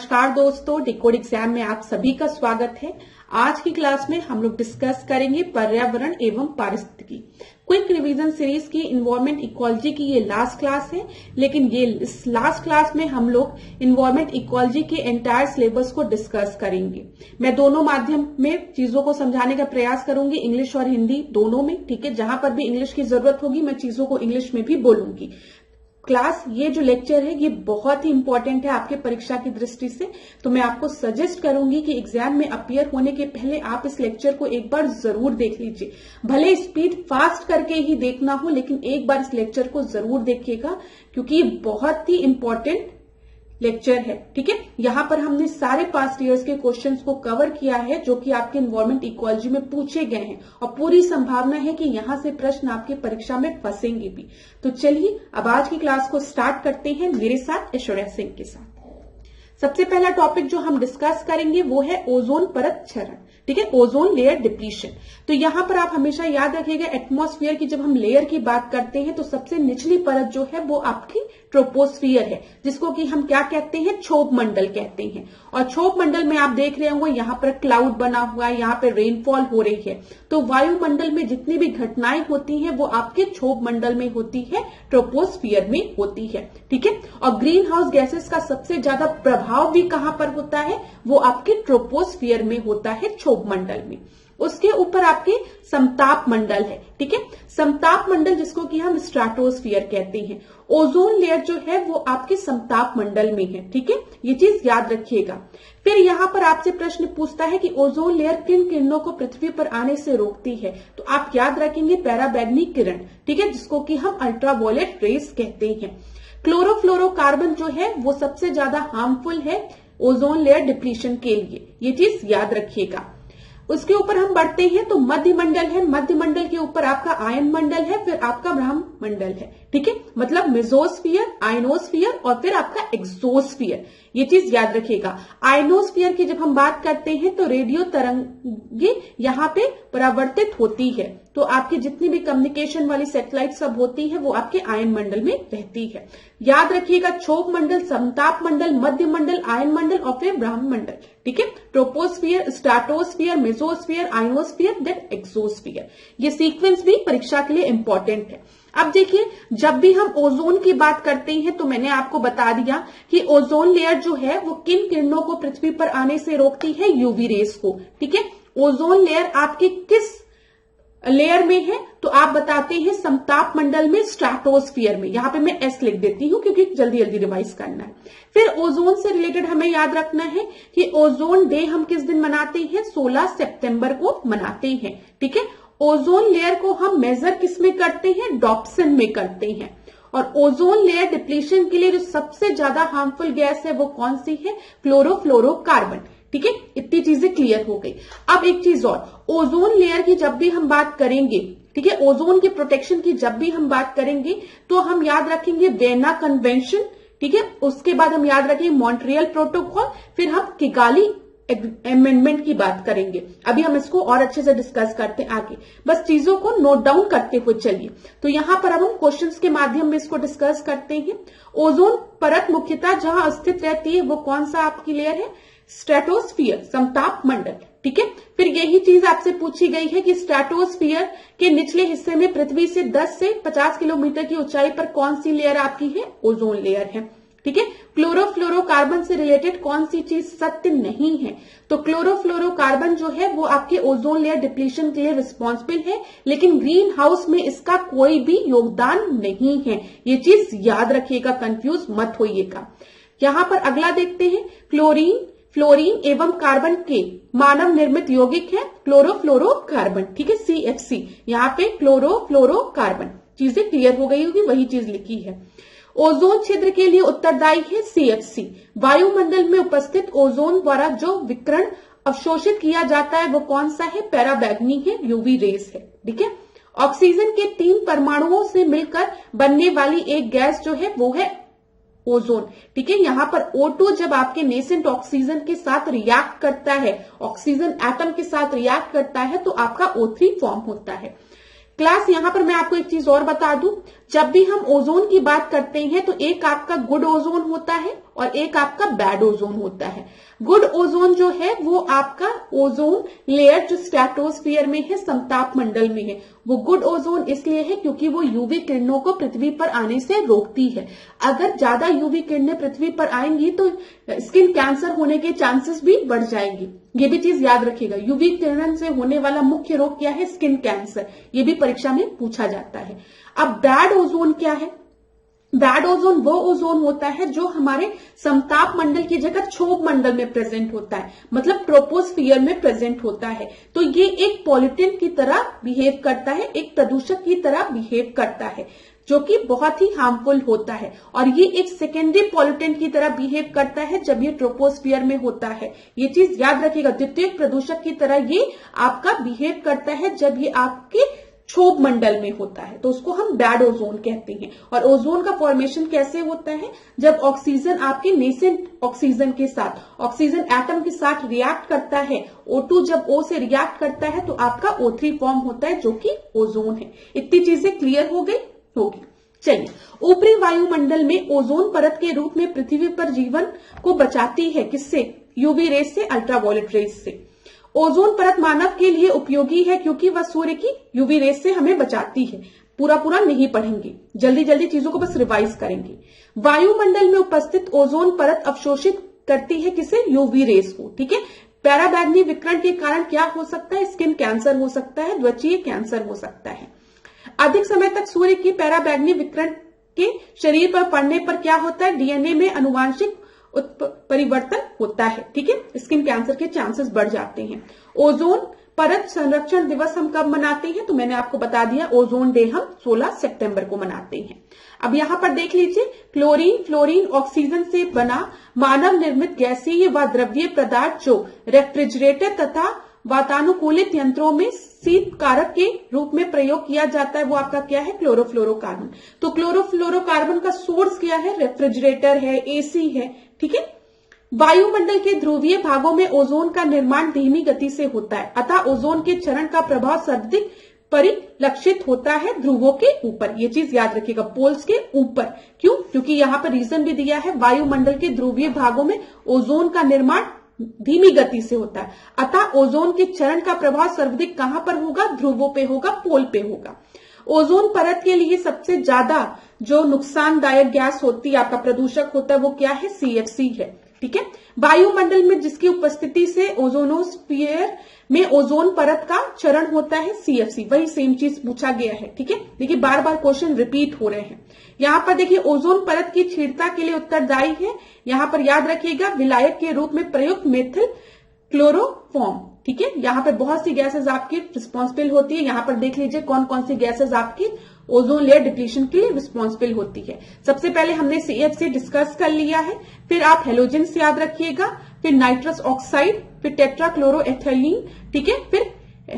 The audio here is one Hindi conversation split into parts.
नमस्कार दोस्तों, डिकोड एग्जाम में आप सभी का स्वागत है। आज की क्लास में हम लोग डिस्कस करेंगे पर्यावरण एवं पारिस्थितिकी क्विक रिवीजन सीरीज की इन्वायरमेंट इकोलॉजी की ये लास्ट क्लास है। लेकिन ये इस लास्ट क्लास में हम लोग इन्वायरमेंट इकोलॉजी के एंटायर सिलेबस को डिस्कस करेंगे। मैं दोनों माध्यम में चीजों को समझाने का प्रयास करूंगी, इंग्लिश और हिंदी दोनों में, ठीक है। जहां पर भी इंग्लिश की जरूरत होगी मैं चीजों को इंग्लिश में भी बोलूंगी। क्लास ये जो लेक्चर है ये बहुत ही इंपॉर्टेंट है आपके परीक्षा की दृष्टि से, तो मैं आपको सजेस्ट करूंगी कि एग्जाम में अपीयर होने के पहले आप इस लेक्चर को एक बार जरूर देख लीजिए। भले स्पीड फास्ट करके ही देखना हो, लेकिन एक बार इस लेक्चर को जरूर देखिएगा क्योंकि ये बहुत ही इंपॉर्टेंट लेक्चर है, ठीक है। यहाँ पर हमने सारे पास्ट ईयर्स के क्वेश्चंस को कवर किया है जो कि आपके एनवायरमेंट इकोलॉजी में पूछे गए हैं और पूरी संभावना है कि यहाँ से प्रश्न आपके परीक्षा में फंसेंगे भी। तो चलिए अब आज की क्लास को स्टार्ट करते हैं मेरे साथ, ऐश्वर्या सिंह के साथ। सबसे पहला टॉपिक जो हम डिस्कस करेंगे वो है ओजोन परत क्षरण, ठीक है, ओजोन लेयर डिप्लीशन। तो यहाँ पर आप हमेशा याद रखिएगा एटमॉस्फेयर की जब हम लेयर की बात करते हैं तो सबसे निचली परत जो है वो आपकी ट्रोपोस्फियर है, जिसको कि हम क्या कहते हैं, क्षोभ मंडल कहते हैं। और क्षोभ मंडल में आप देख रहे होंगे यहाँ पर क्लाउड बना हुआ है, यहाँ पे रेनफॉल हो रही है। तो वायुमंडल में जितनी भी घटनाएं होती हैं वो आपके क्षोभ मंडल में होती है, ट्रोपोस्फियर में होती है, ठीक है। और ग्रीन हाउस गैसेस का सबसे ज्यादा प्रभाव भी कहां पर होता है, वो आपके ट्रोपोस्फियर में होता है, क्षोभ मंडल में। उसके ऊपर आपके समताप मंडल है, ठीक है, समताप मंडल जिसको कि हम स्ट्रेटोस्फियर कहते हैं। ओजोन लेयर जो है वो आपके समताप मंडल में है, ठीक है, ये चीज याद रखिएगा। फिर यहाँ पर आपसे प्रश्न पूछता है कि ओजोन लेयर किन किरणों को पृथ्वी पर आने से रोकती है, तो आप याद रखेंगे पैराबैंगनी किरण, ठीक है, जिसको कि हम अल्ट्रावायलेट रेस कहते हैं। क्लोरोफ्लोरोकार्बन जो है वो सबसे ज्यादा हार्मफुल है ओजोन लेयर डिप्लीशन के लिए, ये चीज याद रखिएगा। उसके ऊपर हम बढ़ते हैं तो मध्य मंडल है, मध्य मंडल के ऊपर आपका आयन मंडल है, फिर आपका ब्रह्म मंडल है, ठीक है, मतलब मेसोस्फीयर, आयनोस्फीयर और फिर आपका एक्सोस्फीयर, ये चीज याद रखिएगा। आयनोस्फीयर की जब हम बात करते हैं तो रेडियो तरंगे यहाँ पे परावर्तित होती है, तो आपकी जितनी भी कम्युनिकेशन वाली सैटेलाइट सब होती है वो आपके आयन मंडल में रहती है। याद रखिएगा क्षोभ मंडल, समताप मंडल, मध्य मंडल, आयन मंडल और फिर ब्रह्म मंडल, ठीक है, troposphere, stratosphere, mesosphere, ionosphere, then exosphere. ये सीक्वेंस भी परीक्षा के लिए इंपॉर्टेंट है। अब देखिए जब भी हम ओजोन की बात करते हैं तो मैंने आपको बता दिया कि ओजोन लेयर जो है वो किन किरणों को पृथ्वी पर आने से रोकती है, यूवी रेस को, ठीक है। ओजोन लेयर आपके किस लेयर में है, तो आप बताते हैं समताप मंडल में, स्ट्रेटोस्फियर में। यहाँ पे मैं एस लिख देती हूँ क्योंकि जल्दी जल्दी रिवाइज करना है। फिर ओजोन से रिलेटेड हमें याद रखना है कि ओजोन डे हम किस दिन मनाते हैं, 16 सितंबर को मनाते हैं, ठीक है। ओजोन लेयर को हम मेजर किस में करते हैं, डॉप्सन में करते हैं। और ओजोन लेयर डिप्लीशन के लिए जो सबसे ज्यादा हार्मफुल गैस है वो कौन सी है, क्लोरोफ्लोरोकार्बन, ठीक है। इतनी चीजें क्लियर हो गई। अब एक चीज और, ओजोन लेयर की जब भी हम बात करेंगे, ठीक है, ओजोन की प्रोटेक्शन की जब भी हम बात करेंगे तो हम याद रखेंगे वियना कन्वेंशन, ठीक है। उसके बाद हम याद रखेंगे मॉन्ट्रियल प्रोटोकॉल, फिर हम किगाली अमेंडमेंट की बात करेंगे। अभी हम इसको और अच्छे से डिस्कस करते हैं आगे, बस चीजों को नोट डाउन करते हुए चलिए। तो यहाँ पर अब हम क्वेश्चंस के माध्यम में इसको डिस्कस करते हैं। ओजोन परत मुख्यतः जहां स्थित रहती है वो कौन सा आपकी लेयर है, स्ट्रेटोस्फियर, समताप मंडल, ठीक है। फिर यही चीज आपसे पूछी गई है कि स्ट्रेटोस्फियर के निचले हिस्से में पृथ्वी से 10 से 50 किलोमीटर की ऊंचाई पर कौन सी लेयर आपकी है, ओजोन लेयर है, ठीक है। क्लोरोफ्लोरोकार्बन से रिलेटेड कौन सी चीज सत्य नहीं है, तो क्लोरोफ्लोरोकार्बन जो है वो आपके ओजोन लेयर डिप्लीशन के लिए रिस्पॉन्सिबल है, लेकिन ग्रीन हाउस में इसका कोई भी योगदान नहीं है, ये चीज याद रखिएगा, कंफ्यूज मत होइएगा। यहां पर अगला देखते हैं, क्लोरीन, फ्लोरीन एवं कार्बन के मानव निर्मित यौगिक है क्लोरोफ्लोरोकार्बन, ठीक है, CFC। यहाँ पे क्लोरोफ्लोरोकार्बन, चीजें क्लियर हो गई होगी, वही चीज लिखी है। ओजोन छिद्र के लिए उत्तरदायी है CFC। वायुमंडल में उपस्थित ओजोन द्वारा जो विकिरण अवशोषित किया जाता है वो कौन सा है, पैराबैंगनी है, यूवी रेस है, ठीक है। ऑक्सीजन के 3 परमाणुओं से मिलकर बनने वाली एक गैस जो है वो है ओजोन, ठीक है। यहाँ पर O2 जब आपके नेसेंट ऑक्सीजन के साथ रिएक्ट करता है, ऑक्सीजन एटम के साथ रिएक्ट करता है तो आपका O3 फॉर्म होता है। क्लास यहाँ पर मैं आपको एक चीज और बता दूं, जब भी हम ओजोन की बात करते हैं तो एक आपका गुड ओजोन होता है और एक आपका बैड ओजोन होता है। गुड ओजोन जो है वो आपका ओजोन लेयर जो स्ट्रेटोस्फीयर में है, समताप मंडल में है, वो गुड ओजोन इसलिए है क्योंकि वो यूवी किरणों को पृथ्वी पर आने से रोकती है। अगर ज्यादा यूवी किरणें पृथ्वी पर आएंगी तो स्किन कैंसर होने के चांसेस भी बढ़ जाएंगे। ये भी चीज याद रखिएगा, यूवी किरण से होने वाला मुख्य रोग क्या है? Skin cancer. ये भी परीक्षा में पूछा जाता है। अब बैड ओजोन क्या है? बैड ओजोन वो ओजोन होता है जो हमारे समताप मंडल की जगह क्षोभ मंडल में प्रेजेंट होता है, मतलब ट्रोपोस्फियर में प्रेजेंट होता है। तो ये एक पॉल्यूटेंट की तरह बिहेव करता है, एक प्रदूषक की तरह बिहेव करता है, जो कि बहुत ही हार्मफुल होता है। और ये एक सेकेंडरी पॉल्यूटेंट की तरह बिहेव करता है जब ये ट्रोपोस्फियर में होता है। ये चीज याद रखिएगा, द्वितीयक प्रदूषक की तरह ये आपका बिहेव करता है जब ये आपके क्षोभ मंडल में होता है, तो उसको हम बैड ओजोन कहते हैं। और ओजोन का फॉर्मेशन कैसे होता है? जब ऑक्सीजन आपके नेसेंट ऑक्सीजन के साथ, ऑक्सीजन एटम के साथ रिएक्ट करता है, O2 जब O से रिएक्ट करता है तो आपका O3 फॉर्म होता है, जो कि ओजोन है। इतनी चीजें क्लियर हो गई होगी। चलिए, ऊपरी वायुमंडल में ओजोन परत के रूप में पृथ्वी पर जीवन को बचाती है। किससे? यूवी रेस से, अल्ट्रावायलेट रेस से। ओजोन परत मानव के लिए उपयोगी है क्योंकि वह सूर्य की यूवी रेस से हमें बचाती है। पूरा पूरा नहीं पढ़ेंगे, जल्दी जल्दी चीजों को बस रिवाइज करेंगे। वायुमंडल में उपस्थित ओजोन परत अवशोषित करती है किसे? यूवी रेस को। ठीक है। पैराबैंगनी विकिरण के कारण क्या हो सकता है? स्किन कैंसर हो सकता है, त्वचीय कैंसर हो सकता है। अधिक समय तक सूर्य की पैराबैंगनी विकिरण के शरीर पर पड़ने पर क्या होता है? डीएनए में अनुवांशिक परिवर्तन होता है। ठीक है। स्किन कैंसर के चांसेस बढ़ जाते हैं। ओजोन परत संरक्षण दिवस हम कब मनाते हैं? तो मैंने आपको बता दिया, ओजोन डे हम 16 सितंबर को मनाते हैं। अब यहां पर देख लीजिए, क्लोरीन, फ्लोरीन, ऑक्सीजन से बना मानव निर्मित गैसीय व द्रव्य पदार्थ जो रेफ्रिजरेटर तथा वातानुकूलित यंत्रों में शीत कारक के रूप में प्रयोग किया जाता है, वो आपका क्या है? क्लोरोफ्लोरोकार्बन। तो क्लोरोफ्लोरोकार्बन का सोर्स क्या है? रेफ्रिजरेटर है, एसी है। ठीक है। वायुमंडल के ध्रुवीय भागों में ओजोन का निर्माण धीमी गति से होता है, अतः ओजोन के क्षरण का प्रभाव सर्वाधिक परिलक्षित होता है ध्रुवों के ऊपर। ये चीज याद रखिएगा, पोल्स के ऊपर। क्यों? क्योंकि यहां पर रीजन भी दिया है, वायुमंडल के ध्रुवीय भागों में ओजोन का निर्माण धीमी गति से होता है, अतः ओजोन के क्षरण का प्रभाव सर्वाधिक कहां पर होगा? ध्रुवों पे होगा, पोल पे होगा। ओजोन परत के लिए सबसे ज्यादा जो नुकसानदायक गैस होती है, आपका प्रदूषक होता है, वो क्या है? CFC है। ठीक है। वायुमंडल में जिसकी उपस्थिति से ओजोनोस्फीयर में ओजोन परत का क्षरण होता है, CFC। वही सेम चीज पूछा गया है। ठीक है। देखिए, बार बार क्वेश्चन रिपीट हो रहे हैं। यहां पर देखिए, ओजोन परत की क्षीणता के लिए उत्तरदायी है, यहां पर याद रखिएगा, विलायक के रूप में प्रयुक्त मेथिल क्लोरोफॉर्म। ठीक है। यहाँ पे बहुत सी गैसेस आपकी रिस्पॉन्सिबल होती है। यहाँ पर देख लीजिए कौन कौन सी गैसेस आपकी ओजोन लेयर डिप्लीशन के लिए रिस्पॉन्सिबल होती है। सबसे पहले हमने CFC डिस्कस कर लिया है, फिर आप हेलोजेंस याद रखिएगा, फिर नाइट्रस ऑक्साइड, फिर टेट्राक्लोरोएथिलीन। ठीक है। फिर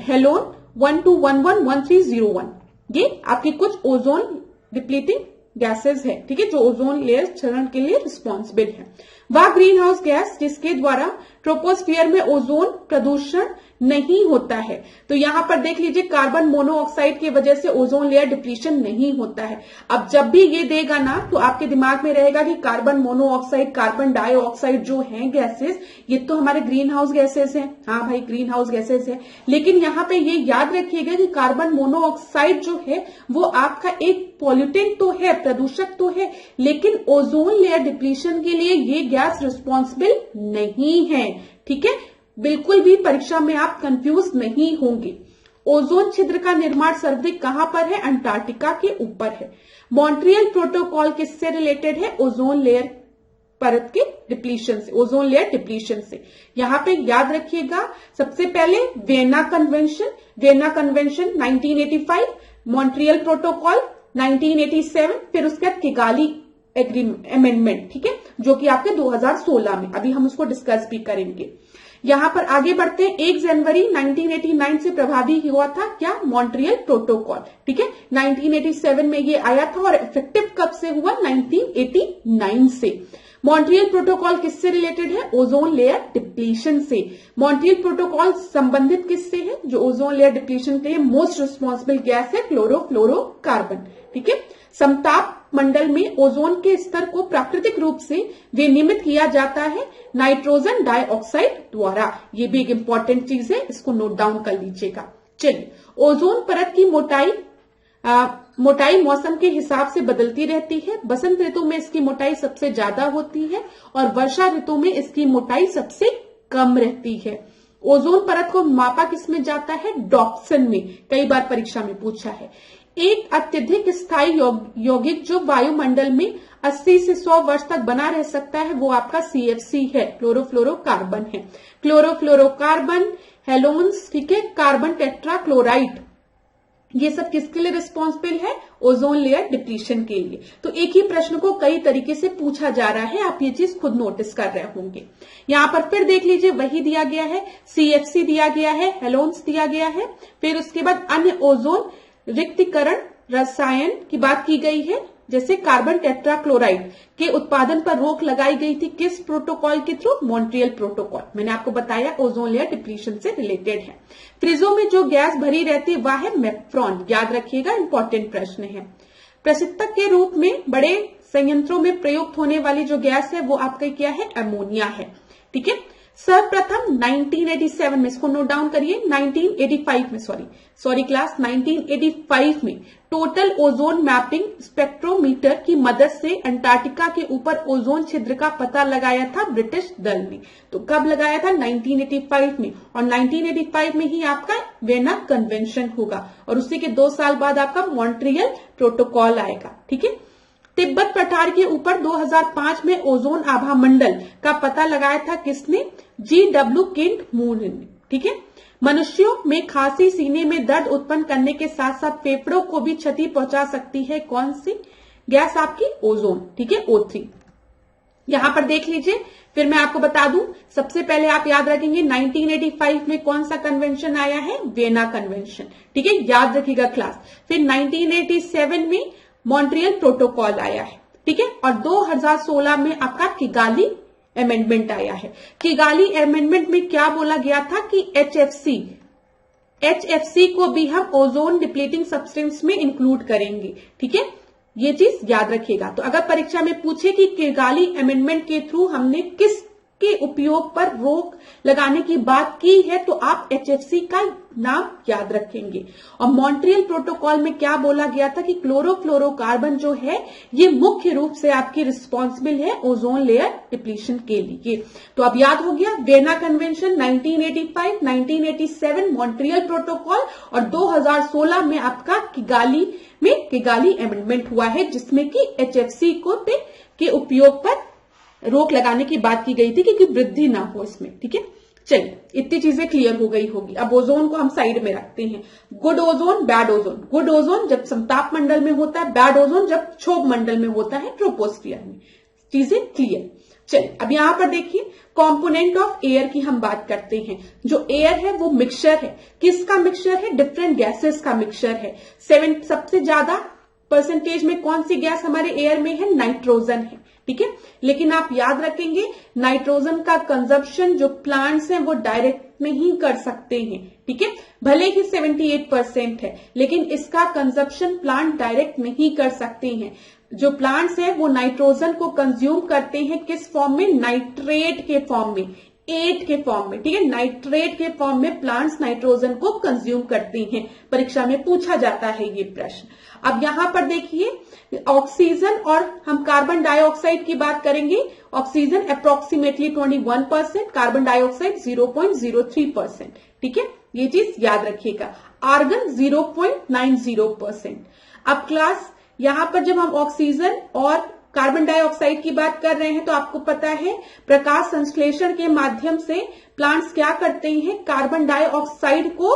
हेलोन 12111301। ये आपकी कुछ ओजोन डिप्लीटिंग गैसेस है। ठीक है, जो ओजोन लेयर क्षरण के लिए रिस्पॉन्सिबल है। वह ग्रीन हाउस गैस जिसके द्वारा ट्रोपोस्फियर में ओजोन प्रदूषण नहीं होता है। तो यहां पर देख लीजिए, कार्बन मोनोऑक्साइड की वजह से ओजोन लेयर डिप्लीशन नहीं होता है। अब जब भी ये देगा ना, तो आपके दिमाग में रहेगा कि कार्बन मोनोऑक्साइड, कार्बन डाइऑक्साइड जो है गैसेस, ये तो हमारे ग्रीन हाउस गैसेस हैं। हाँ भाई, ग्रीन हाउस गैसेस है। लेकिन यहां पे ये याद रखिएगा कि कार्बन मोनोऑक्साइड जो है वो आपका एक पॉल्यूटेंट तो है, प्रदूषक तो है, लेकिन ओजोन लेयर डिप्लीशन के लिए ये गैस रिस्पॉन्सिबल नहीं है। ठीक है, बिल्कुल भी परीक्षा में आप कंफ्यूज नहीं होंगे। ओजोन छिद्र का निर्माण सर्वाधिक कहां पर है? अंटार्कटिका के ऊपर है। मॉन्ट्रियल प्रोटोकॉल किससे रिलेटेड है? ओजोन लेयर परत के डिप्लीशन से, ओजोन लेयर डिप्लीशन से। यहां पे याद रखिएगा, सबसे पहले वियना कन्वेंशन, 1985, मॉन्ट्रियल प्रोटोकॉल 1987, फिर उसके बाद किगाली अमेंडमेंट। ठीक है, जो कि आपके 2016 में, अभी हम उसको डिस्कस भी करेंगे। यहां पर आगे बढ़ते हैं। 1 जनवरी 1989 से प्रभावी हुआ था क्या? Montreal protocol. ठीक है, 1987 में ये आया था और इफेक्टिव कब से हुआ? 1989 से। मॉन्ट्रियल प्रोटोकॉल किससे रिलेटेड है? ओजोन लेयर डिप्लीशन से। मॉन्ट्रियल प्रोटोकॉल संबंधित किससे है? जो ओजोन लेयर डिप्लीशन के लिए मोस्ट रिस्पॉन्सिबल गैस है, क्लोरोफ्लोरोकार्बन। ठीक है, समताप मंडल में ओजोन के स्तर को प्राकृतिक रूप से विनियमित किया जाता है नाइट्रोजन डाइऑक्साइड द्वारा। ये भी एक इंपॉर्टेंट चीज है, इसको नोट डाउन कर लीजिएगा। चलिए, ओजोन परत की मोटाई मौसम के हिसाब से बदलती रहती है। बसंत ऋतु में इसकी मोटाई सबसे ज्यादा होती है और वर्षा ऋतु में इसकी मोटाई सबसे कम रहती है। ओजोन परत को मापा किसमें जाता है? डॉप्सन में। कई बार परीक्षा में पूछा है। एक अत्यधिक स्थायी यौगिक जो वायुमंडल में 80 से 100 वर्ष तक बना रह सकता है वो आपका CFC है, क्लोरोफ्लोरोकार्बन है। क्लोरोफ्लोरोकार्बन, हेलोन्स, ठीक है, कार्बन टेट्राक्लोराइड, ये सब किसके लिए रिस्पॉन्सिबल है? ओजोन लेयर डिप्लीशन के लिए। तो एक ही प्रश्न को कई तरीके से पूछा जा रहा है, आप ये चीज खुद नोटिस कर रहे होंगे। यहां पर फिर देख लीजिए, वही दिया गया है, CFC दिया गया है, हेलोन्स दिया गया है, फिर उसके बाद अन्य ओजोन रिक्तीकरण रसायन की बात की गई है, जैसे कार्बन टेट्राक्लोराइड के उत्पादन पर रोक लगाई गई थी। किस प्रोटोकॉल के थ्रू? Montreal protocol. मैंने आपको बताया ओजोन लेयर डिप्लीशन से रिलेटेड है। फ्रिजों में जो गैस भरी रहती है वह है मेफ्रॉन, याद रखिएगा, इंपॉर्टेंट प्रश्न है। प्रशीतक के रूप में बड़े संयंत्रों में प्रयुक्त होने वाली जो गैस है वो आपका क्या है? अमोनिया है, ठीक है। सर्वप्रथम 1987 में, इसको नोट डाउन करिए, 1985 में, सॉरी क्लास, 1985 में टोटल ओजोन मैपिंग स्पेक्ट्रोमीटर की मदद से अंटार्कटिका के ऊपर ओजोन छिद्र का पता लगाया था ब्रिटिश दल ने। तो कब लगाया था? 1985 में। और 1985 में ही आपका वियना कन्वेंशन होगा और उसी के 2 साल बाद आपका मॉन्ट्रियल प्रोटोकॉल आएगा, ठीक है। तिब्बत पठार के ऊपर 2005 में ओजोन आभा मंडल का पता लगाया था किसने? GW केंट मूर ने, ठीक है। मनुष्यों में खांसी, सीने में दर्द उत्पन्न करने के साथ साथ फेफड़ों को भी क्षति पहुंचा सकती है कौन सी गैस? आपकी ओजोन, ठीक है, O3। यहां पर देख लीजिए, फिर मैं आपको बता दूं, सबसे पहले आप याद रखेंगे 1985 में कौन सा कन्वेंशन आया है? वियना कन्वेंशन, ठीक है, याद रखिएगा क्लास। फिर 1987 में मॉन्ट्रियल प्रोटोकॉल आया है, ठीक है, और 2016 में आपका किगाली अमेंडमेंट आया है। किगाली अमेंडमेंट में क्या बोला गया था कि HFC को भी हम ओजोन डिप्लीटिंग सब्सटेंस में इंक्लूड करेंगे, ठीक है, ये चीज याद रखिएगा। तो अगर परीक्षा में पूछे कि किगाली अमेंडमेंट के थ्रू हमने किस के उपयोग पर रोक लगाने की बात की है तो आप HFC का नाम याद रखेंगे। और मॉन्ट्रियल प्रोटोकॉल में क्या बोला गया था कि क्लोरोफ्लोरोकार्बन जो है ये मुख्य रूप से आपकी रिस्पॉन्सिबल है ओजोन लेयर डिप्लीशन के लिए। तो अब याद हो गया, वियना कन्वेंशन 1985, 1987 मॉन्ट्रियल प्रोटोकॉल और 2016 में आपका किगाली अमेंडमेंट हुआ है जिसमें कि HFC के उपयोग पर रोक लगाने की बात की गई थी क्योंकि वृद्धि ना हो इसमें, ठीक है। चलिए, इतनी चीजें क्लियर हो गई होगी। अब ओजोन को हम साइड में रखते हैं। Good ozone, bad ozone. Good ozone जब समताप मंडल में होता है, बैड ओजोन जब क्षोभ मंडल में होता है, ट्रोपोस्फियर में। चीजें क्लियर। चलिए, अब यहां पर देखिए, कंपोनेंट ऑफ एयर की हम बात करते हैं। जो एयर है वो मिक्सचर है। किसका मिक्सचर है? डिफरेंट गैसेस का मिक्सचर है। सबसे ज्यादा परसेंटेज में कौन सी गैस हमारे एयर में है? नाइट्रोजन है, ठीक है। लेकिन आप याद रखेंगे, नाइट्रोजन का कंजप्शन जो प्लांट्स हैं वो डायरेक्ट नहीं कर सकते हैं, ठीक है। भले ही 78% है लेकिन इसका कंजप्शन प्लांट डायरेक्ट नहीं कर सकते हैं। जो प्लांट्स हैं वो नाइट्रोजन को कंज्यूम करते हैं किस फॉर्म में? नाइट्रेट के फॉर्म में, एट के फॉर्म में, ठीक है। नाइट्रेट के फॉर्म में प्लांट्स नाइट्रोजन को कंज्यूम करते हैं। परीक्षा में पूछा जाता है ये प्रश्न। अब यहां पर देखिए, ऑक्सीजन और हम कार्बन डाइऑक्साइड की बात करेंगे। ऑक्सीजन अप्रोक्सीमेटली 21%, कार्बन डाइऑक्साइड 0.03%, ठीक है, ये चीज याद रखिएगा। आर्गन 0.90%। अब क्लास, यहां पर जब हम ऑक्सीजन और कार्बन डाइऑक्साइड की बात कर रहे हैं तो आपको पता है प्रकाश संश्लेषण के माध्यम से प्लांट्स क्या करते हैं? कार्बन डाइऑक्साइड को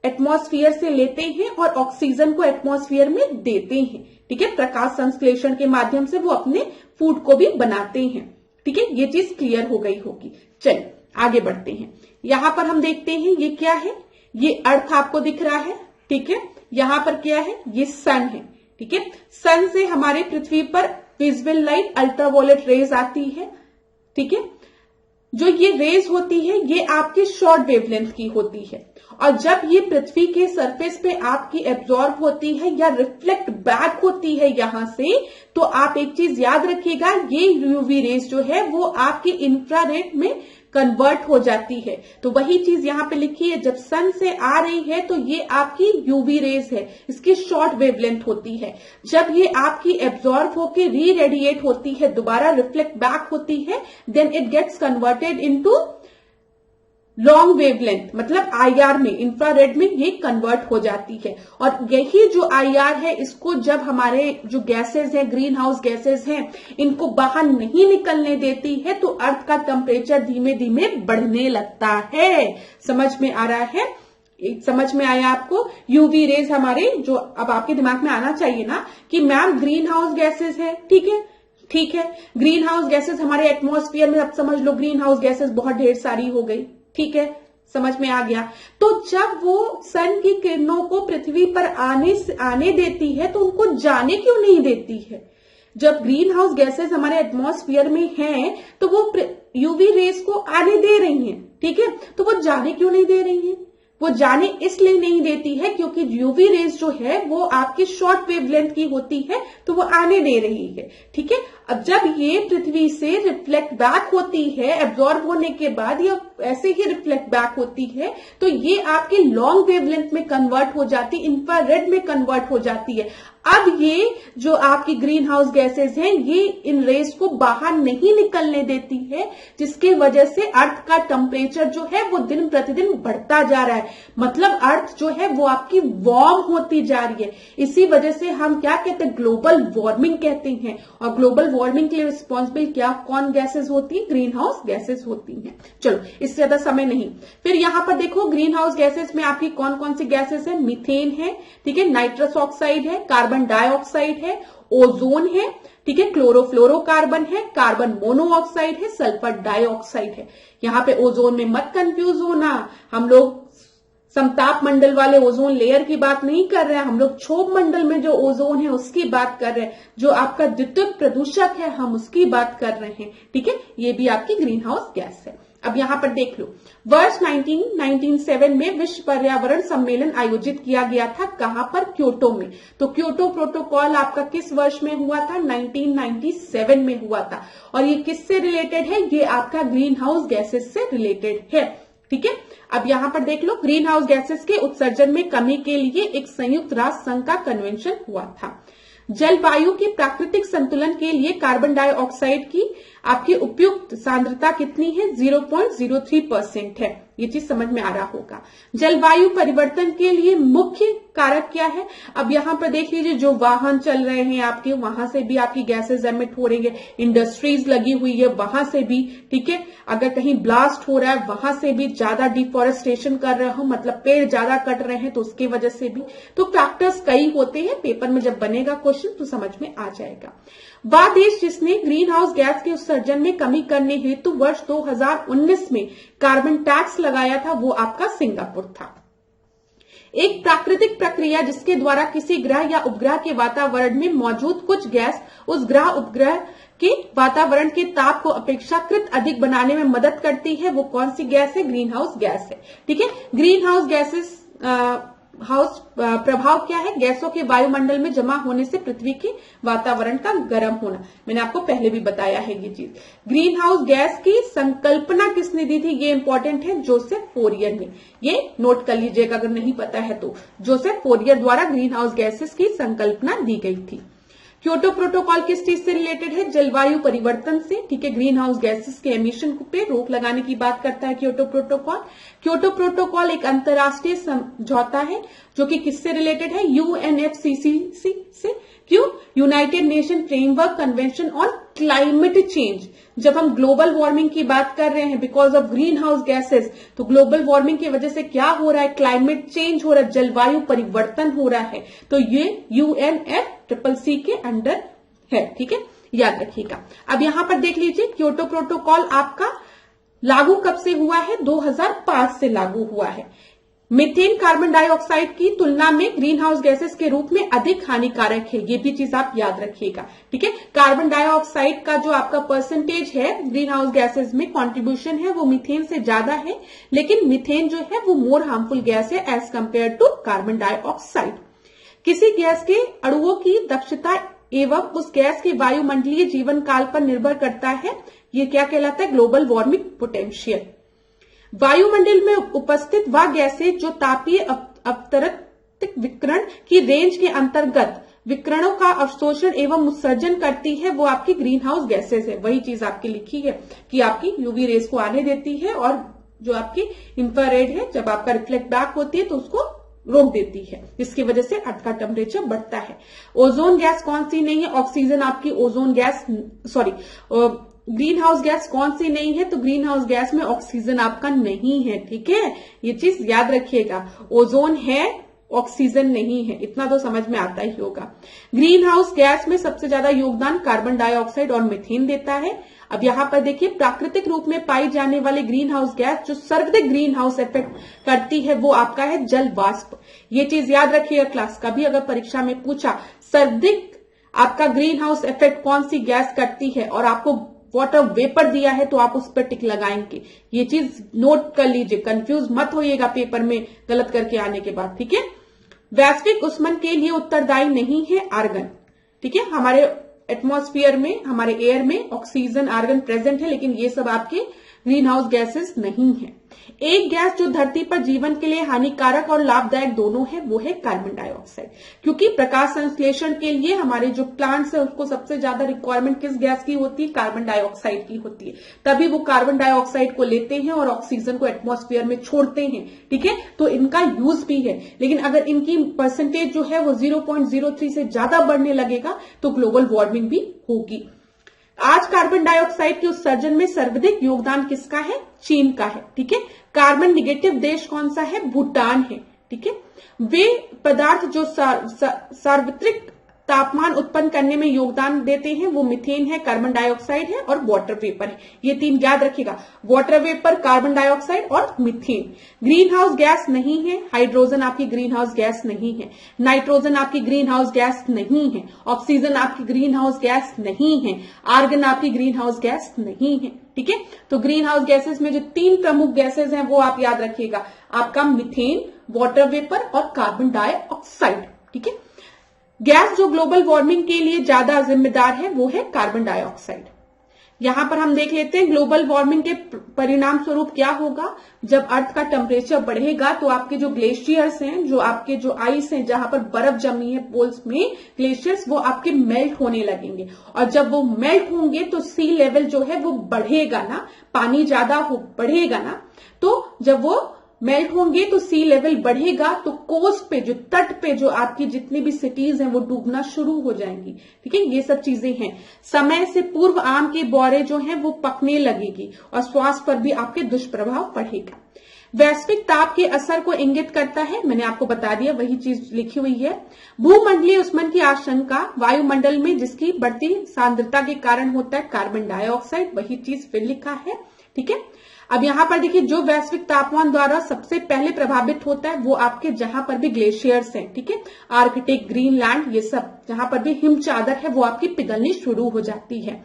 एटमॉस्फेयर से लेते हैं और ऑक्सीजन को एटमॉस्फेयर में देते हैं, ठीक है। प्रकाश संश्लेषण के माध्यम से वो अपने फूड को भी बनाते हैं, ठीक है। ये चीज क्लियर हो गई होगी। चलिए आगे बढ़ते हैं। यहां पर हम देखते हैं ये क्या है? ये अर्थ आपको दिख रहा है, ठीक है। यहां पर क्या है? ये सन है, ठीक है। सन से हमारे पृथ्वी पर विजिबल लाइट अल्ट्रावायलेट रेज आती है, ठीक है। जो ये रेज होती है ये आपकी शॉर्ट वेवलेंथ की होती है, और जब ये पृथ्वी के सरफेस पे आपकी एब्जॉर्ब होती है या रिफ्लेक्ट बैक होती है यहां से, तो आप एक चीज याद रखिएगा, ये यूवी रेज जो है वो आपके इंफ्रारेड में कन्वर्ट हो जाती है। तो वही चीज यहां पे लिखी है, जब सन से आ रही है तो ये आपकी यूवी रेज है, इसकी शॉर्ट वेवलेंथ होती है। जब ये आपकी एब्जॉर्ब होके री रेडिएट होती है, दोबारा रिफ्लेक्ट बैक होती है, then it gets converted into long wavelength, मतलब आईआर में, इंफ्रारेड में ये कन्वर्ट हो जाती है। और यही जो आईआर है, इसको जब हमारे जो गैसेस हैं, ग्रीन हाउस गैसेस हैं, इनको बाहर नहीं निकलने देती है तो अर्थ का टेम्परेचर धीमे धीमे बढ़ने लगता है। समझ में आ रहा है? समझ में आया आपको? यूवी रेज हमारे, जो अब आपके दिमाग में आना चाहिए ना कि मैम ग्रीन हाउस गैसेस है, ठीक है, ग्रीन हाउस गैसेस हमारे एटमॉस्फेयर में, अब समझ लो ग्रीन हाउस गैसेस बहुत ढेर सारी हो गई, ठीक है, समझ में आ गया। तो जब वो सन की किरणों को पृथ्वी पर आने देती है तो उनको जाने क्यों नहीं देती है? जब ग्रीन हाउस गैसेस हमारे एटमॉस्फेयर में हैं तो वो यूवी रेस को आने दे रही हैं, ठीक है, तो वो जाने क्यों नहीं दे रही हैं? वो जाने इसलिए नहीं देती है क्योंकि यूवी रेस जो है वो आपकी शॉर्ट वेवलेंथ की होती है, तो वो आने दे रही है, ठीक है। अब जब ये पृथ्वी से रिफ्लेक्ट बैक होती है, एब्जॉर्ब होने के बाद या ऐसे ही रिफ्लेक्ट बैक होती है, तो ये आपके लॉन्ग वेवलेंथ में कन्वर्ट हो जाती, इंफ्रारेड में कन्वर्ट हो जाती है। अब ये जो आपकी ग्रीन हाउस गैसेस हैं, ये इन रेस को बाहर नहीं निकलने देती है, जिसकी वजह से अर्थ का टेम्परेचर जो है वो दिन प्रतिदिन बढ़ता जा रहा है। मतलब अर्थ जो है वो आपकी वार्म होती जा रही है। इसी वजह से हम क्या कहते हैं, ग्लोबल वार्मिंग कहते हैं। और ग्लोबल वार्मिंग के लिए रिस्पॉन्सिबल क्या कौन गैसेस होती है? ग्रीन हाउस गैसेस होती हैं। चलो, इससे ज्यादा समय नहीं। फिर यहां पर देखो ग्रीन हाउस गैसेस में आपकी कौन कौन सी गैसेस है? मीथेन है, ठीक है, नाइट्रस ऑक्साइड है, कार्बन डाइऑक्साइड है, ओजोन है, ठीक है, क्लोरोफ्लोरोकार्बन है, कार्बन मोनोऑक्साइड है, सल्फर डाइऑक्साइड है। यहां पे ओजोन में मत कंफ्यूज होना, हम लोग समताप मंडल वाले ओजोन लेयर की बात नहीं कर रहे हैं, हम लोग क्षोभ मंडल में जो ओजोन है उसकी बात कर रहे हैं। जो आपका द्वितीयक प्रदूषक है हम उसकी बात कर रहे हैं, ठीक है। ये भी आपकी ग्रीन हाउस गैस है। अब यहां पर देख लो, वर्ष 1997 में विश्व पर्यावरण सम्मेलन आयोजित किया गया था। कहां पर? क्योटो में। तो क्योटो प्रोटोकॉल आपका किस वर्ष में हुआ था? 1997 में हुआ था। और ये किससे रिलेटेड है? ये आपका ग्रीन हाउस गैसेस से रिलेटेड है, ठीक है। अब यहां पर देख लो, ग्रीन हाउस गैसेस के उत्सर्जन में कमी के लिए एक संयुक्त राष्ट्र संघ का कन्वेंशन हुआ था। जलवायु के प्राकृतिक संतुलन के लिए कार्बन डाइऑक्साइड की आपकी उपयुक्त सांद्रता कितनी है? 0.03% है। ये चीज समझ में आ रहा होगा। जलवायु परिवर्तन के लिए मुख्य कारक क्या है? अब यहां पर देख लीजिए, जो वाहन चल रहे हैं आपके, वहां से भी आपकी गैसेस एमिट हो रही है, इंडस्ट्रीज लगी हुई है वहां से भी, ठीक है। अगर कहीं ब्लास्ट हो रहा है वहां से भी, ज्यादा डिफॉरेस्टेशन कर रहे हो, मतलब पेड़ ज्यादा कट रहे हैं तो उसकी वजह से भी। तो फैक्टर्स कई होते हैं, पेपर में जब बनेगा क्वेश्चन तो समझ में आ जाएगा। वह देश जिसने ग्रीन हाउस गैस के उत्सर्जन में कमी करने हेतु वर्ष 2019 में कार्बन टैक्स लगाया था, वो आपका सिंगापुर था। एक प्राकृतिक प्रक्रिया जिसके द्वारा किसी ग्रह या उपग्रह के वातावरण में मौजूद कुछ गैस उस ग्रह उपग्रह के वातावरण के ताप को अपेक्षाकृत अधिक बनाने में मदद करती है, वो कौन सी गैस है? ग्रीन हाउस गैस है, ठीक है। ग्रीन हाउस गैसेस हाउस प्रभाव क्या है? गैसों के वायुमंडल में जमा होने से पृथ्वी के वातावरण का गर्म होना। मैंने आपको पहले भी बताया है ये चीज। ग्रीन हाउस गैस की संकल्पना किसने दी थी? ये इंपॉर्टेंट है, जोसेफ फोरियर ने। ये नोट कर लीजिएगा अगर नहीं पता है तो। जोसेफ फोरियर द्वारा ग्रीन हाउस गैसेस की संकल्पना दी गई थी। क्योटो प्रोटोकॉल किस चीज से रिलेटेड है? जलवायु परिवर्तन से, ठीक है। ग्रीन हाउस गैसेस के एमिशन पे रोक लगाने की बात करता है क्योटो प्रोटोकॉल। क्योटो प्रोटोकॉल एक अंतर्राष्ट्रीय समझौता है जो कि किससे रिलेटेड है? यूएनएफसीसीसी से। क्यों? United nation framework convention on climate change. जब हम ग्लोबल वार्मिंग की बात कर रहे हैं because of green house gases, तो ग्लोबल वार्मिंग की वजह से क्या हो रहा है? क्लाइमेट चेंज हो रहा है, जलवायु परिवर्तन हो रहा है। तो ये UNFCCC के अंडर है, ठीक है, याद रखिएगा। अब यहां पर देख लीजिए, क्योटो प्रोटोकॉल आपका लागू कब से हुआ है? 2005 से लागू हुआ है। मीथेन कार्बन डाइऑक्साइड की तुलना में ग्रीन हाउस गैसेस के रूप में अधिक हानिकारक है, ये भी चीज आप याद रखिएगा। ठीक है, कार्बन डाइऑक्साइड का जो आपका परसेंटेज है ग्रीन हाउस गैसेस में कॉन्ट्रीब्यूशन है वो मीथेन से ज्यादा है, लेकिन मीथेन जो है वो मोर हार्मफुल गैस है as compare to carbon dioxide. किसी गैस के अणुओं की दक्षता एवं उस गैस के वायुमंडलीय जीवन काल पर निर्भर करता है, ये क्या कहलाता है, ग्लोबल वार्मिंग पोटेंशियल। वायुमंडल में उपस्थित वह गैसें जो तापीय अपवर्तक विकिरण की रेंज के अंतर्गत विकिरणों का अवशोषण एवं उत्सर्जन करती है वो आपकी ग्रीन हाउस गैसेस है। वही चीज आपकी लिखी है कि आपकी यूवी रेस को आने देती है और जो आपकी इंफ्रारेड है जब आपका रिफ्लेक्ट बैक होती है तो उसको रोक देती है, जिसकी वजह से अर्थ का टेम्परेचर बढ़ता है। ओजोन गैस कौन सी नहीं है, ऑक्सीजन आपकी ozone gas green house gas कौन सी नहीं है, तो ग्रीन हाउस गैस में ऑक्सीजन आपका नहीं है। ठीक है, ये चीज याद रखिएगा, ओजोन है ऑक्सीजन नहीं है, इतना तो समझ में आता ही होगा। ग्रीन हाउस गैस में सबसे ज्यादा योगदान कार्बन डाइऑक्साइड और मीथेन देता है। अब यहां पर देखिए, प्राकृतिक रूप में पाई जाने वाले ग्रीन हाउस गैस जो सर्वाधिक ग्रीन हाउस इफेक्ट करती है वो आपका है जल वाष्प। ये चीज याद रखिएगा, क्लास का भी अगर परीक्षा में पूछा सर्वाधिक आपका ग्रीन हाउस इफेक्ट कौन सी गैस करती है और आपको वाटर वेपर दिया है तो आप उस पर टिक लगाएंगे। ये चीज नोट कर लीजिए, कंफ्यूज मत होइएगा पेपर में गलत करके आने के बाद। ठीक है, वैश्विक उष्मन के लिए उत्तरदायी नहीं है आर्गन। ठीक है, हमारे एटमॉस्फेयर में, हमारे एयर में ऑक्सीजन आर्गन प्रेजेंट है, लेकिन ये सब आपके ग्रीन हाउस गैसेस नहीं है। एक गैस जो धरती पर जीवन के लिए हानिकारक और लाभदायक दोनों है वो है कार्बन डाइऑक्साइड, क्योंकि प्रकाश संश्लेषण के लिए हमारे जो प्लांट्स है उसको सबसे ज्यादा रिक्वायरमेंट किस गैस की होती है, कार्बन डाइऑक्साइड की होती है। तभी वो कार्बन डाइऑक्साइड को लेते हैं और ऑक्सीजन को एटमॉस्फेयर में छोड़ते हैं। ठीक है, तो इनका यूज भी है, लेकिन अगर इनकी परसेंटेज जो है वो 0.03 से ज्यादा बढ़ने लगेगा तो ग्लोबल वार्मिंग भी होगी। आज कार्बन डाइऑक्साइड के उत्सर्जन में सर्वाधिक योगदान किसका है, चीन का है। ठीक है, कार्बन निगेटिव देश कौन सा है, भूटान है। ठीक है, वे पदार्थ जो सार्वत्रिक तापमान उत्पन्न करने में योगदान देते हैं वो मीथेन है, कार्बन डाइऑक्साइड है और वाटर वेपर है। ये तीन याद रखिएगा, वाटर वेपर, कार्बन डाइऑक्साइड और मीथेन। ग्रीन हाउस गैस नहीं है, हाइड्रोजन आपकी ग्रीन हाउस गैस नहीं है, नाइट्रोजन आपकी ग्रीन हाउस गैस नहीं है, ऑक्सीजन आपकी ग्रीन हाउस गैस नहीं है, आर्गन आपकी ग्रीन हाउस गैस नहीं है। ठीक है, तो ग्रीन हाउस गैसेस में जो तीन प्रमुख गैसेस हैं वो आप याद रखिएगा, आपका मीथेन, वाटर वेपर और कार्बन डाइऑक्साइड। ठीक है, गैस जो ग्लोबल वार्मिंग के लिए ज्यादा जिम्मेदार है वो है कार्बन डाइऑक्साइड। यहां पर हम देख लेते हैं ग्लोबल वार्मिंग के परिणाम स्वरूप क्या होगा। जब अर्थ का टेम्परेचर बढ़ेगा तो आपके जो ग्लेशियर्स हैं, जो आपके जो आइस हैं, जहां पर बर्फ जमी है पोल्स में ग्लेशियर्स, वो आपके मेल्ट होने लगेंगे और जब वो मेल्ट होंगे तो सी लेवल जो है वो बढ़ेगा ना, पानी ज्यादा बढ़ेगा ना, तो जब वो मेल्ट होंगे तो सी लेवल बढ़ेगा तो कोस्ट पे, जो तट पे जो आपकी जितनी भी सिटीज हैं वो डूबना शुरू हो जाएंगी। ठीक है, ये सब चीजें हैं। समय से पूर्व आम के बौरे जो हैं वो पकने लगेगी और स्वास्थ्य पर भी आपके दुष्प्रभाव पड़ेगा। वैश्विक ताप के असर को इंगित करता है, मैंने आपको बता दिया, वही चीज लिखी हुई है। भूमंडलीय उष्मन की आशंका वायुमंडल में जिसकी बढ़ती सांद्रता के कारण होता है कार्बन डाइऑक्साइड, वही चीज फिर लिखा है। ठीक है, अब यहां पर देखिए, जो वैश्विक तापमान द्वारा सबसे पहले प्रभावित होता है वो आपके जहां पर भी ग्लेशियर्स हैं। ठीक है, आर्कटिक, ग्रीनलैंड, ये सब जहां पर भी हिम चादर है वो आपकी पिघलनी शुरू हो जाती है।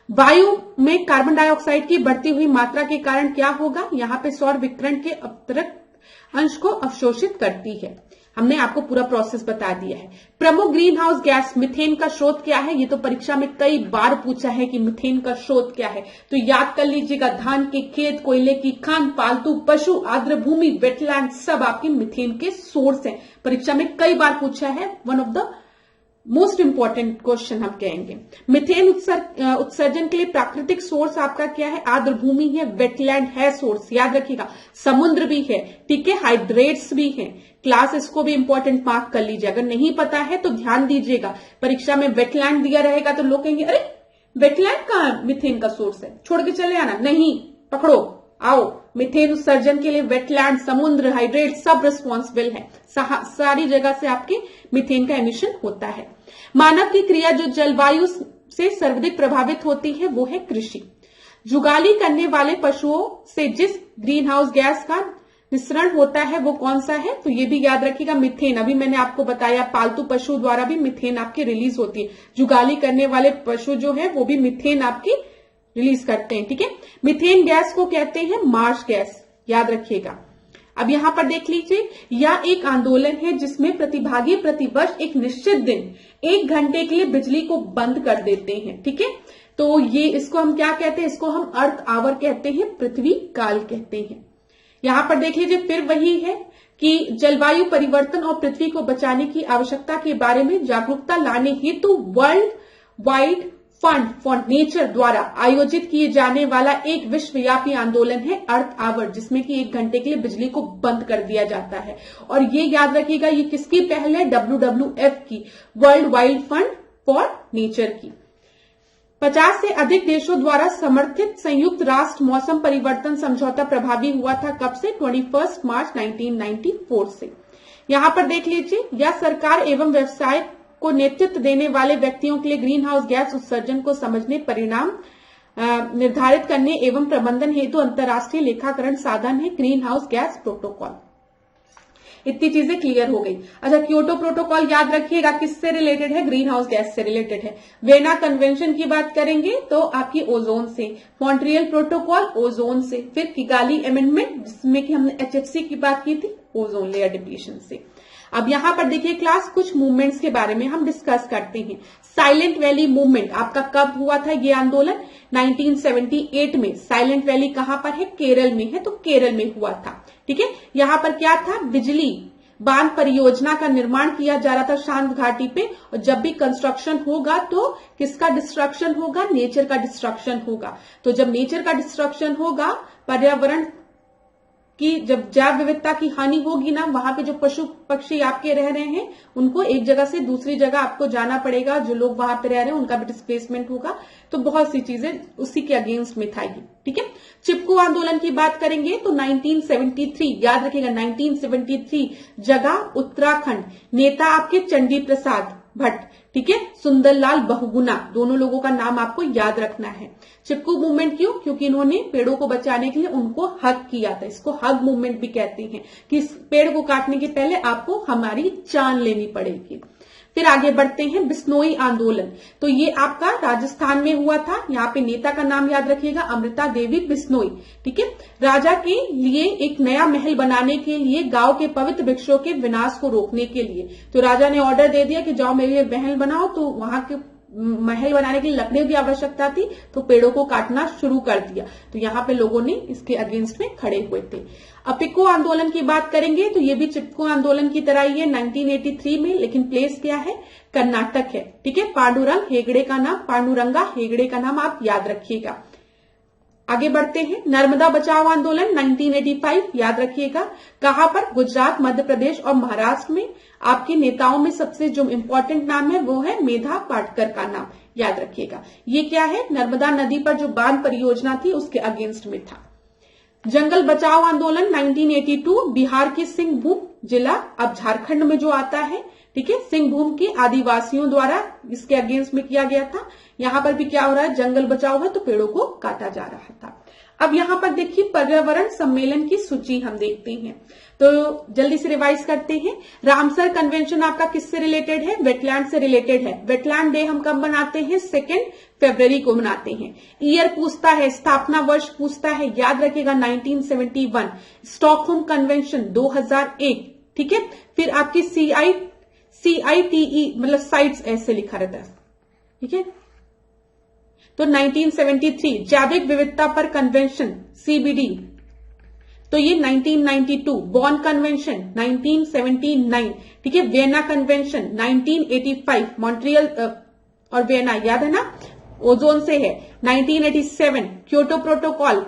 वायु में कार्बन डाइऑक्साइड की बढ़ती हुई मात्रा के कारण क्या होगा, यहां पे सौर विकिरण के अतिरिक्त अंश को अवशोषित करती है। हमने आपको पूरा प्रोसेस बता दिया है। प्रमुख ग्रीन हाउस गैस मीथेन का स्रोत क्या है, ये तो परीक्षा में कई बार पूछा है कि मीथेन का स्रोत क्या है, तो याद कर लीजिएगा, धान के खेत, कोयले की खान, पालतू पशु, आर्द्र भूमि, वेटलैंड, सब आपके मीथेन के सोर्स हैं। परीक्षा में कई बार पूछा है, one of the most important question हम कहेंगे। मीथेन उत्सर्जन के लिए प्राकृतिक सोर्स आपका क्या है, आर्द्र भूमि है, वेटलैंड है सोर्स, याद रखिएगा, समुद्र भी है। ठीक है, हाइड्रेट्स भी है। क्लास इसको भी इंपॉर्टेंट मार्क कर लीजिए, अगर नहीं पता है तो ध्यान दीजिएगा। परीक्षा में वेटलैंड दिया रहेगा तो लोग कहेंगे अरे वेटलैंड कहां मीथेन का सोर्स है, छोड़ के चले आना, नहीं, पकड़ो, आओ। मीथेन उत्सर्जन के लिए वेटलैंड, समुद्र, हाइड्रेट सब रिस्पॉन्सिबल है। सारी जगह से आपके मीथेन का एमिशन होता है। मानव की क्रिया जो जलवायु से सर्वाधिक प्रभावित होती है वो है कृषि। जुगाली करने वाले पशुओं से जिस ग्रीन हाउस गैस का मिश्रण होता है वो कौन सा है, तो ये भी याद रखिएगा मीथेन। अभी मैंने आपको बताया पालतू पशु द्वारा भी मीथेन आपकी रिलीज होती है, जुगाली करने वाले पशु जो है वो भी मीथेन आपकी रिलीज करते हैं। ठीक है, मीथेन गैस को कहते हैं मार्श गैस, याद रखिएगा। अब यहां पर देख लीजिए, यह एक आंदोलन है जिसमें प्रतिभागी प्रतिवर्ष एक निश्चित दिन 1 घंटे के लिए बिजली को बंद कर देते हैं। ठीक है, तो ये इसको हम क्या कहते हैं, इसको हम अर्थ आवर कहते हैं, पृथ्वी काल कहते हैं। यहां पर देख लीजिए, फिर वही है कि जलवायु परिवर्तन और पृथ्वी को बचाने की आवश्यकता के बारे में जागरूकता लाने हेतु world wide fund for nature द्वारा आयोजित किए जाने वाला एक विश्वव्यापी आंदोलन है अर्थ आवर, जिसमें कि 1 घंटे के लिए बिजली को बंद कर दिया जाता है। और ये याद रखिएगा, ये किसकी पहल है, WWF की, world wide fund for nature की। 50 से अधिक देशों द्वारा समर्थित संयुक्त राष्ट्र मौसम परिवर्तन समझौता प्रभावी हुआ था कब से, 21 मार्च 1994 से। यहां पर देख लीजिए, यह सरकार एवं व्यवसाय को नेतृत्व देने वाले व्यक्तियों के लिए ग्रीन हाउस गैस उत्सर्जन को समझने, परिणाम निर्धारित करने एवं प्रबंधन हेतु अंतर्राष्ट्रीय लेखाकरण साधन है ग्रीन हाउस गैस प्रोटोकॉल। इतनी चीजें क्लियर हो गई। अच्छा, क्योटो प्रोटोकॉल याद रखिएगा किससे रिलेटेड है, ग्रीन हाउस गैस से रिलेटेड है। वेना कन्वेंशन की बात करेंगे तो आपकी ओजोन से, मॉन्ट्रियल प्रोटोकॉल ओजोन से, फिर किगाली अमेंडमेंट जिसमें कि हमने HFC की बात की थी, ओजोन लेयर डिप्लीशन से। अब यहां पर देखिए क्लास, कुछ मूवमेंट्स के बारे में हम डिस्कस करते हैं। साइलेंट वैली मूवमेंट आपका कब हुआ था ये आंदोलन, 1978 में। साइलेंट वैली कहां पर है, केरल में है, तो केरल में हुआ था। ठीक है, यहां पर क्या था, बिजली बांध परियोजना का निर्माण किया जा रहा था शांत घाटी पे, और जब भी कंस्ट्रक्शन होगा तो किसका डिस्ट्रक्शन होगा, नेचर का डिस्ट्रक्शन होगा। तो जब नेचर का डिस्ट्रक्शन होगा, पर्यावरण कि जब जैव विविधता की हानि होगी ना, वहां पे जो पशु पक्षी आपके रह रहे हैं उनको एक जगह से दूसरी जगह आपको जाना पड़ेगा, जो लोग वहां पे रह रहे हैं उनका भी डिस्प्लेसमेंट होगा, तो बहुत सी चीजें उसी के अगेंस्ट में था ये। ठीक है, चिपकू आंदोलन की बात करेंगे तो 1973, याद रखिएगा 1973, जगह उत्तराखंड, नेता आपके चंडी प्रसाद भट्ट। ठीक है, सुंदरलाल बहुगुणा, दोनों लोगों का नाम आपको याद रखना है। चिपकू मूवमेंट क्यों, क्योंकि इन्होंने पेड़ों को बचाने के लिए उनको हग किया था, इसको हग मूवमेंट भी कहते हैं, कि इस पेड़ को काटने के पहले आपको हमारी जान लेनी पड़ेगी। फिर आगे बढ़ते हैं, बिश्नोई आंदोलन, तो ये आपका राजस्थान में हुआ था। यहाँ पे नेता का नाम याद रखिएगा, अमृता देवी बिश्नोई। ठीक है, राजा के लिए एक नया महल बनाने के लिए, गांव के पवित्र वृक्षों के विनाश को रोकने के लिए, तो राजा ने ऑर्डर दे दिया कि जाओ मेरे लिए महल बनाओ, तो वहां के महल बनाने के लिए लकड़ियों की आवश्यकता थी, तो पेड़ों को काटना शुरू कर दिया। तो यहाँ पे लोगों ने इसके अगेंस्ट में खड़े हुए थे। अपिको आंदोलन की बात करेंगे तो ये भी चिपको आंदोलन की तरह ही है, 1983 में, लेकिन प्लेस क्या है, कर्नाटक है। ठीक है, पांडुरंग हेगड़े का नाम, पांडुरंगा हेगड़े का नाम आप याद रखिएगा। आगे बढ़ते हैं, नर्मदा बचाओ आंदोलन 1985, याद रखिएगा कहां पर, गुजरात, मध्य प्रदेश और महाराष्ट्र में। आपके नेताओं में सबसे जो इंपॉर्टेंट नाम है वो है मेधा पाटकर का नाम, याद रखिएगा। ये क्या है, नर्मदा नदी पर जो बांध परियोजना थी उसके अगेंस्ट में था। जंगल बचाओ आंदोलन 1982, बिहार के सिंहभूम जिला, अब झारखंड में जो आता है। ठीक है, सिंहभूम के आदिवासियों द्वारा इसके अगेंस्ट में किया गया था। यहां पर भी क्या हो रहा है, जंगल बचाओ है तो पेड़ों को काटा जा रहा था। अब यहां पर देखिए पर्यावरण सम्मेलन की सूची हम देखते हैं, तो जल्दी से रिवाइज करते हैं। रामसर कन्वेंशन आपका किससे रिलेटेड है, वेटलैंड से रिलेटेड है। वेटलैंड डे हम कब मनाते हैं, 2 फरवरी को मनाते हैं। ईयर पूछता है, स्थापना वर्ष पूछता है, याद रखिएगा 1971। Stockholm convention 2001। ठीक है, फिर आपकी CITE मतलब साइट्स ऐसे लिखा रहता है। ठीक है, तो 1973 जैविक विविधता पर कन्वेंशन CBD, तो ये 1992। बॉन कन्वेंशन 1979। ठीक है, वियना कन्वेंशन 1985, मॉन्ट्रियल और वियना याद है ना, ओजोन से है। 1987 क्योटो प्रोटोकॉल,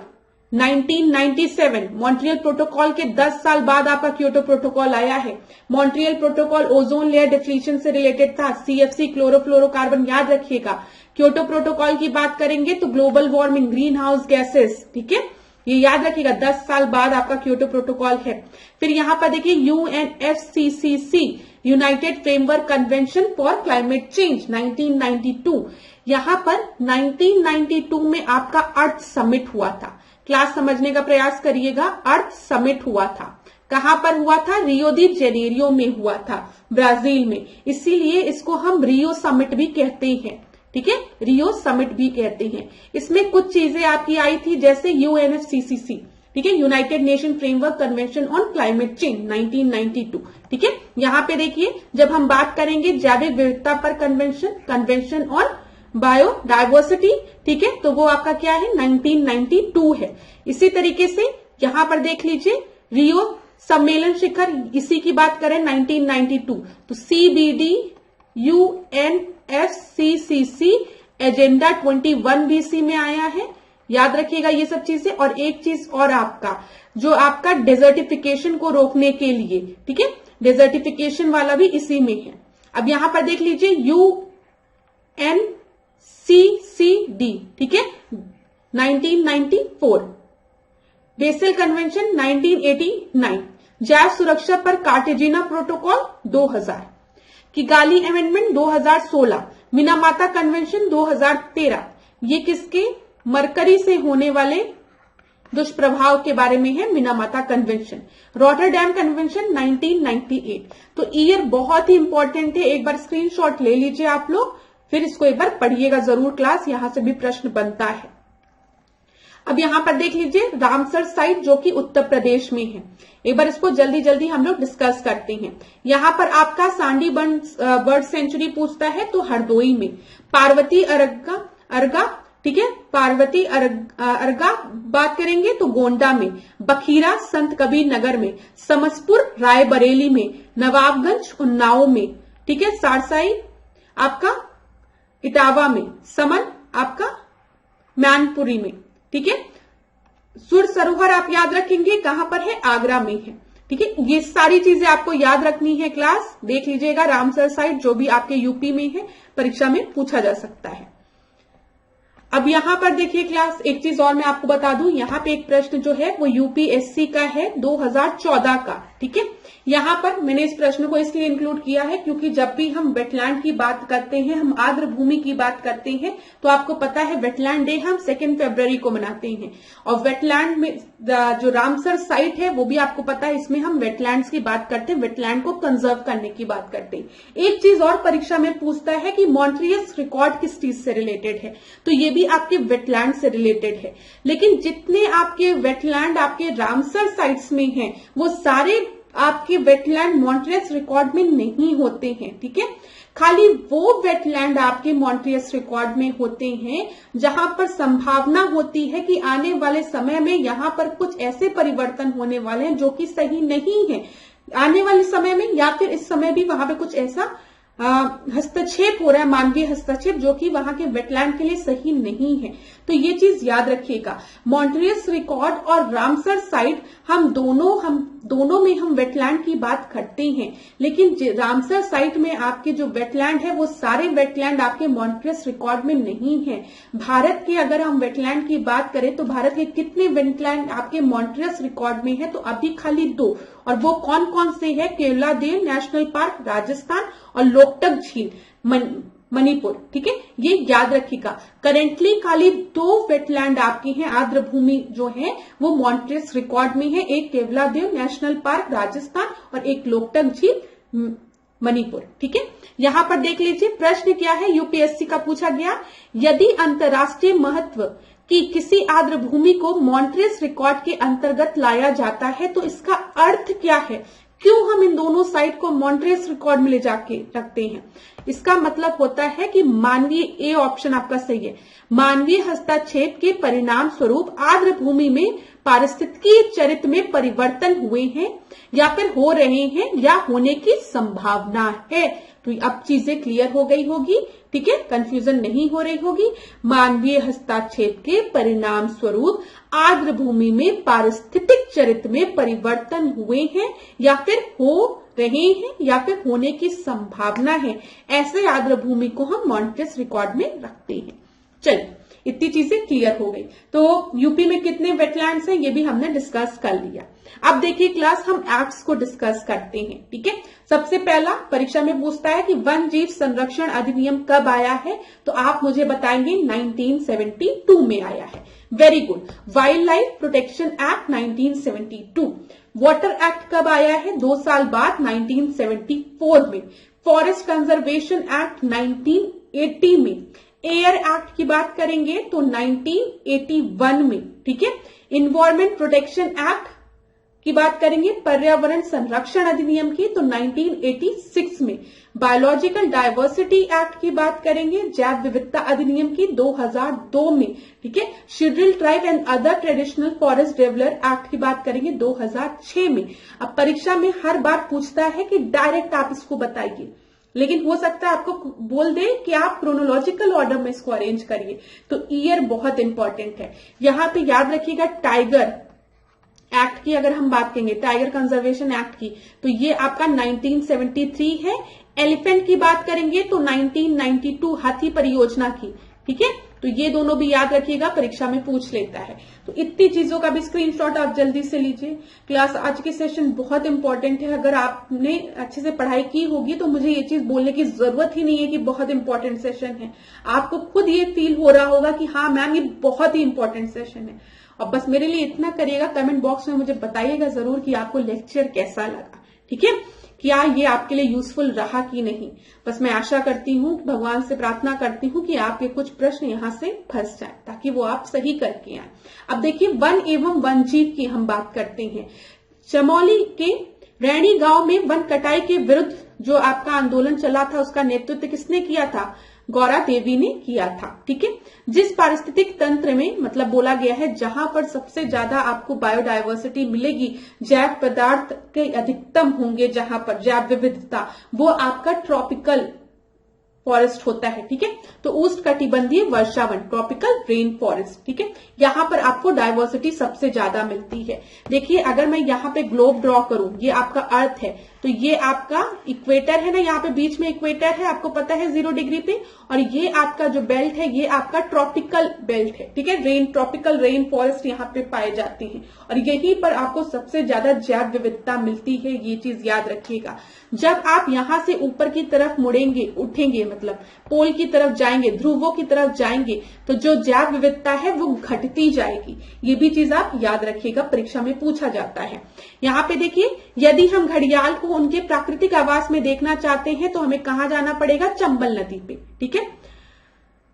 1997 मॉन्ट्रियल प्रोटोकॉल के 10 साल बाद आपका क्योटो प्रोटोकॉल आया है। Montreal protocol ozone layer depletion से रिलेटेड था। CFC क्लोरोफ्लोरोकार्बन याद रखिएगा। क्योटो प्रोटोकॉल की बात करेंगे तो global warming, green house gases. ठीक है, ये याद रखिएगा, 10 साल बाद आपका क्योटो प्रोटोकॉल है। फिर यहां पर देखिए UNFCCC United framework convention for climate change 1992। यहां पर 1992 में आपका अर्थ समिट हुआ था। क्लास समझने का प्रयास करिएगा। अर्थ समिट हुआ था, कहां पर हुआ था? रियो दी जेनेरियो में हुआ था, ब्राजील में, इसीलिए इसको हम रियो समिट भी कहते हैं। ठीक है, रियो समिट भी कहते हैं। इसमें कुछ चीजें आपकी आई थी, जैसे यूएनएफसीसीसी, ठीक है, United nation framework convention on climate change 1992। ठीक है, यहां पे देखिए, जब हम बात करेंगे जैविक विविधता पर कन्वेंशन ऑन बायोडाइवर्सिटी, ठीक है, तो वो आपका क्या है? 1992 है। इसी तरीके से यहां पर देख लीजिए, रियो सम्मेलन शिखर, इसी की बात करें 1992, तो CBD UNFCCC एजेंडा 21 भी इसी में आया है। याद रखिएगा ये सब चीजें। और एक चीज और, आपका जो आपका डेजर्टिफिकेशन को रोकने के लिए, ठीक है, डेजर्टिफिकेशन वाला भी इसी में है। अब यहां पर देख लीजिए UNCCD, ठीक है, 1994, बेसल कन्वेंशन 1989, जैव सुरक्षा पर Cartagena protocol 2000, Kigali amendment 2016, मिनामाता convention 2013, ये किसके? मरकरी से होने वाले दुष्प्रभाव के बारे में है, मिनामाता कन्वेंशन। Rotterdam convention 1998। तो ईयर बहुत ही इंपॉर्टेंट है, एक बार स्क्रीनशॉट ले लीजिए आप लोग, फिर इसको एक बार पढ़िएगा जरूर क्लास, यहां से भी प्रश्न बनता है। अब यहां पर देख लीजिए रामसर साइट, जो कि उत्तर प्रदेश में है, एक बार इसको जल्दी जल्दी हम लोग डिस्कस करते हैं। यहां पर आपका सांडी बर्ड सेंचुरी पूछता है, तो हरदोई में। पार्वती अर्गा, ठीक है, पार्वती अर्गा बात करेंगे तो गोंडा में। बखीरा संत कबीर नगर में। समसपुर रायबरेली में। नवाबगंज उन्नाव में, ठीक है, सारसाई आपका इटावा में। समन आपका मैनपुरी में, ठीक है। सुर सरोवर आप याद रखेंगे कहां पर है? आगरा में है, ठीक है। ये सारी चीजें आपको याद रखनी है क्लास, देख लीजिएगा। रामसर साइट जो भी आपके यूपी में है, परीक्षा में पूछा जा सकता है। अब यहां पर देखिए क्लास, एक चीज और मैं आपको बता दूं, यहां पे एक प्रश्न जो है वो यूपीएससी का है 2014 का, ठीक है। यहां पर मैंने इस प्रश्न को इसलिए इंक्लूड किया है क्योंकि जब भी हम वेटलैंड की बात करते हैं, हम आर्द्र भूमि की बात करते हैं, तो आपको पता है वेटलैंड डे हम 2 फरवरी को मनाते हैं। और वेटलैंड में जो रामसर साइट है वो भी आपको पता है, इसमें हम वेटलैंड्स की बात करते हैं, वेटलैंड को कंजर्व करने की बात करते हैं। एक चीज और परीक्षा में पूछता है कि मॉन्ट्रियस रिकॉर्ड किस चीज से रिलेटेड है, तो ये भी आपके वेटलैंड से रिलेटेड है। लेकिन जितने आपके वेटलैंड आपके रामसर साइट्स में हैं, वो सारे आपके वेटलैंड मॉन्ट्रियस रिकॉर्ड में नहीं होते हैं, ठीक है। खाली वो वेटलैंड आपके मॉन्ट्रियस रिकॉर्ड में होते हैं जहां पर संभावना होती है कि आने वाले समय में यहां पर कुछ ऐसे परिवर्तन होने वाले हैं जो कि सही नहीं है आने वाले समय में, या फिर इस समय भी वहां पे कुछ ऐसा हस्तक्षेप हो रहा है, मानवीय हस्तक्षेप, जो कि वहां के वेटलैंड के लिए सही नहीं है। तो ये चीज याद रखिएगा। मॉन्ट्रियस रिकॉर्ड और रामसर साइट हम दोनों में हम वेटलैंड की बात करते हैं, लेकिन रामसर साइट में आपके जो वेटलैंड है वो सारे वेटलैंड आपके मॉन्ट्रियस रिकॉर्ड में नहीं है। भारत के अगर हम वेटलैंड की बात करें तो भारत के कितने वेटलैंड आपके मॉन्ट्रियस रिकॉर्ड में है, तो अभी खाली 2, और वो कौन कौन से है? केवलादेव नेशनल पार्क राजस्थान और लोकटक झील मणिपुर, ठीक है, ये याद रखिएगा। करेंटली खाली 2 वेटलैंड आपके हैं, आर्द्र भूमि जो है वो मॉन्ट्रियस रिकॉर्ड में है, एक केवलादेव नेशनल पार्क राजस्थान और एक लोकटक झील मणिपुर, ठीक है। यहां पर देख लीजिए प्रश्न क्या है, यूपीएससी का पूछा गया, यदि अंतर्राष्ट्रीय महत्व कि किसी आर्द्र भूमि को मॉन्ट्रियस रिकॉर्ड के अंतर्गत लाया जाता है तो इसका अर्थ क्या है? क्यों हम इन दोनों साइट को मॉन्ट्रियस रिकॉर्ड में ले जाके रखते हैं? इसका मतलब होता है कि मानवीय, ए ऑप्शन आपका सही है, मानवीय हस्तक्षेप के परिणाम स्वरूप आर्द्र भूमि में पारिस्थितिकीय चरित्र में परिवर्तन हुए हैं या फिर हो रहे हैं या होने की संभावना है। तो अब चीजें क्लियर हो गई होगी, ठीक है, कंफ्यूजन नहीं हो रही होगी। मानवीय हस्तक्षेप के परिणाम स्वरूप आर्द्र भूमि में पारिस्थितिक चरित्र में परिवर्तन हुए हैं या फिर हो रहे हैं या फिर होने की संभावना है, ऐसे आर्द्र भूमि को हम मॉन्ट्रियस रिकॉर्ड में रखते हैं। चलिए इतनी चीजें क्लियर हो गई। तो यूपी में कितने वेटलैंड्स हैं ये भी हमने डिस्कस कर लिया। अब देखिए क्लास हम एक्ट्स को डिस्कस करते हैं, ठीक है। सबसे पहला परीक्षा में पूछता है कि वन जीव संरक्षण अधिनियम कब आया है, तो आप मुझे बताएंगे 1972 में आया है। Very good. Wild life protection act 1972। Water act कब आया है, 2 साल बाद 1974 में। फॉरेस्ट कंजर्वेशन एक्ट 1980 में। एयर एक्ट की बात करेंगे तो 1981 में, ठीक है। इन्वायरमेंट प्रोटेक्शन एक्ट की बात करेंगे, पर्यावरण संरक्षण अधिनियम की, तो 1986 में। बायोलॉजिकल डायवर्सिटी एक्ट की बात करेंगे, जैव विविधता अधिनियम की, 2002 में, ठीक है। Scheduled tribe and other traditional forest developer act की बात करेंगे 2006 में। अब परीक्षा में हर बार पूछता है कि डायरेक्ट आप इसको बताइए, लेकिन हो सकता है आपको बोल दे कि आप क्रोनोलॉजिकल ऑर्डर में इसको अरेंज करिए, तो ईयर बहुत इंपॉर्टेंट है। यहां पे याद रखिएगा टाइगर एक्ट की अगर हम बात करेंगे, टाइगर कंजर्वेशन एक्ट की, तो ये आपका 1973 है। एलिफेंट की बात करेंगे तो 1992 हाथी परियोजना की, ठीक है। तो ये दोनों भी याद रखिएगा, परीक्षा में पूछ लेता है। तो इतनी चीजों का भी स्क्रीनशॉट आप जल्दी से लीजिए। क्लास आज की सेशन बहुत इंपॉर्टेंट है। अगर आपने अच्छे से पढ़ाई की होगी तो मुझे ये चीज बोलने की जरूरत ही नहीं है कि बहुत इंपॉर्टेंट सेशन है। आपको खुद ये फील हो रहा होगा कि हाँ मैम ये बहुत ही इंपॉर्टेंट सेशन है। और बस मेरे लिए इतना करिएगा, कमेंट बॉक्स में मुझे बताइएगा जरूर कि आपको लेक्चर कैसा लगा, ठीक है। क्या ये आपके लिए यूजफुल रहा कि नहीं। बस मैं आशा करती हूँ, भगवान से प्रार्थना करती हूँ कि आपके कुछ प्रश्न यहाँ से फंस जाए ताकि वो आप सही करके आए। अब देखिए वन एवं वन जीव की हम बात करते हैं। चमोली के रैणी गांव में वन कटाई के विरुद्ध जो आपका आंदोलन चला था उसका नेतृत्व किसने किया था, गौरा देवी ने किया था, ठीक है। जिस पारिस्थितिक तंत्र में मतलब बोला गया है जहां पर सबसे ज्यादा आपको बायोडायवर्सिटी मिलेगी, जैव पदार्थ के अधिकतम होंगे, जहां पर जैव विविधता, वो आपका ट्रॉपिकल फॉरेस्ट होता है, ठीक है। तो उष्ण कटिबंधीय वर्षावन, ट्रॉपिकल रेन फॉरेस्ट, ठीक है। यहां पर आपको डायवर्सिटी सबसे ज्यादा मिलती है। देखिए अगर मैं यहाँ पे ग्लोब ड्रॉ करूं, ये आपका अर्थ है, तो ये आपका इक्वेटर है ना, यहाँ पे बीच में इक्वेटर है, आपको पता है 0 डिग्री पे, और ये आपका जो बेल्ट है ये आपका ट्रॉपिकल बेल्ट है, ठीक है। ट्रॉपिकल रेन फॉरेस्ट यहाँ पे पाए जाते हैं और यहीं पर आपको सबसे ज्यादा जैव विविधता मिलती है, ये चीज याद रखिएगा। जब आप यहां से ऊपर की तरफ मुड़ेंगे, उठेंगे, मतलब पोल की तरफ जाएंगे, ध्रुवों की तरफ जाएंगे, तो जो जैव विविधता है वो घटती जाएगी। ये भी चीज आप याद रखिएगा, परीक्षा में पूछा जाता है। यहाँ पे देखिए, यदि हम घड़ियाल को उनके प्राकृतिक आवास में देखना चाहते हैं तो हमें कहाँ जाना पड़ेगा, चंबल नदी पे, ठीक है।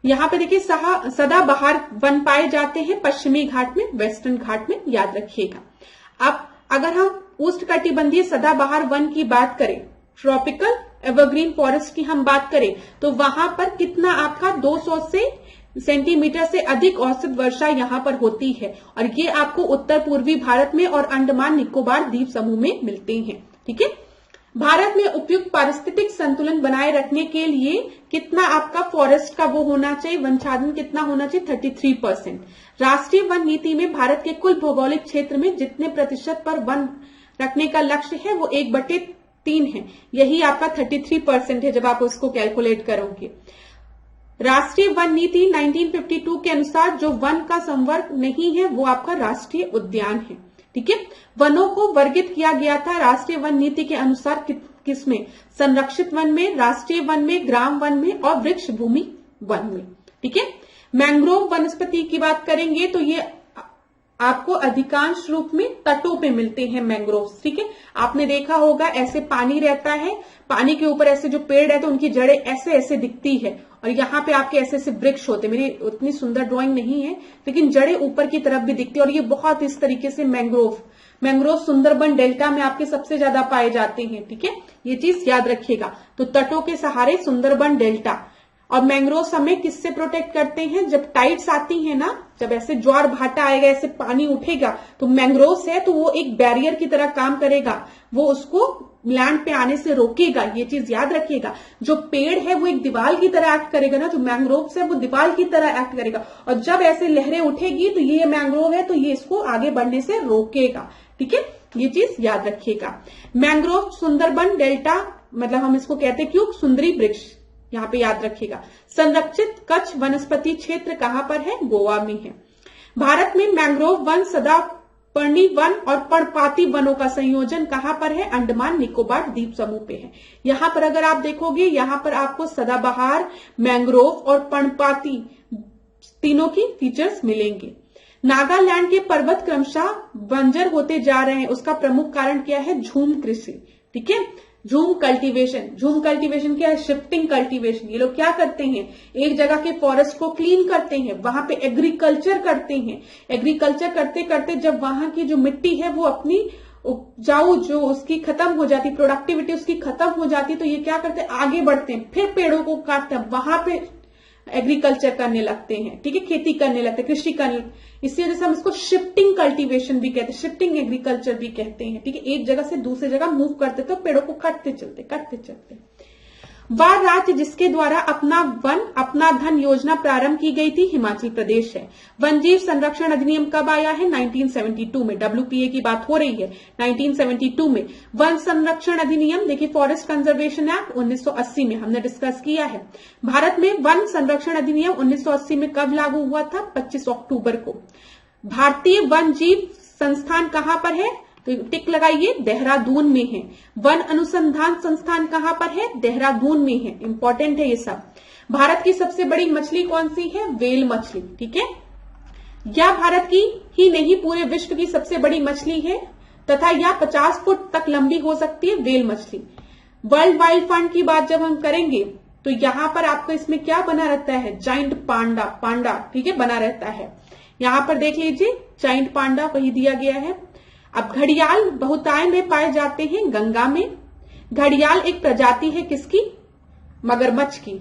यहाँ पे देखिए सदाबहार वन पाए जाते हैं पश्चिमी घाट में, वेस्टर्न घाट में, याद रखिएगा। अब अगर हम उष्ण कटिबंधीय सदाबहार वन की बात करें, ट्रॉपिकल एवरग्रीन फॉरेस्ट की हम बात करें, तो वहां पर कितना आपका 200 से सेंटीमीटर से अधिक औसत वर्षा यहाँ पर होती है, और ये आपको उत्तर पूर्वी भारत में और अंडमान निकोबार द्वीप समूह में मिलते हैं, ठीक है। भारत में उपयुक्त पारिस्थितिक संतुलन बनाए रखने के लिए कितना आपका फॉरेस्ट का वो होना चाहिए, वनच्छादन कितना होना चाहिए, 33%। राष्ट्रीय वन नीति में भारत के कुल भौगोलिक क्षेत्र में जितने प्रतिशत पर वन रखने का लक्ष्य है वो 1/3 है, यही आपका 33% है जब आप उसको कैलकुलेट करोगे। राष्ट्रीय वन नीति 1952 के अनुसार जो वन का संवर्ग नहीं है वो आपका राष्ट्रीय उद्यान है, ठीक है। वनों को वर्गित किया गया था राष्ट्रीय वन नीति के अनुसार किसमें, संरक्षित वन में, राष्ट्रीय वन में, ग्राम वन में और वृक्ष भूमि वन में, ठीक है। मैंग्रोव वनस्पति की बात करेंगे तो ये आपको अधिकांश रूप में तटों पे मिलते हैं मैंग्रोव, ठीक है। आपने देखा होगा ऐसे पानी रहता है, पानी के ऊपर ऐसे जो पेड़ है तो उनकी जड़ें ऐसे ऐसे दिखती है, और यहाँ पे आपके ऐसे ऐसे वृक्ष होते हैं। मेरी उतनी सुंदर ड्राइंग नहीं है लेकिन जड़ें ऊपर की तरफ भी दिखती है, और ये बहुत इस तरीके से मैंग्रोव सुंदरबन डेल्टा में आपके सबसे ज्यादा पाए जाते हैं, ठीक है। ये चीज याद रखिएगा। तो तटों के सहारे सुंदरबन डेल्टा, और मैंग्रोव हमें किससे प्रोटेक्ट करते हैं, जब टाइड्स आती है ना, जब ऐसे ज्वार भाटा आएगा, ऐसे पानी उठेगा, तो मैंग्रोव है तो वो एक बैरियर की तरह काम करेगा, वो उसको लैंड पे आने से रोकेगा, ये चीज याद रखिएगा। जो पेड़ है वो एक दीवार की तरह एक्ट करेगा ना, जो मैंग्रोव है वो दीवार की तरह एक्ट करेगा, और जब ऐसे लहरें उठेगी तो ये मैंग्रोव है तो ये इसको आगे बढ़ने से रोकेगा, ठीक है। ये चीज याद रखिएगा। मैंग्रोव सुंदरबन डेल्टा मतलब हम इसको कहते हैं क्यों, सुंदरी वृक्ष, यहाँ पे याद रखिएगा। संरक्षित कच्छ वनस्पति क्षेत्र कहाँ पर है? गोवा में है। भारत में मैंग्रोव वन, सदापर्णी वन और पर्णपाती वनों का संयोजन कहां पर है? अंडमान निकोबार द्वीप समूह पे है। यहां पर अगर आप देखोगे, यहां पर आपको सदाबहार, मैंग्रोव और पर्णपाती तीनों की फीचर्स मिलेंगे। नागालैंड के पर्वत क्रमशः बंजर होते जा रहे हैं, उसका प्रमुख कारण क्या है? झूम कृषि। ठीक है, झूम कल्टीवेशन। झूम कल्टीवेशन क्या है? Shifting cultivation. ये लोग क्या करते हैं? एक जगह के फॉरेस्ट को क्लीन करते हैं, वहां पे एग्रीकल्चर करते हैं। एग्रीकल्चर करते करते जब वहां की जो मिट्टी है वो अपनी उपजाऊ जो उसकी खत्म हो जाती, प्रोडक्टिविटी उसकी खत्म हो जाती, तो ये क्या करते हैं? आगे बढ़ते हैं, फिर पेड़ों को काटते हैं, वहां पे एग्रीकल्चर करने लगते हैं। ठीक है, खेती करने लगते हैं, कृषि करने। इसी वजह से हम इसको शिफ्टिंग कल्टीवेशन भी कहते हैं, शिफ्टिंग एग्रीकल्चर भी कहते हैं। ठीक है, एक जगह से दूसरी जगह मूव करते तो पेड़ों को काटते चलते। वह राज्य जिसके द्वारा अपना वन अपना धन योजना प्रारंभ की गई थी हिमाचल प्रदेश है। वन्यजीव संरक्षण अधिनियम कब आया है? 1972 में। WPA की बात हो रही है। 1972 में वन संरक्षण अधिनियम, देखिए फॉरेस्ट कंजर्वेशन एक्ट 1980 में हमने डिस्कस किया है। भारत में वन संरक्षण अधिनियम 1980 में कब लागू हुआ था? 25 अक्टूबर को। भारतीय वन्यजीव संस्थान कहां पर है? तो टिक लगाइए, देहरादून में है। वन अनुसंधान संस्थान कहां पर है? देहरादून में है। इंपॉर्टेंट है ये सब। भारत की सबसे बड़ी मछली कौन सी है? व्हेल मछली। ठीक है, यह भारत की ही नहीं पूरे विश्व की सबसे बड़ी मछली है तथा यह 50 फुट तक लंबी हो सकती है, व्हेल मछली। वर्ल्ड वाइल्ड फंड की बात जब हम करेंगे तो यहां पर आपको इसमें क्या बना रहता है? Giant panda. ठीक है, बना रहता है। यहां पर देख लीजिए, जाइंट पांडा वही दिया गया है। अब घड़ियाल बहुतायत में पाए जाते हैं गंगा में। घड़ियाल एक प्रजाति है किसकी? मगरमच्छ की।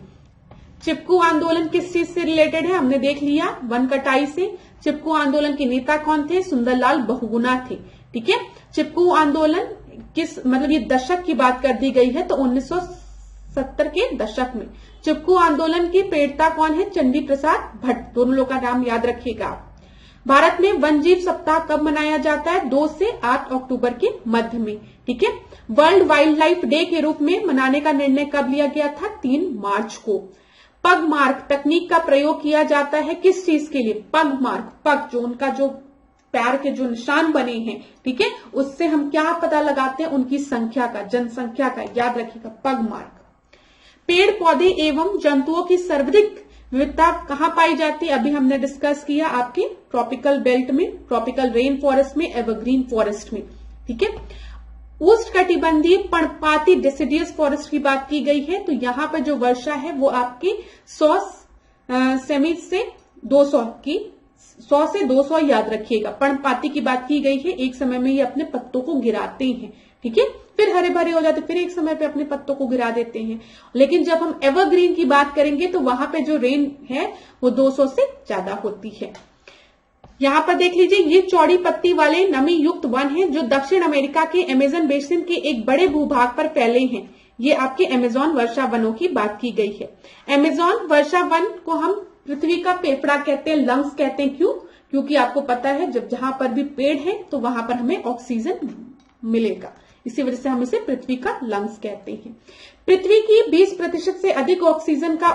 चिपकू आंदोलन किस चीज से रिलेटेड है? हमने देख लिया, वन कटाई से। चिपकू आंदोलन के नेता कौन थे? सुंदरलाल बहुगुणा थे। ठीक है, चिपकू आंदोलन किस मतलब ये दशक की बात कर दी गई है, तो 1970 के दशक में। चिपकू आंदोलन की प्रेरता कौन है? चंडी प्रसाद भट्ट। दोनों लोग का नाम याद रखिएगा। भारत में वन्यजीव सप्ताह कब मनाया जाता है? 2 से 8 अक्टूबर के मध्य में। ठीक है, वर्ल्ड वाइल्ड लाइफ डे के रूप में मनाने का निर्णय कब लिया गया था? 3 मार्च को। पग मार्क तकनीक का प्रयोग किया जाता है किस चीज के लिए? पग मार्क, पग जो उनका जो पैर के जो निशान बने हैं, ठीक है, उससे हम क्या पता लगाते हैं? उनकी संख्या का, जनसंख्या का। याद रखिएगा, पग मार्क। पेड़ पौधे एवं जंतुओं की सर्वाधिक विविधता कहां पाई जाती है? अभी हमने डिस्कस किया आपके ट्रॉपिकल बेल्ट में, ट्रॉपिकल रेन फॉरेस्ट में, एवरग्रीन फॉरेस्ट में। ठीक है, उष्णकटिबंधीय पर्णपाती डेसिडियस फॉरेस्ट की बात की गई है, तो यहां पर जो वर्षा है वो आपकी 100 सेमी से 200 की, 100 से 200 याद रखिएगा। पर्णपाती की बात की गई है, एक समय में ये अपने पत्तों को गिराते हैं। ठीक है, फिर हरे भरे हो जाते, फिर एक समय पे अपने पत्तों को गिरा देते हैं। लेकिन जब हम एवरग्रीन की बात करेंगे तो वहां पे जो रेन है वो 200 से ज्यादा होती है। यहां पर देख लीजिए, ये चौड़ी पत्ती वाले नमी युक्त वन हैं जो दक्षिण अमेरिका के अमेज़न बेसिन के एक बड़े भूभाग पर फैले हैं। ये आपके अमेज़न वर्षा वनों की बात की गई है। अमेज़न वर्षा वन को हम पृथ्वी का फेफड़ा कहते हैं, लंग्स कहते हैं। क्यों? क्योंकि आपको पता है जब जहां पर भी पेड़ है तो वहां पर हमें ऑक्सीजन मिलेगा, इसी वजह से हम इसे पृथ्वी का लंग्स कहते हैं। पृथ्वी की 20% से अधिक ऑक्सीजन का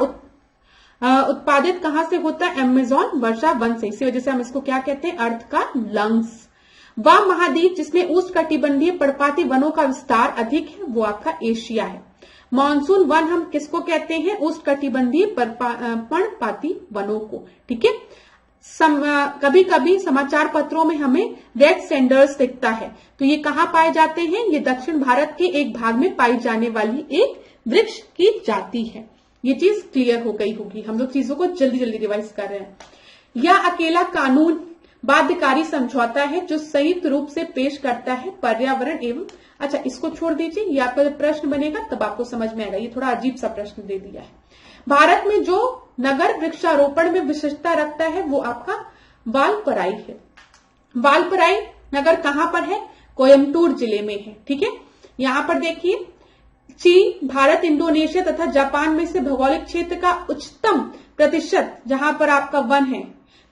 उत्पादित कहां से होता है? अमेज़न वर्षा वन से। इसी वजह से हम इसको क्या कहते हैं? अर्थ का लंग्स। वह महाद्वीप जिसमें उष्णकटिबंधीय पर्णपाती वनों का विस्तार अधिक है वो आपका एशिया है। मानसून वन हम किसको कहते हैं? उष्णकटिबंधीय पर्णपाती वनों को। ठीक है, कभी कभी समाचार पत्रों में हमें रेड सैंडर्स दिखता है, तो ये कहाँ पाए जाते हैं? ये दक्षिण भारत के एक भाग में पाई जाने वाली एक वृक्ष की जाति है। ये चीज क्लियर हो गई होगी। हम लोग चीजों को जल्दी जल्दी रिवाइज कर रहे हैं। यह अकेला कानून बाध्यकारी समझौता है जो संयुक्त रूप से पेश करता है पर्यावरण एवं, अच्छा इसको छोड़ दीजिए, ये आपका जब प्रश्न बनेगा तब आपको समझ में आएगा। ये थोड़ा अजीब सा प्रश्न दे दिया है। भारत में जो नगर वृक्षारोपण में विशिष्टता रखता है वो आपका वालपराई है। वालपराई नगर कहां पर है? कोयम्बटूर जिले में है। ठीक है, यहां पर देखिए, चीन, भारत, इंडोनेशिया तथा जापान में से भौगोलिक क्षेत्र का उच्चतम प्रतिशत जहां पर आपका वन है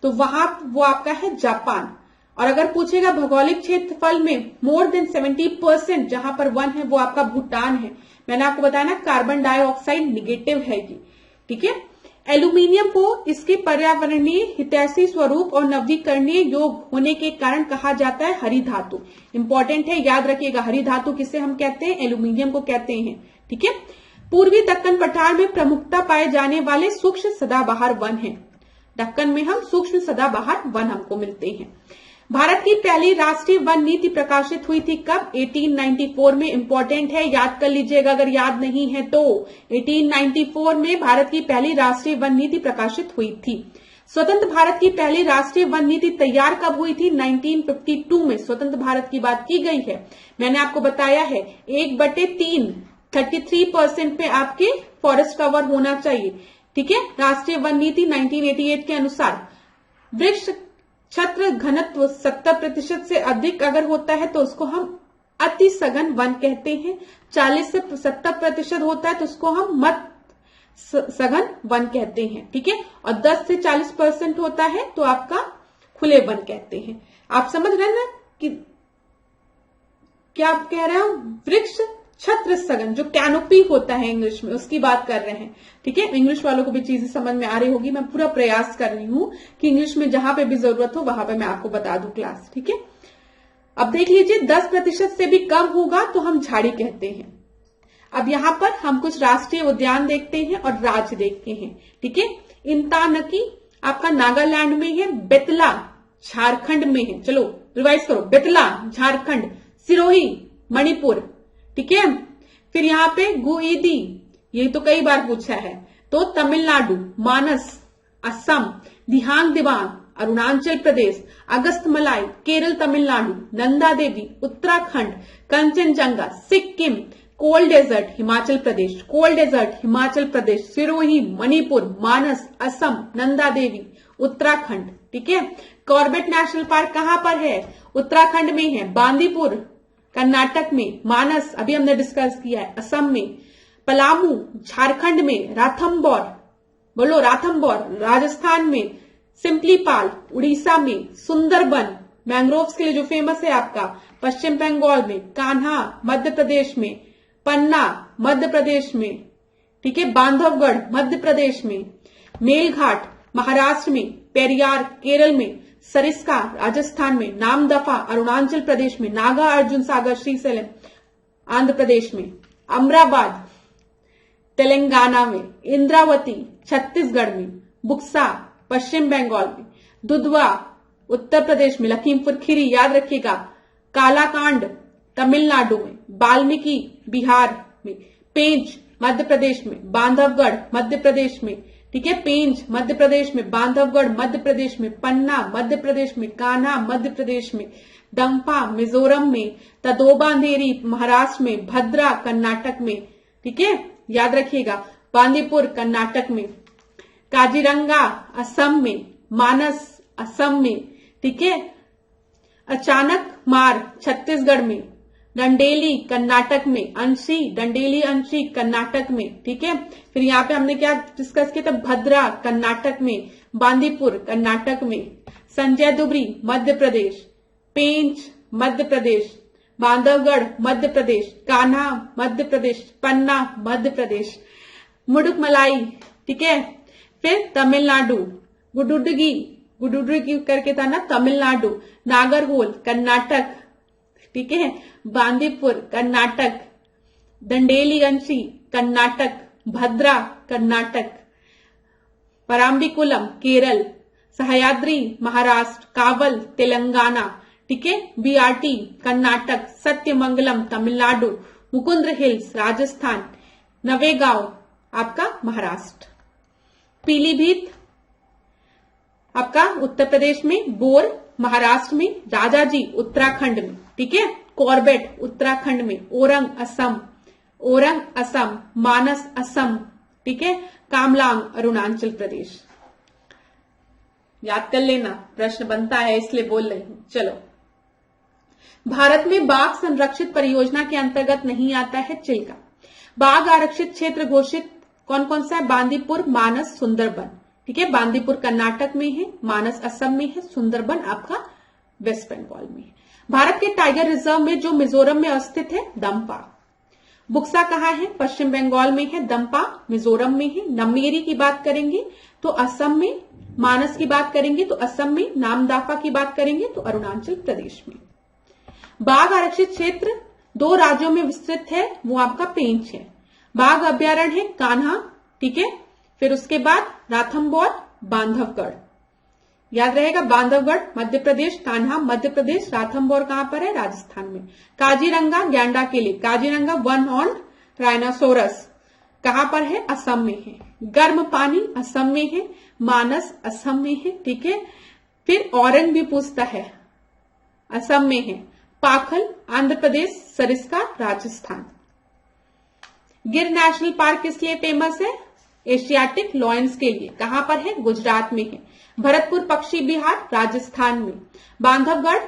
तो वहां वो आपका है जापान। और अगर पूछेगा भौगोलिक क्षेत्रफल में मोर देन 70% जहां पर वन है वो आपका भूटान है। मैंने आपको बताया ना, कार्बन डाइऑक्साइड निगेटिव है ये, ठीक है। एल्यूमिनियम को इसके पर्यावरणीय हितैषी स्वरूप और नवीकरणीय योग होने के कारण कहा जाता है हरी धातु। इंपॉर्टेंट है, याद रखिएगा, हरी धातु किसे हम कहते हैं, एल्यूमिनियम को कहते हैं, ठीक है। पूर्वी दक्कन पठार में प्रमुखता पाए जाने वाले सूक्ष्म सदाबहार वन हैं। दक्कन में हम सूक्ष्म सदाबहार वन हमको मिलते हैं। भारत की पहली राष्ट्रीय वन नीति प्रकाशित हुई थी कब, 1894 में। इंपॉर्टेंट है, याद कर लीजिएगा अगर याद नहीं है तो। 1894 में भारत की पहली राष्ट्रीय वन नीति प्रकाशित हुई थी। स्वतंत्र भारत की पहली राष्ट्रीय वन नीति तैयार कब हुई थी, 1952 में स्वतंत्र भारत की बात की गई है। मैंने आपको बताया है 1/3 33% पे आपके फॉरेस्ट कवर होना चाहिए, ठीक है। राष्ट्रीय वन नीति 1988 के अनुसार वृक्ष छत्र घनत्व 70% से अधिक अगर होता है तो उसको हम अति सघन वन कहते हैं। 40 से 70% होता है तो उसको हम मत सघन वन कहते हैं, ठीक है। और 10 से 40% होता है तो आपका खुले वन कहते हैं। आप समझ रहे हैं ना कि क्या आप कह रहे हो, वृक्ष छत्र सघन, जो कैनोपी होता है इंग्लिश में, उसकी बात कर रहे हैं, ठीक है। इंग्लिश वालों को भी चीजें समझ में आ रही होगी। मैं पूरा प्रयास कर रही हूं कि इंग्लिश में जहां पे भी जरूरत हो वहां पे मैं आपको बता दूं क्लास, ठीक है। अब देख लीजिए, 10% से भी कम होगा तो हम झाड़ी कहते हैं। अब यहां पर हम कुछ राष्ट्रीय उद्यान देखते हैं और राज्य देखते हैं, ठीक है। इंतानकी आपका नागालैंड में है, बेतला झारखंड में है। चलो रिवाइज करो, बेतला झारखंड, सिरोही मणिपुर, ठीक है। फिर यहाँ पे गुईदी, ये तो कई बार पूछा है, तो तमिलनाडु, मानस असम, दिहांग Dibang Arunachal Pradesh, Agasthyamalai Kerala Tamil Nadu, Nanda Devi Uttarakhand, Kanchenjunga Sikkim, cold desert Himachal Pradesh, cold desert Himachal Pradesh, Sirohi Manipur, मानस असम, नंदा देवी उत्तराखंड, ठीक है। कॉर्बेट नेशनल पार्क कहां पर है, उत्तराखंड में है। बांदीपुर कर्नाटक में, मानस अभी हमने डिस्कस किया है असम में, पलामू झारखंड में, राथम्बोर, बोलो राथम्बोर राजस्थान में, सिंपलीपाल उड़ीसा में, सुंदरबन मैंग्रोव्स के लिए जो फेमस है आपका पश्चिम बंगाल में, कान्हा मध्य प्रदेश में, पन्ना मध्य प्रदेश में, ठीक है। बांधवगढ़ मध्य प्रदेश में, मेलघाट महाराष्ट्र में, पेरियार केरल में, सरिस्का राजस्थान में, नामदफा अरुणाचल प्रदेश में, नागा अर्जुन सागर श्रीशैलम आंध्र प्रदेश में, अमराबाद तेलंगाना में, इंद्रावती छत्तीसगढ़ में, बुक्सा पश्चिम बंगाल में, दुधवा उत्तर प्रदेश में, लखीमपुर खीरी याद रखिएगा, कालाकांड तमिलनाडु में, वाल्मीकि बिहार में, पेंच मध्य प्रदेश में, बांधवगढ़ मध्य प्रदेश में, ठीक है। पेंच मध्य प्रदेश में, बांधवगढ़ मध्य प्रदेश में, पन्ना मध्य प्रदेश में, कान्हा मध्य प्रदेश में, डंपा मिजोरम में, तदोबा अंधेरी महाराष्ट्र में, भद्रा कर्नाटक में, ठीक है, याद रखिएगा। बांदीपुर कर्नाटक में, काजीरंगा असम में, मानस असम में, ठीक है। अचानक मार छत्तीसगढ़ में, डंडेली कर्नाटक में, अंशी डंडेली अंशी कर्नाटक में, ठीक है। फिर यहाँ पे हमने क्या डिस्कस किया था, भद्रा कर्नाटक में, बांदीपुर कर्नाटक में, संजय दुबरी मध्य प्रदेश, पेंच मध्य प्रदेश, बांधवगढ़ मध्य प्रदेश, कान्हा मध्य प्रदेश, पन्ना मध्य प्रदेश, मुडुकमलाई, ठीक है। फिर तमिलनाडु, गुडुडगी करके था ना तमिलनाडु, नागरहोल कर्नाटक, ठीक है। बांदीपुर कर्नाटक, दंडेली अंशी कर्नाटक, भद्रा कर्नाटक, पराम्बिकुलम केरल, सह्याद्री महाराष्ट्र, कावल तेलंगाना, ठीक है। बीआरटी कर्नाटक, सत्यमंगलम तमिलनाडु, मुकुंद्र हिल्स राजस्थान, नवेगांव आपका महाराष्ट्र, पीलीभीत आपका उत्तर प्रदेश में, बोर महाराष्ट्र में, राजाजी उत्तराखंड में, ठीक है। कॉर्बेट उत्तराखंड में, ओरंग असम, मानस असम, ठीक है। कामलांग अरुणाचल प्रदेश। याद कर लेना, प्रश्न बनता है इसलिए बोल रही हूं। चलो, भारत में बाघ संरक्षित परियोजना के अंतर्गत नहीं आता है चिल्का। बाघ आरक्षित क्षेत्र घोषित कौन कौन सा है, बांदीपुर, मानस, सुंदरबन, ठीक है। बांदीपुर कर्नाटक में है, मानस असम में है, सुंदरबन आपका वेस्ट बंगाल में है। भारत के टाइगर रिजर्व में जो मिजोरम में स्थित है, दंपा। बुक्सा कहाँ है? पश्चिम बंगाल में है। दम्पा मिजोरम में है। नमेरी की बात करेंगे तो असम में। मानस की बात करेंगे तो असम में। नामदाफा की बात करेंगे तो अरुणाचल प्रदेश में। बाघ आरक्षित क्षेत्र 2 राज्यों में विस्तृत है, वो आपका पेंच है। बाघ अभ्यारण्य है कान्हा, ठीक है। फिर उसके बाद राथम्बोर, बांधवगढ़, याद रहेगा। बांधवगढ़ मध्य प्रदेश, कान्हा मध्य प्रदेश, राथम्बोर कहां पर है? राजस्थान में। काजीरंगा गैंडा के लिए, काजीरंगा वन हॉर्न राइनासोरस कहां पर है? असम में है। गर्म पानी असम में है। मानस असम में है, ठीक है। फिर औरंग भी पूछता है, असम में है। पाखल आंध्र प्रदेश, सरिस्का राजस्थान। गिर नेशनल पार्क किस लिए फेमस है? एशियाटिक लॉयंस के लिए। कहां पर है? गुजरात में है। भरतपुर पक्षी विहार राजस्थान में। बांधवगढ़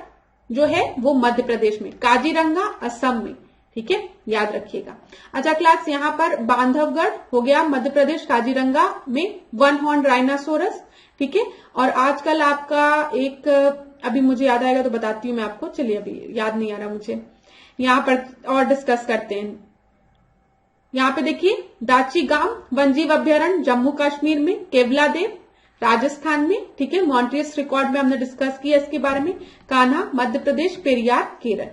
जो है वो मध्य प्रदेश में। काजीरंगा असम में, ठीक है, याद रखिएगा। अच्छा क्लास, यहां पर बांधवगढ़ हो गया मध्य प्रदेश, काजीरंगा में वन हॉर्न राइनासोरस, ठीक है। और आजकल आपका एक, अभी मुझे याद आएगा तो बताती हूँ मैं आपको, चलिए अभी याद नहीं आ रहा मुझे, यहां पर और डिस्कस करते हैं। यहां पे देखिए दाचीगाम वन्यजीव अभ्यारण्य जम्मू कश्मीर में। केवलादेव राजस्थान में, ठीक है। मॉन्ट्रियस रिकॉर्ड में हमने डिस्कस किया इसके बारे में। Kanha Madhya Pradesh, Periyar Kerala.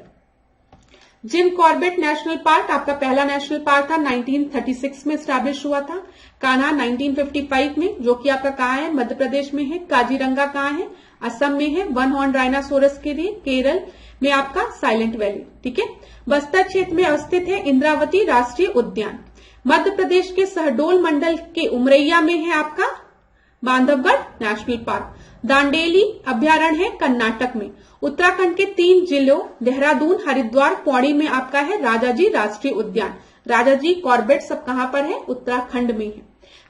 Jim Corbett National Park आपका पहला नेशनल पार्क था, 1936 में स्टैब्लिश हुआ था। कान्हा 1955 में, जो कि आपका कहाँ है? मध्य प्रदेश में है। काजीरंगा कहाँ है? असम में है, वन हॉर्न राइनासोरस के लिए। केरल में आपका साइलेंट वैली, ठीक है। बस्तर क्षेत्र में अवस्थित है इंद्रावती राष्ट्रीय उद्यान। मध्य प्रदेश के शहडोल मंडल के उमरैया में है आपका बांधवगढ़ नेशनल पार्क। दांडेली अभ्यारण्य है कर्नाटक में। उत्तराखंड के 3 जिलों देहरादून, हरिद्वार, पौड़ी में आपका है राजाजी राष्ट्रीय उद्यान। राजाजी कॉर्बेट सब कहां पर है? उत्तराखंड में है।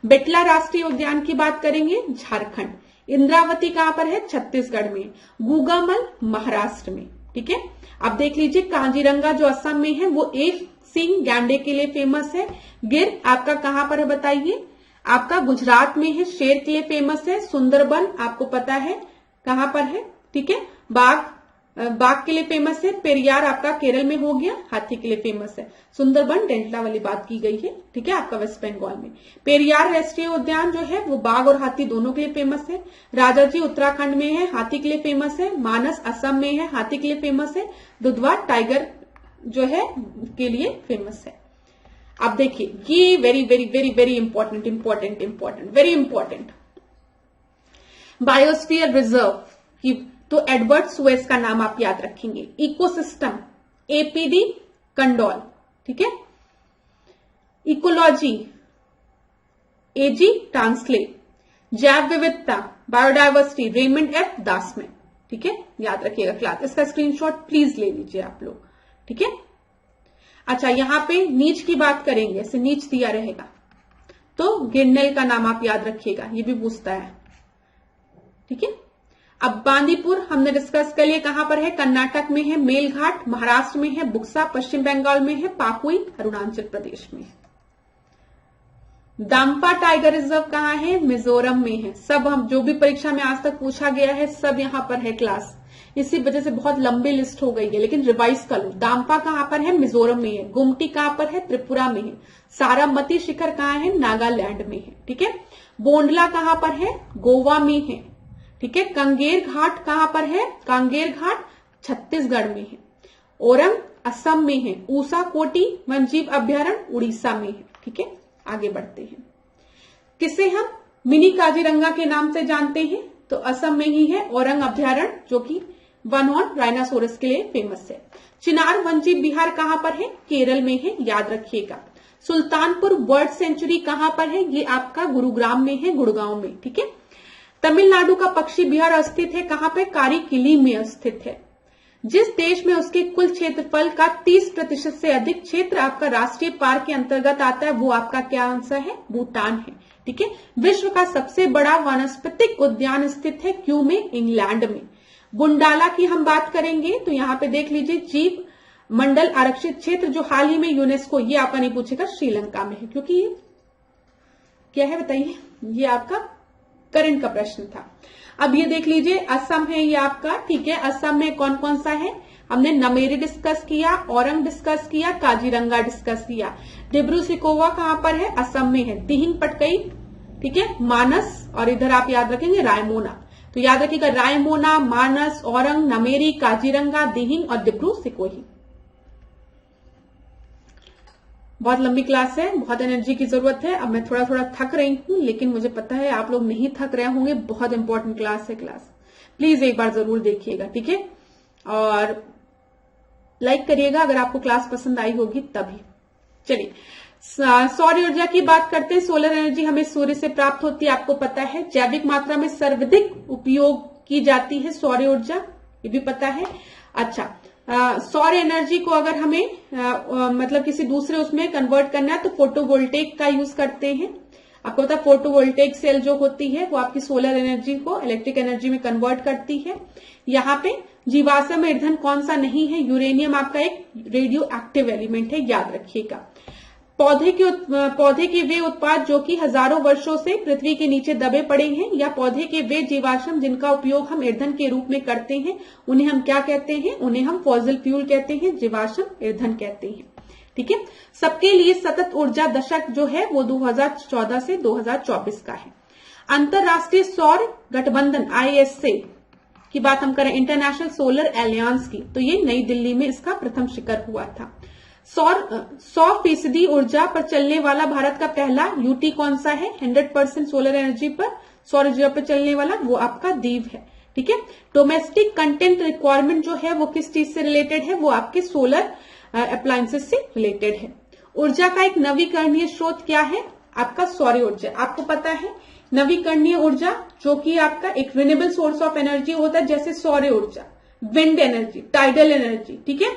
बेटला राष्ट्रीय उद्यान की बात करेंगे, झारखंड। इंद्रावती कहां पर है? छत्तीसगढ़ में। गूगामल महाराष्ट्र में, ठीक है। अब देख लीजिए काजीरंगा जो असम में है वो एक सींग गैंडे के लिए फेमस है। गिर आपका कहां पर है बताइए? आपका गुजरात में है, शेर के लिए फेमस है। सुंदरबन आपको पता है कहां पर है, ठीक है। बाघ के लिए फेमस है। पेरियार आपका केरल में हो गया, हाथी के लिए फेमस है। सुंदरबन डेल्टा वाली बात की गई है, ठीक है, आपका वेस्ट बंगाल में। पेरियार राष्ट्रीय उद्यान जो है वो बाघ और हाथी दोनों के लिए फेमस है। राजाजी उत्तराखंड में है, हाथी के लिए फेमस है। मानस असम में है, हाथी के लिए फेमस है। दुधवा टाइगर जो है के लिए फेमस है। अब देखिए ये very very very very important very important biosphere reserve की, तो एडवर्ड सुएस का नाम आप याद रखेंगे। इकोसिस्टम एपीडी कंडोल, ठीक है। इकोलॉजी एजी टांसले। जैव विविधता बायोडायवर्सिटी रेमंड एफ दासमैन, ठीक है, याद रखिएगा क्लास। इसका स्क्रीनशॉट प्लीज ले लीजिए आप लोग, ठीक है। अच्छा यहां पे नीच की बात करेंगे, ऐसे नीच दिया रहेगा तो गिरनेल का नाम आप याद रखिएगा, ये भी पूछता है, ठीक है। अब बांदीपुर हमने डिस्कस कर लिया, कहां पर है? कर्नाटक में है। मेलघाट महाराष्ट्र में है। बुक्सा पश्चिम बंगाल में है। पाकुई अरुणाचल प्रदेश में है। दाम्पा टाइगर रिजर्व कहां है? मिजोरम में है। सब हम जो भी परीक्षा में आज तक पूछा गया है सब यहां पर है क्लास, इसी वजह से बहुत लंबी लिस्ट हो गई है, लेकिन रिवाइज कर लो। दाम्पा कहां पर है? मिजोरम में है। गुमटी कहां पर है? त्रिपुरा में है। सारामती शिखर कहां है? नागालैंड में है, ठीक है। बोंडला कहां पर है? गोवा में है, ठीक है। कंगेर घाट कहां पर है? कांगेर घाट छत्तीसगढ़ में है। ओरंग असम में है। ऊषा कोटी वन्यजीव अभ्यारण्य उड़ीसा में है, ठीक है। आगे बढ़ते हैं। किसे हम मिनी काजीरंगा के नाम से जानते हैं? तो असम में ही है ओरंग अभ्यारण्य, जो कि वन हॉर्न राइनासोरस के लिए फेमस है। चिनार वन्यजीव विहार कहां पर है? केरल में है, याद रखिएगा। सुल्तानपुर बर्ड सेंचुरी कहां पर है? ये आपका गुरुग्राम में है, गुड़गांव में, ठीक है। तमिलनाडु का पक्षी विहार स्थित है कहां पे? कारीकिली में स्थित है। जिस देश में उसके कुल क्षेत्रफल का 30% से अधिक क्षेत्र आपका राष्ट्रीय पार्क के अंतर्गत आता है, वो आपका क्या आंसर है? भूटान है, ठीक है। विश्व का सबसे बड़ा वानस्पतिक उद्यान स्थित है क्यू में? इंग्लैंड में। गुंडाला की हम बात करेंगे तो यहाँ पे देख लीजिए जीव मंडल आरक्षित क्षेत्र जो हाल ही में यूनेस्को, ये आपका नहीं पूछेगा, श्रीलंका में है, क्योंकि ये क्या है बताइए, ये आपका करंट का प्रश्न था। अब ये देख लीजिए असम है ये आपका, ठीक है। असम में कौन कौन सा है? हमने नमेरी डिस्कस किया, औरंग डिस्कस किया, काजीरंगा डिस्कस किया। डिब्रू सिकोवा कहां पर है? असम में है। दिहिंग पटकई, ठीक है, मानस, और इधर आप याद रखेंगे रायमोना। तो याद रखिएगा रायमोना, मानस, औरंग, नमेरी, काजीरंगा, दिहिंग और डिब्रू सिकोही। बहुत लंबी क्लास है, बहुत एनर्जी की जरूरत है। अब मैं थोड़ा थोड़ा थक रही हूं, लेकिन मुझे पता है आप लोग नहीं थक रहे होंगे। बहुत इंपॉर्टेंट क्लास है क्लास, प्लीज एक बार जरूर देखिएगा, ठीक है। और लाइक करिएगा अगर आपको क्लास पसंद आई होगी तभी। चलिए सौर ऊर्जा की बात करते हैं। सोलर एनर्जी हमें सूर्य से प्राप्त होती है, आपको पता है। जैविक मात्रा में सर्वाधिक उपयोग की जाती है सौर ऊर्जा, ये भी पता है। अच्छा, सौर एनर्जी को अगर हमें मतलब किसी दूसरे उसमें कन्वर्ट करना है तो फोटोवोल्टेक का यूज करते हैं। आपको पता है फोटोवोल्टेक सेल जो होती है वो आपकी सोलर एनर्जी को इलेक्ट्रिक एनर्जी में कन्वर्ट करती है। यहाँ पे जीवाश्म ईंधन कौन सा नहीं है? यूरेनियम आपका एक रेडियो एक्टिव एलिमेंट है, याद रखिएगा। पौधे के वे उत्पाद जो कि हजारों वर्षों से पृथ्वी के नीचे दबे पड़े हैं, या पौधे के वे जीवाश्म जिनका उपयोग हम ईंधन के रूप में करते हैं, उन्हें हम क्या कहते हैं? उन्हें हम फॉसिल फ्यूल कहते हैं, जीवाश्म ईंधन कहते हैं, ठीक है। सबके लिए सतत ऊर्जा दशक जो है वो 2014 से 2024 का है। अंतरराष्ट्रीय सौर गठबंधन ISA की बात हम करें, इंटरनेशनल सोलर एलियंस की, तो ये नई दिल्ली में इसका प्रथम शिखर हुआ था। 100% ऊर्जा पर चलने वाला भारत का पहला यूटी कौन सा है? 100% सोलर एनर्जी पर, सौर ऊर्जा पर चलने वाला, वो आपका दीव है, ठीक है। डोमेस्टिक कंटेंट रिक्वायरमेंट जो है वो किस चीज से रिलेटेड है? वो आपके सोलर अप्लायंसेस से रिलेटेड है। ऊर्जा का एक नवीकरणीय स्रोत क्या है? आपका सौर ऊर्जा। आपको पता है नवीकरणीय ऊर्जा जो कि आपका एक रिन्यूएबल सोर्स ऑफ एनर्जी होता है, जैसे सौर ऊर्जा, विंड एनर्जी, टाइडल एनर्जी, ठीक है।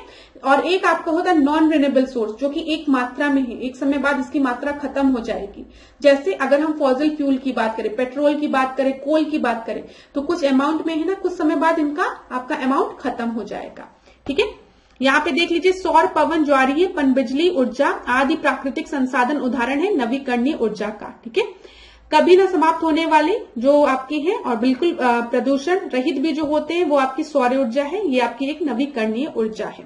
और एक आपका होता है नॉन रिन्यूएबल सोर्स जो कि एक मात्रा में है, एक समय बाद इसकी मात्रा खत्म हो जाएगी। जैसे अगर हम फॉसिल फ्यूल की बात करें, पेट्रोल की बात करें, कोल की बात करें, तो कुछ अमाउंट में है ना, कुछ समय बाद इनका आपका अमाउंट खत्म हो जाएगा, ठीक है। यहाँ पे देख लीजिए सौर, पवन, ज्वारीय, पनबिजली ऊर्जा आदि प्राकृतिक संसाधन उदाहरण है नवीकरणीय ऊर्जा का, ठीक है। कभी ना समाप्त होने वाले जो आपकी है, और बिल्कुल प्रदूषण रहित भी जो होते हैं वो आपकी सौर ऊर्जा है, ये आपकी एक नवीकरणीय ऊर्जा है।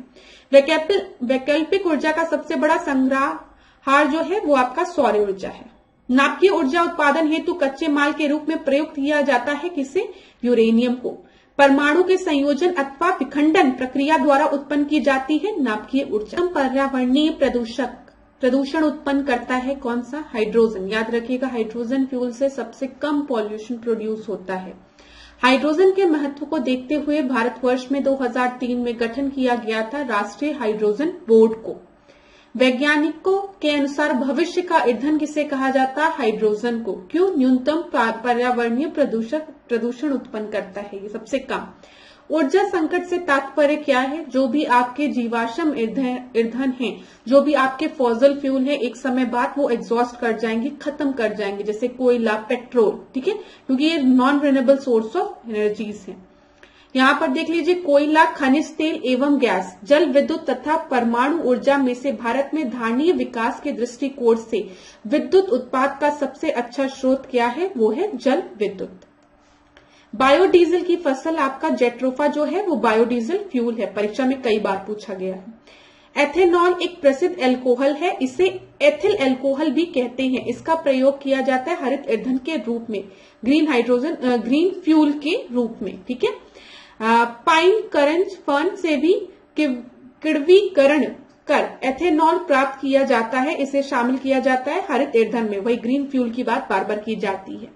वैकल्पिक ऊर्जा का सबसे बड़ा संग्रहार जो है वो आपका सौर ऊर्जा है। नाभिकीय ऊर्जा उत्पादन हेतु कच्चे माल के रूप में प्रयुक्त किया जाता है किसे? यूरेनियम को। परमाणु के संयोजन अथवा विखंडन प्रक्रिया द्वारा उत्पन्न की जाती है नाभिकीय ऊर्जा। पर्यावरणीय प्रदूषण उत्पन्न करता है कौन सा? हाइड्रोजन। याद रखिएगा हाइड्रोजन फ्यूल से सबसे कम पॉल्यूशन प्रोड्यूस होता है। हाइड्रोजन के महत्व को देखते हुए भारतवर्ष में 2003 में गठन किया गया था राष्ट्रीय हाइड्रोजन बोर्ड को। वैज्ञानिकों के अनुसार भविष्य का ईंधन किसे कहा जाता है? हाइड्रोजन को। क्यों? न्यूनतम पर्यावरणीय प्रदूषण उत्पन्न करता है, ये सबसे कम। ऊर्जा संकट से तात्पर्य क्या है? जो भी आपके जीवाश्म ईंधन हैं, जो भी आपके फॉसिल फ्यूल है, एक समय बाद वो एग्जॉस्ट कर जाएंगे, खत्म कर जाएंगे, जैसे कोयला, पेट्रोल, ठीक है, क्योंकि ये non renewable source of energies है। यहाँ पर देख लीजिए कोयला, खनिज तेल एवं गैस, जल विद्युत तथा परमाणु ऊर्जा में से भारत में धारणीय विकास के दृष्टिकोण से विद्युत उत्पाद का सबसे अच्छा स्रोत क्या है? वो है जल विद्युत। बायोडीजल की फसल आपका जेट्रोफा जो है वो बायोडीजल फ्यूल है, परीक्षा में कई बार पूछा गया है। एथेनॉल एक प्रसिद्ध एल्कोहल है, इसे एथिल एल्कोहल भी कहते हैं। इसका प्रयोग किया जाता है हरित ईंधन के रूप में, ग्रीन फ्यूल के रूप में, ठीक है। पाइन करंज फर्न से भी किण्वीकरण कर एथेनॉल प्राप्त किया जाता है, इसे शामिल किया जाता है हरित ईंधन में। वही ग्रीन फ्यूल की बात बार बार की जा रही है।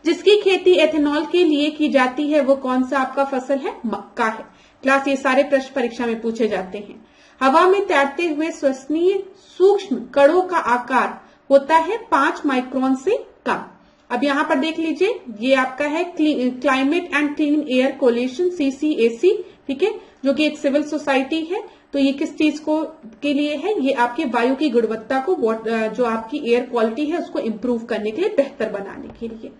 जिसकी खेती एथेनॉल के लिए की जाती है वो कौन सा आपका फसल है? मक्का है। क्लास ये सारे प्रश्न परीक्षा में पूछे जाते हैं। हवा में तैरते हुए श्वसनीय सूक्ष्म कणों का आकार होता है 5 माइक्रोन से कम। अब यहाँ पर देख लीजिए ये आपका है climate and clean air coalition CCAC, ठीक है, जो कि एक सिविल सोसाइटी है। तो ये किस चीज को के लिए है? ये आपके वायु की गुणवत्ता को, जो आपकी एयर क्वालिटी है उसको इम्प्रूव करने के लिए, बेहतर बनाने के लिए।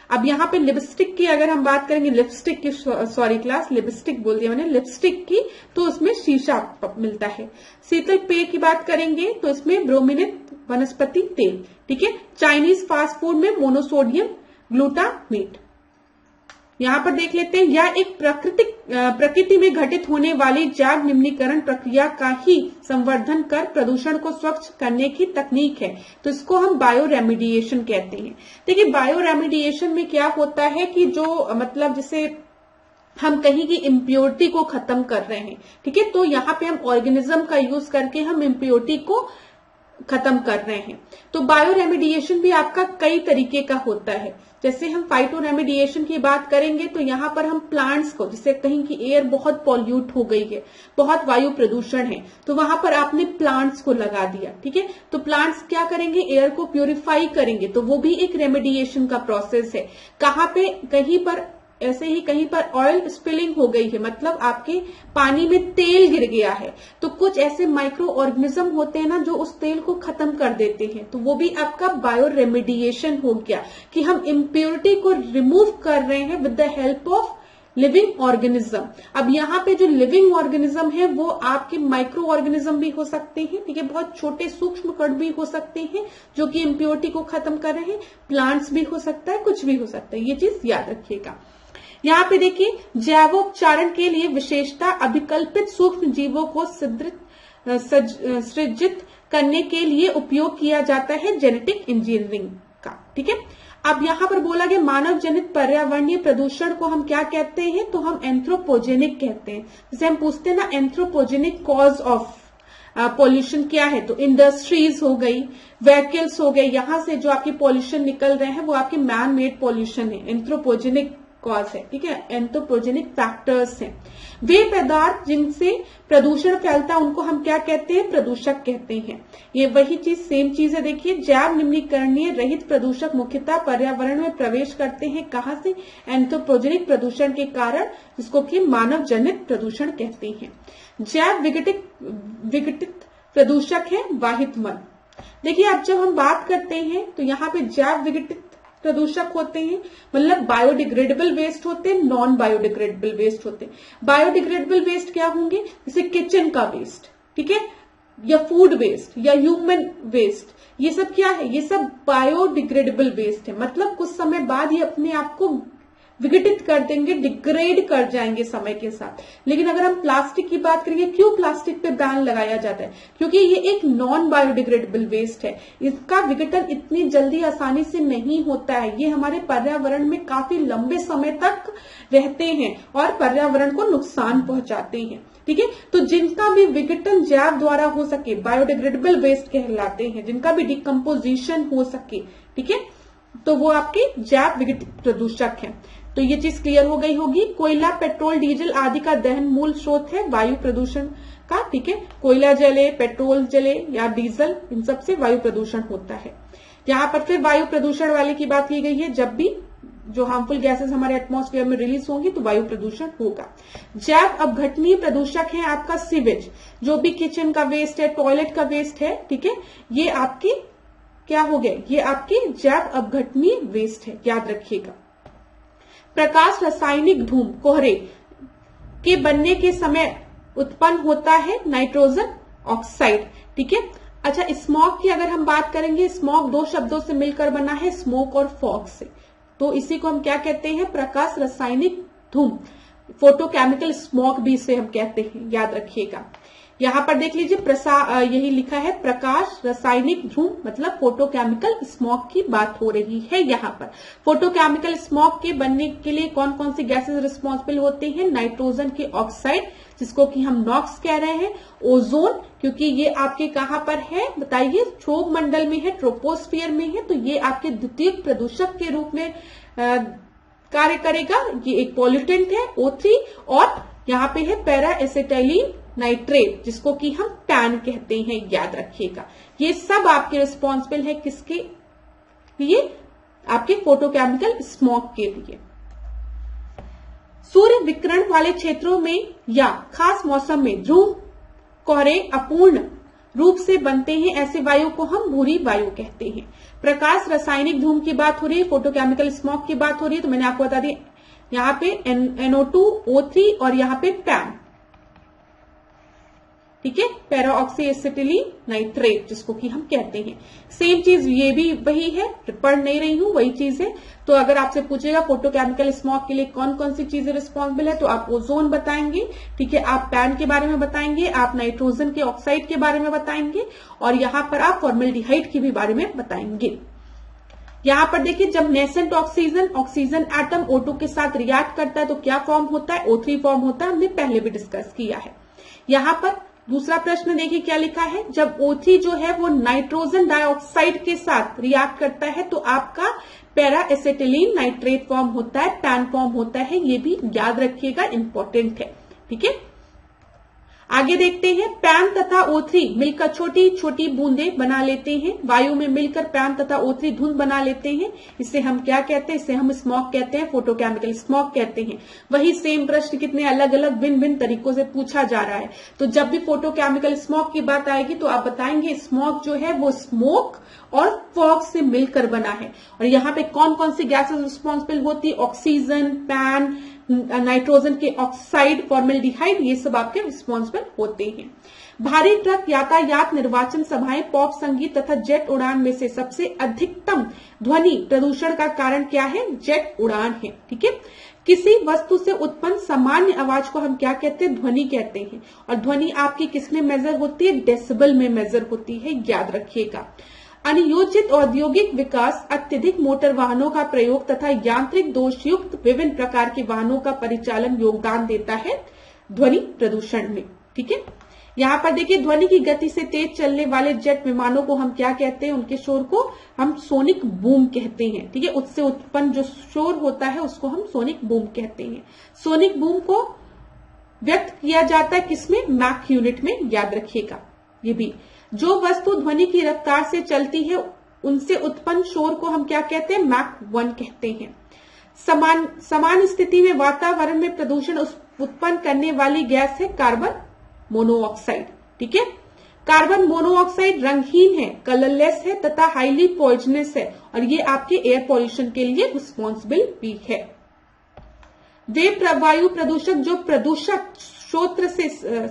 अब यहाँ पे लिपस्टिक की अगर हम बात करेंगे, लिपस्टिक की, सॉरी क्लास लिपस्टिक बोल दिया मैंने, लिपस्टिक की, तो उसमें शीशा मिलता है। शीतल पेय की बात करेंगे तो इसमें ब्रोमिनेट वनस्पति तेल, ठीक है। चाइनीज फास्ट फूड में मोनोसोडियम ग्लूटामेट। यहाँ पर देख लेते हैं, यह एक प्रकृति में घटित होने वाली जैव निम्नीकरण प्रक्रिया का ही संवर्धन कर प्रदूषण को स्वच्छ करने की तकनीक है। तो इसको हम बायो रेमिडिएशन कहते हैं। देखिए बायो रेमिडिएशन में क्या होता है कि जो मतलब जैसे हम कहीं की इम्प्योरिटी को खत्म कर रहे हैं, ठीक है, तो यहाँ पे हम ऑर्गेनिज्म का यूज करके हम इम्प्योरिटी को खत्म कर रहे हैं। तो बायो रेमिडिएशन भी आपका कई तरीके का होता है। जैसे हम फाइटो रेमिडिएशन की बात करेंगे तो यहाँ पर हम प्लांट्स को, जैसे कहीं की एयर बहुत पॉल्यूट हो गई है, बहुत वायु प्रदूषण है, तो वहां पर आपने प्लांट्स को लगा दिया, ठीक है, तो प्लांट्स क्या करेंगे, एयर को प्यूरिफाई करेंगे, तो वो भी एक रेमिडिएशन का प्रोसेस है। कहाँ पे, कहीं पर ऐसे ही कहीं पर ऑयल स्पिलिंग हो गई है, मतलब आपके पानी में तेल गिर गया है, तो कुछ ऐसे माइक्रो ऑर्गेनिज्म होते हैं ना जो उस तेल को खत्म कर देते हैं, तो वो भी आपका बायो रेमिडिएशन हो गया कि हम इम्प्योरिटी को रिमूव कर रहे हैं with the help of living organism. अब यहाँ पे जो लिविंग ऑर्गेनिज्म है वो आपके माइक्रो ऑर्गेनिज्म भी हो सकते हैं, ठीक है, बहुत छोटे सूक्ष्म कण भी हो सकते हैं जो कि इम्प्योरिटी को खत्म कर रहे हैं, प्लांट्स भी हो सकता है, कुछ भी हो सकता है, ये चीज याद रखिएगा। यहाँ पे देखिए जैवोपचारण के लिए विशेषता अभिकल्पित सूक्ष्म जीवों को सृजित करने के लिए उपयोग किया जाता है जेनेटिक इंजीनियरिंग का, ठीक है। अब यहाँ पर बोला गया मानव जनित पर्यावरणीय प्रदूषण को हम क्या कहते हैं, तो हम एंथ्रोपोजेनिक कहते हैं। जैसे हम पूछते हैं ना एंथ्रोपोजेनिक कॉज ऑफ पॉल्यूशन क्या है, तो इंडस्ट्रीज हो गई, व्हीकल्स हो गए, यहाँ से जो आपकी पॉल्यूशन निकल रहे हैं वो आपके मैन मेड पॉल्यूशन है, एंथ्रोपोजेनिक कॉज है, ठीक है, एंथ्रोपोजेनिक फैक्टर्स हैं। वे पदार्थ जिनसे प्रदूषण फैलता है उनको हम क्या कहते हैं, प्रदूषक कहते हैं। ये वही चीज सेम चीज है। देखिए जैव निम्नीकरणीय रहित प्रदूषक मुख्यतः पर्यावरण में प्रवेश करते हैं, कहां से, एंथ्रोपोजेनिक प्रदूषण के कारण, जिसको कि मानव जनित प्रदूषण कहते हैं। जैव विघटित प्रदूषक है वाहित मन। देखिए अब जब हम बात करते हैं तो यहाँ पे जैव विघटित प्रदूषक होते हैं, मतलब बायोडिग्रेडेबल वेस्ट होते हैं, नॉन बायोडिग्रेडेबल वेस्ट होते हैं। बायोडिग्रेडेबल वेस्ट क्या होंगे, जैसे किचन का वेस्ट, ठीक है, या फूड वेस्ट या ह्यूमन वेस्ट, ये सब क्या है, ये सब बायोडिग्रेडेबल वेस्ट है, मतलब कुछ समय बाद ये अपने आप को विघटित कर देंगे, डिग्रेड कर जाएंगे समय के साथ। लेकिन अगर हम प्लास्टिक की बात करेंगे, क्यों प्लास्टिक पे बैन लगाया जाता है, क्योंकि ये एक नॉन बायोडिग्रेडेबल वेस्ट है, इसका विघटन इतनी जल्दी आसानी से नहीं होता है, ये हमारे पर्यावरण में काफी लंबे समय तक रहते हैं और पर्यावरण को नुकसान पहुंचाते हैं, ठीक है। तो जिनका भी विघटन जैव द्वारा हो सके, बायोडिग्रेडेबल वेस्ट कहलाते हैं, जिनका भी डिकम्पोजिशन हो सके, ठीक है, तो वो आपके जैव विघटित प्रदूषक हैं। तो ये चीज क्लियर हो गई होगी। कोयला, पेट्रोल, डीजल आदि का दहन मूल स्रोत है वायु प्रदूषण का, ठीक है, कोयला जले, पेट्रोल जले या डीजल, इन सब से वायु प्रदूषण होता है। यहाँ पर फिर वायु प्रदूषण वाले की बात की गई है, जब भी जो हार्मफुल गैसेस हमारे एटमॉस्फेयर में रिलीज होंगी तो वायु प्रदूषण होगा। जैव अपघटनीय प्रदूषक है आपका सीवेज, जो भी किचन का वेस्ट है, टॉयलेट का वेस्ट है, ठीक है, ये आपकी क्या हो गए, ये आपके जैव अपघटनीय वेस्ट है, याद रखिएगा। प्रकाश, रासायनिक धूम, कोहरे के बनने के समय उत्पन्न होता है नाइट्रोजन ऑक्साइड, ठीक है। अच्छा, स्मॉग की अगर हम बात करेंगे, स्मॉग दो शब्दों से मिलकर बना है, स्मोक और फॉग से, तो इसी को हम क्या कहते हैं, प्रकाश रासायनिक धूम, फोटोकेमिकल स्मॉग भी इसे हम कहते हैं, याद रखिएगा। यहाँ पर देख लीजिए यही लिखा है प्रकाश रासायनिक धूम, मतलब फोटोकेमिकल स्मॉग की बात हो रही है। यहाँ पर फोटोकेमिकल स्मॉग के बनने के लिए कौन कौन सी गैसेस रिस्पॉन्सिबल होते हैं, नाइट्रोजन के ऑक्साइड, जिसको कि हम नॉक्स कह रहे हैं, ओजोन, क्योंकि ये आपके कहाँ पर है बताइए, क्षोभ मंडल में है, ट्रोपोस्फियर में है, तो ये आपके द्वितीय प्रदूषक के रूप में कार्य करेगा। ये एक पॉल्यूटेंट है O3, और यहाँ पे है पैरा एसिटाइलिन नाइट्रेट, जिसको कि हम पैन कहते हैं, याद रखिएगा। ये सब आपके रिस्पॉन्सिबल है किसके लिए, आपके फोटोकेमिकल स्मॉग के लिए। सूर्य विकिरण वाले क्षेत्रों में या खास मौसम में ध्रुव कोहरे अपूर्ण रूप से बनते हैं, ऐसे वायु को हम भूरी वायु कहते हैं। प्रकाश रासायनिक धूम की बात हो रही है, फोटोकेमिकल स्मॉग की बात हो रही है, तो मैंने आपको बता दिया यहाँ पे NO2, O3 और यहाँ पे पैन, ठीक है, पैरा ऑक्सी एसिटिलीन नाइट्रेट जिसको कि हम कहते हैं। सेम चीज ये भी वही है, पढ़ नहीं रही हूं, वही चीज है। तो अगर आपसे पूछेगा फोटोकेमिकल स्मॉग के लिए कौन कौन सी चीजें रिस्पॉन्सिबल है, तो आप ओजोन बताएंगे, ठीक है, आप पैन के बारे में बताएंगे, आप नाइट्रोजन के ऑक्साइड के बारे में बताएंगे, और यहाँ पर आप फॉर्मल्डिहाइड के भी बारे में बताएंगे। यहाँ पर देखिए, जब नेसेंट ऑक्सीजन एटम O2 के साथ रिएक्ट करता है तो क्या फॉर्म होता है, O3 फॉर्म होता है, हमने पहले भी डिस्कस किया है। यहाँ पर दूसरा प्रश्न देखिए क्या लिखा है, जब O3 जो है वो नाइट्रोजन डाइऑक्साइड के साथ रिएक्ट करता है तो आपका पैरा एसिटिलीन नाइट्रेट फॉर्म होता है, पैन फॉर्म होता है, ये भी याद रखिएगा, इंपॉर्टेंट है। ठीक है, आगे देखते हैं, पैन तथा O3 मिलकर छोटी छोटी बूंदें बना लेते हैं, वायु में मिलकर पैन तथा O3 धुंध बना लेते हैं, इसे हम क्या कहते हैं, इसे हम स्मॉग कहते हैं, फोटोकेमिकल स्मॉग कहते हैं। वही सेम प्रश्न कितने अलग अलग भिन्न भिन्न तरीकों से पूछा जा रहा है। तो जब भी फोटोकेमिकल स्मॉग की बात आएगी तो आप बताएंगे स्मॉग जो है वो स्मोक और फॉग से मिलकर बना है। और यहाँ पे कौन कौन सी गैसेस रिस्पॉन्सिबल होती है, ऑक्सीजन, पैन, नाइट्रोजन के ऑक्साइड, फॉर्मल्डिहाइड, ये सब आपके रिस्पॉन्सिबल होते हैं। भारी ट्रक यातायात, निर्वाचन सभाएं, पॉप संगीत तथा जेट उड़ान में से सबसे अधिकतम ध्वनि प्रदूषण का कारण क्या है, जेट उड़ान है। ठीक है, किसी वस्तु से उत्पन्न सामान्य आवाज को हम क्या कहते हैं, ध्वनि कहते हैं। और ध्वनि आपकी किस में मेजर होती है, डेसिबल में मेजर होती है, याद रखिएगा। अनियोजित औद्योगिक विकास, अत्यधिक मोटर वाहनों का प्रयोग तथा यांत्रिक दोषयुक्त विभिन्न प्रकार के वाहनों का परिचालन योगदान देता है ध्वनि प्रदूषण में। ठीक है, यहाँ पर देखिए, ध्वनि की गति से तेज चलने वाले जेट विमानों को हम क्या कहते हैं, उनके शोर को हम सोनिक बूम कहते हैं। ठीक है, उससे उत्पन्न जो शोर होता है उसको हम सोनिक बूम कहते हैं। सोनिक बूम को व्यक्त किया जाता है किसमें, मैक यूनिट में, याद रखिएगा। ये भी जो वस्तु ध्वनि की रफ्तार से चलती है उनसे उत्पन्न शोर को हम क्या कहते हैं, मैक 1 कहते हैं। समान स्थिति में वातावरण में प्रदूषण उत्पन्न करने वाली गैस है कार्बन मोनोऑक्साइड। ठीक है, कार्बन मोनोऑक्साइड रंगहीन है, कलरलेस है तथा हाईली पॉइजनस है, और ये आपके एयर पॉल्यूशन के लिए रिस्पॉन्सिबल भी है। वे वायु प्रदूषक जो प्रदूषक स्रोत से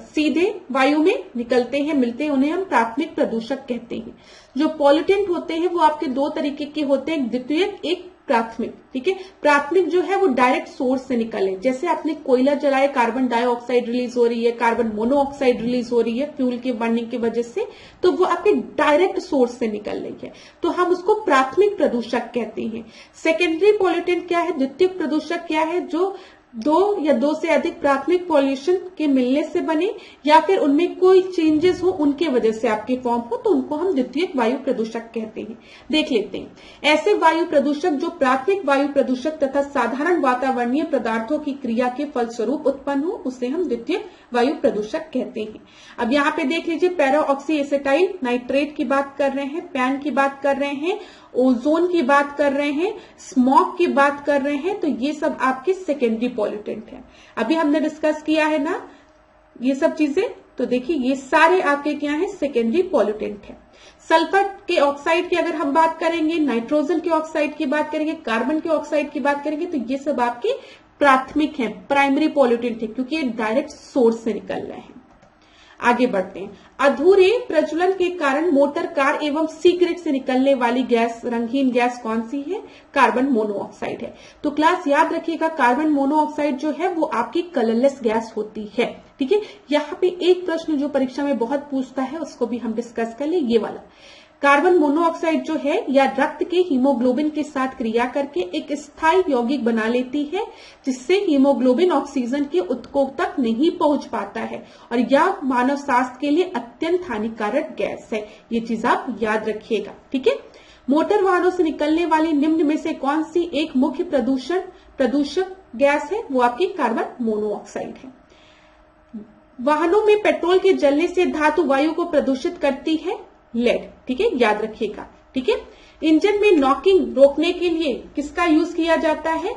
सीधे वायु में निकलते हैं, मिलते हैं, उन्हें हम प्राथमिक प्रदूषक कहते हैं। जो पॉल्यूटेंट होते हैं वो आपके दो तरीके के होते हैं, द्वितीयक, एक प्राथमिक। ठीक है, प्राथमिक जो है वो डायरेक्ट सोर्स से निकले, जैसे आपने कोयला जलाया, कार्बन डाइऑक्साइड रिलीज हो रही है, कार्बन मोनोऑक्साइड रिलीज हो रही है फ्यूल के बर्निंग की वजह से, तो वो आपके डायरेक्ट सोर्स से निकल रही है, तो हम उसको प्राथमिक प्रदूषक कहते हैं। सेकेंडरी पॉल्यूटेंट क्या है, द्वितीयक प्रदूषक क्या है, जो दो या दो से अधिक प्राथमिक पॉल्यूशन के मिलने से बने या फिर उनमें कोई चेंजेस हो उनके वजह से आपके फॉर्म हो, तो उनको हम द्वितीयक वायु प्रदूषक कहते हैं। देख लेते हैं, ऐसे वायु प्रदूषक जो प्राथमिक वायु प्रदूषक तथा साधारण वातावरणीय पदार्थों की क्रिया के फलस्वरूप उत्पन्न हो, उसे हम द्वितीयक वायु प्रदूषक कहते हैं। अब यहाँ पे देख लीजिए, पैरा ऑक्सी एसिटाइल नाइट्रेट की बात कर रहे हैं, पैन की बात कर रहे हैं, ओजोन की बात कर रहे हैं, स्मॉग की बात कर रहे हैं, तो ये सब आपके सेकेंडरी पॉल्यूटेंट है। अभी हमने डिस्कस किया है ना ये सब चीजें, तो देखिए ये सारे आपके क्या है, सेकेंडरी पॉल्यूटेंट है। सल्फर के ऑक्साइड की अगर हम बात करेंगे, नाइट्रोजन के ऑक्साइड की बात करेंगे, कार्बन के ऑक्साइड की बात करेंगे, तो ये सब आपके प्राथमिक हैं, प्राइमरी पॉल्यूटेंट है, क्योंकि ये डायरेक्ट सोर्स से निकल रहे हैं। आगे बढ़ते हैं, अधूरे प्रज्वलन के कारण मोटर, कार एवं सिगरेट से निकलने वाली गैस, रंगहीन गैस कौन सी है, कार्बन मोनोऑक्साइड है। तो क्लास याद रखिएगा, कार्बन मोनोऑक्साइड जो है वो आपकी कलरलेस गैस होती है। ठीक है, यहाँ पे एक प्रश्न जो परीक्षा में बहुत पूछता है उसको भी हम डिस्कस कर ले, ये वाला। कार्बन मोनोऑक्साइड जो है या रक्त के हीमोग्लोबिन के साथ क्रिया करके एक स्थायी यौगिक बना लेती है, जिससे हीमोग्लोबिन ऑक्सीजन के उत्कों तक नहीं पहुंच पाता है, और यह मानव स्वास्थ्य के लिए अत्यंत हानिकारक गैस है। ये चीज आप याद रखिएगा। ठीक है, मोटर वाहनों से निकलने वाली निम्न में से कौन सी एक मुख्य प्रदूषक गैस है, वो आपकी कार्बन मोनोऑक्साइड है। वाहनों में पेट्रोल के जलने से धातु वायु को प्रदूषित करती है, लेड। ठीक है, याद रखिएगा। ठीक है, इंजन में नॉकिंग रोकने के लिए किसका यूज किया जाता है,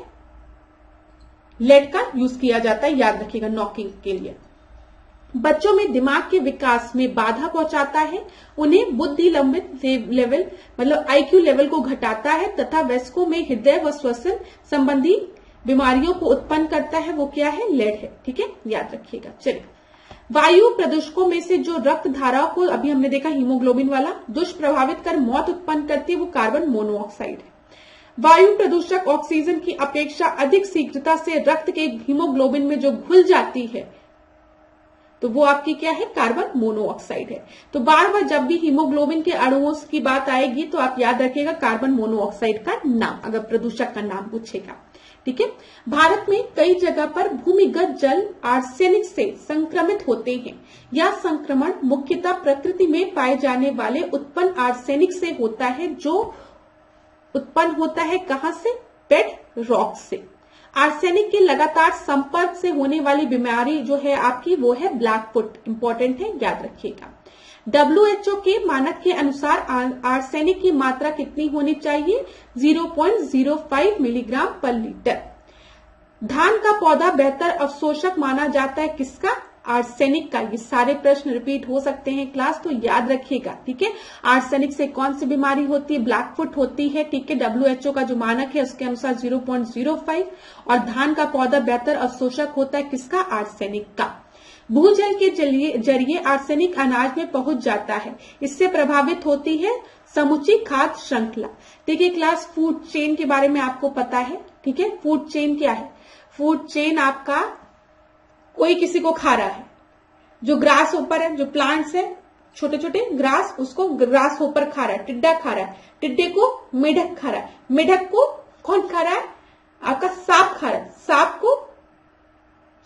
लेड का यूज किया जाता है, याद रखिएगा, नॉकिंग के लिए। बच्चों में दिमाग के विकास में बाधा पहुंचाता है, उन्हें बुद्धि लंबित लेवल मतलब IQ लेवल को घटाता है, तथा वयस्कों में हृदय व श्वसन संबंधी बीमारियों को उत्पन्न करता है, वो क्या है, लेड है। ठीक है, याद रखिएगा। चलिए वायु प्रदूषकों में से जो रक्त धाराओं को अभी हमने देखा हीमोग्लोबिन वाला दुष्प्रभावित कर मौत उत्पन्न करती है वो कार्बन मोनोऑक्साइड है। वायु प्रदूषक ऑक्सीजन की अपेक्षा अधिक शीघ्रता से रक्त के हीमोग्लोबिन में जो घुल जाती है तो वो आपकी क्या है, कार्बन मोनोऑक्साइड है। तो बार बार जब भी हीमोग्लोबिन के अणुओं की बात आएगी तो आप याद रखिएगा कार्बन मोनोऑक्साइड का नाम, अगर प्रदूषक का नाम पूछेगा। ठीक है। भारत में कई जगह पर भूमिगत जल आर्सेनिक से संक्रमित होते हैं। यह संक्रमण मुख्यतः प्रकृति में पाए जाने वाले उत्पन्न आर्सेनिक से होता है, जो उत्पन्न होता है कहां से, बेड रॉक से। आर्सेनिक के लगातार संपर्क से होने वाली बीमारी जो है आपकी वो है ब्लैक फुट, इंपॉर्टेंट है, याद रखिएगा। WHO के मानक के अनुसार आर्सेनिक की मात्रा कितनी होनी चाहिए, 0.05 मिलीग्राम पर लीटर। धान का पौधा बेहतर अवशोषक माना जाता है किसका, आर्सेनिक का। ये सारे प्रश्न रिपीट हो सकते हैं क्लास, तो याद रखिएगा। ठीक है। आर्सेनिक से कौन सी बीमारी होती है, ब्लैक फुट होती है। ठीक है। WHO का जो मानक है उसके अनुसार 0.05, और धान का पौधा बेहतर अवशोषक होता है किसका, आर्सेनिक का। भूजल के जरिए आर्सेनिक अनाज में पहुंच जाता है, इससे प्रभावित होती है समुची खाद्य श्रृंखला। देखिए क्लास, फूड चेन के बारे में आपको पता है। ठीक है। फूड चेन क्या है, फूड चेन आपका कोई किसी को खा रहा है, जो ग्रास ऊपर है, जो प्लांट्स है छोटे छोटे ग्रास, उसको ग्रास ऊपर खा रहा है, टिड्डा खा रहा है, टिड्डे को मेढक खा रहा है, मेढक को कौन खा रहा है, आपका सांप खा रहा है,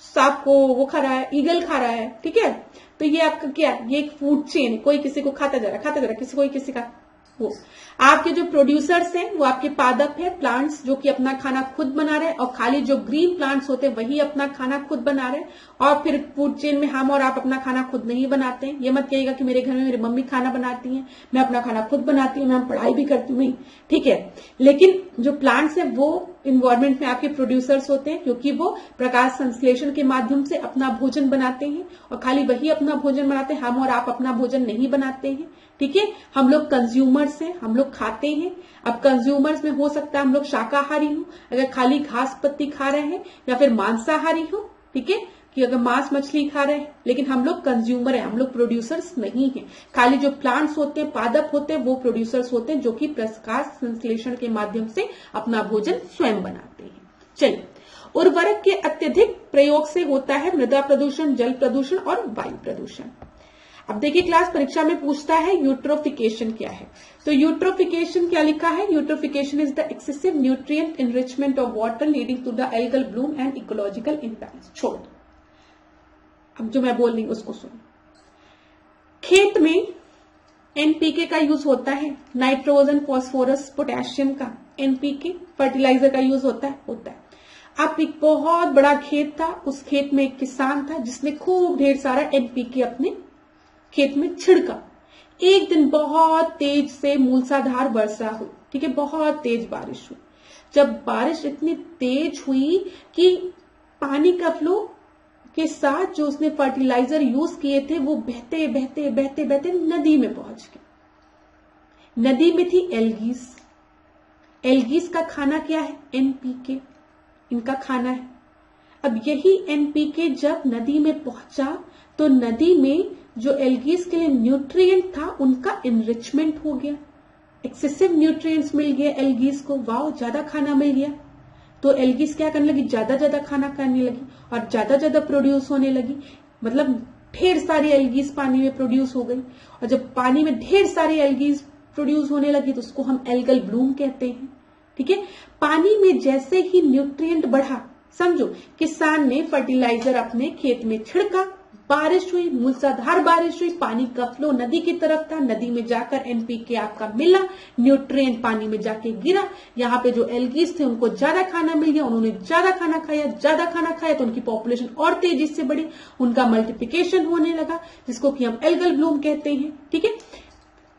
सांप को वो खा रहा है, ईगल खा रहा है। ठीक है। तो ये आपका क्या है, ये एक फूड चेन है, कोई किसी को खाता जा रहा है, कोई किसी का वो। आपके जो प्रोड्यूसर्स हैं वो आपके पादप है, प्लांट्स जो कि अपना खाना खुद बना रहे हैं, और खाली जो ग्रीन प्लांट्स होते हैं वही अपना खाना खुद बना रहे हैं। और फिर फूड चेन में हम और आप अपना खाना खुद नहीं बनाते हैं। ये मत कहिएगा कि मेरे घर में मेरी मम्मी खाना बनाती हैं, मैं अपना खाना खुद बनाती हूँ, मैं पढ़ाई भी करती हूँ, नहीं। ठीक है। लेकिन जो प्लांट्स है वो इन्वायरमेंट में आपके प्रोड्यूसर्स होते हैं, क्योंकि वो प्रकाश संश्लेषण के माध्यम से अपना भोजन बनाते हैं, और खाली वही अपना भोजन बनाते हैं, हम और आप अपना भोजन नहीं बनाते हैं। ठीक है। हम लोग कंज्यूमर्स हैं, हम लोग खाते हैं। अब कंज्यूमर्स में हो सकता है हम लोग शाकाहारी हो, अगर खाली घास पत्ती खा रहे हैं, या फिर मांसाहारी हो। ठीक है, कि अगर मांस मछली खा रहे हैं, लेकिन हम लोग कंज्यूमर हैं, हम लोग प्रोड्यूसर्स नहीं हैं। खाली जो प्लांट्स होते हैं, पादप होते हैं, वो प्रोड्यूसर्स होते हैं, जो कि प्रकाश संश्लेषण के माध्यम से अपना भोजन स्वयं बनाते हैं। चलिए, उर्वरक के अत्यधिक प्रयोग से होता है मृदा प्रदूषण, जल प्रदूषण और वायु प्रदूषण। अब देखिए क्लास, परीक्षा में पूछता है यूट्रोफिकेशन क्या है। तो यूट्रोफिकेशन क्या लिखा है, eutrophication is the excessive nutrient enrichment of water leading to the algal bloom and ecological imbalance. छोड़ दो, अब जो मैं बोल रही हूं उसको सुनो। खेत में एनपीके का यूज होता है, नाइट्रोजन, फास्फोरस, पोटेशियम का, एनपीके फर्टिलाइजर का यूज होता है। अब एक बहुत बड़ा खेत था, उस खेत में एक किसान था जिसने खूब ढेर सारा एनपीके अपने खेत में छिड़का। एक दिन बहुत तेज से मूसलाधार वर्षा हुई। ठीक है, बहुत तेज बारिश हुई। जब बारिश इतनी तेज हुई कि पानी का फ्लो के साथ जो उसने फर्टिलाइजर यूज किए थे वो बहते बहते बहते बहते नदी में पहुंच गए। नदी में थी एल्गीज। एल्गीज का खाना क्या है, एनपीके, इनका खाना है। अब यही एनपीके जब नदी में पहुंचा तो नदी में जो एल्गीज के लिए न्यूट्रिएंट था उनका एनरिचमेंट हो गया, एक्सेसिव न्यूट्रिएंट्स मिल गए एल्गीज को। वाओ, ज्यादा खाना मिल गया। तो एल्गीज क्या करने लगी, ज्यादा ज्यादा खाना करने लगी और ज्यादा ज्यादा प्रोड्यूस होने लगी। मतलब ढेर सारी एल्गीज पानी में प्रोड्यूस हो गई, और जब पानी में ढेर सारी एल्गीज प्रोड्यूस होने लगी तो उसको हम एल्गल ब्लूम कहते हैं। ठीक है। पानी में जैसे ही न्यूट्रिएंट बढ़ा, समझो किसान ने फर्टिलाइजर अपने खेत में छिड़का, बारिश हुई, मूसलाधार बारिश हुई, पानी का फ्लो नदी की तरफ था, नदी में जाकर एनपीके आपका मिला, न्यूट्रिएंट पानी में जाके गिरा। यहाँ पे जो एल्गीज थे उनको ज्यादा खाना मिल गया, उन्होंने ज्यादा खाना खाया तो उनकी पॉपुलेशन और तेजी से बढ़ी, उनका मल्टीप्लिकेशन होने लगा, जिसको कि हम एल्गल ब्लूम कहते हैं। ठीक है,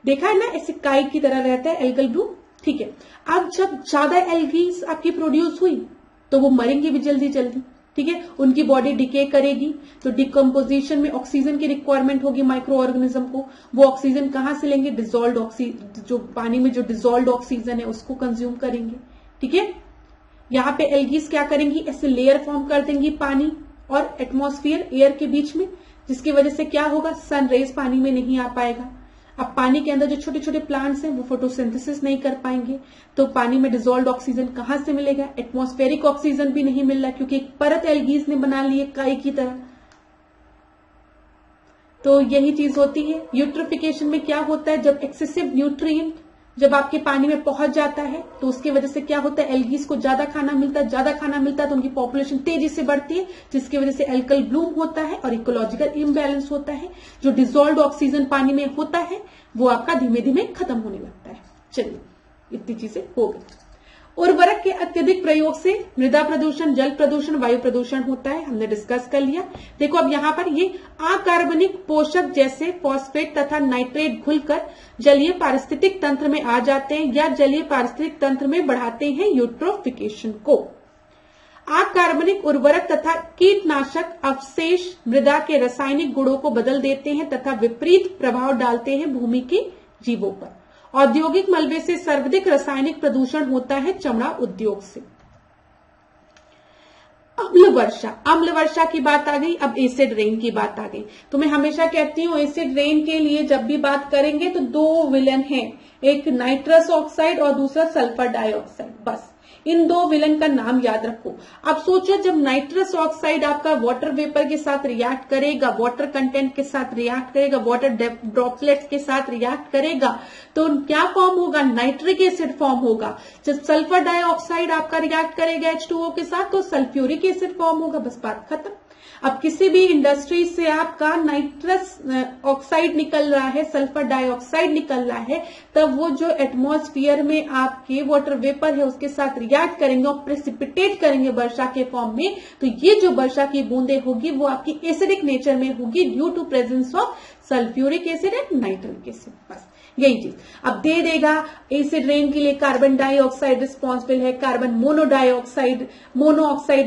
देखा है ना, ऐसे काई की तरह रहता है एल्गल ब्लूम। ठीक है। अब जब ज्यादा एल्गीज आपकी प्रोड्यूस हुई तो वो मरेंगे भी जल्दी जल्दी। ठीक है, उनकी बॉडी डिके करेगी, तो डिकम्पोजिशन में ऑक्सीजन की रिक्वायरमेंट होगी माइक्रो ऑर्गेनिज्म को। वो ऑक्सीजन कहां से लेंगे, डिजोल्व्ड ऑक्सीजन, जो पानी में जो डिजोल्व्ड ऑक्सीजन है उसको कंज्यूम करेंगे। ठीक है। यहाँ पे एल्गीज क्या करेंगी, ऐसे लेयर फॉर्म कर देंगी पानी और एटमॉस्फेयर, एयर के बीच में, जिसकी वजह से क्या होगा, सन रेज पानी में नहीं आ पाएगा। अब पानी के अंदर जो छोटे छोटे प्लांट्स हैं वो फोटोसिंथेसिस नहीं कर पाएंगे, तो पानी में डिसॉल्व्ड ऑक्सीजन कहां से मिलेगा, एटमॉस्फेरिक ऑक्सीजन भी नहीं मिल रहा क्योंकि एक परत एल्गीज ने बना ली है काई की तरह। तो यही चीज होती है। यूट्रोफिकेशन में क्या होता है, जब एक्सेसिव न्यूट्रिएंट जब आपके पानी में पहुंच जाता है तो उसकी वजह से क्या होता है, एल्गीज को ज्यादा खाना मिलता है, ज्यादा खाना मिलता है तो उनकी पॉपुलेशन तेजी से बढ़ती है, जिसकी वजह से एल्कल ब्लूम होता है और इकोलॉजिकल इम्बैलेंस होता है। जो डिसॉल्व्ड ऑक्सीजन पानी में होता है वो आपका धीमे धीमे खत्म होने लगता है। चलिए, इतनी चीजें हो गई। उर्वरक के अत्यधिक प्रयोग से मृदा प्रदूषण, जल प्रदूषण, वायु प्रदूषण होता है, हमने डिस्कस कर लिया। देखो अब यहाँ पर ये अकार्बनिक पोषक जैसे फॉस्फेट तथा नाइट्रेट घुलकर जलीय पारिस्थितिक तंत्र में आ जाते हैं या जलीय पारिस्थितिक तंत्र में बढ़ाते हैं यूट्रोफिकेशन को। अकार्बनिक उर्वरक तथा कीटनाशक अवशेष मृदा के रासायनिक गुणों को बदल देते हैं तथा विपरीत प्रभाव डालते हैं भूमि के जीवों पर। औद्योगिक मलबे से सर्वाधिक रासायनिक प्रदूषण होता है चमड़ा उद्योग से। अम्ल वर्षा, अम्ल वर्षा की बात आ गई, अब एसिड रेन की बात आ गई। तो मैं हमेशा कहती हूँ एसिड रेन के लिए जब भी बात करेंगे तो दो विलन हैं, एक नाइट्रस ऑक्साइड और दूसरा सल्फर डाइऑक्साइड। बस इन दो विलन का नाम याद रखो। अब सोचो जब नाइट्रस ऑक्साइड आपका वाटर वेपर के साथ रिएक्ट करेगा, वाटर कंटेंट के साथ रिएक्ट करेगा, वाटर ड्रॉपलेट्स के साथ रिएक्ट करेगा तो क्या फॉर्म होगा, नाइट्रिक एसिड फॉर्म होगा। जब सल्फर डाइऑक्साइड आपका रिएक्ट करेगा H2O के साथ तो सल्फ्यूरिक एसिड फॉर्म होगा। बस बात खत्म। अब किसी भी इंडस्ट्री से आपका नाइट्रस ऑक्साइड निकल रहा है, सल्फर डाइऑक्साइड निकल रहा है, तब वो जो एटमॉस्फेयर में आपके वाटर वेपर है उसके साथ रिएक्ट करेंगे और प्रेसिपिटेट करेंगे वर्षा के फॉर्म में। तो ये जो वर्षा की बूंदें होगी वो आपकी एसिडिक नेचर में होगी due to presence of sulphuric acid and nitric acid. बस यही चीज अब दे देगा। एसिड रेन के लिए कार्बन डाइऑक्साइड रिस्पॉन्सिबल है, कार्बन मोनोऑक्साइड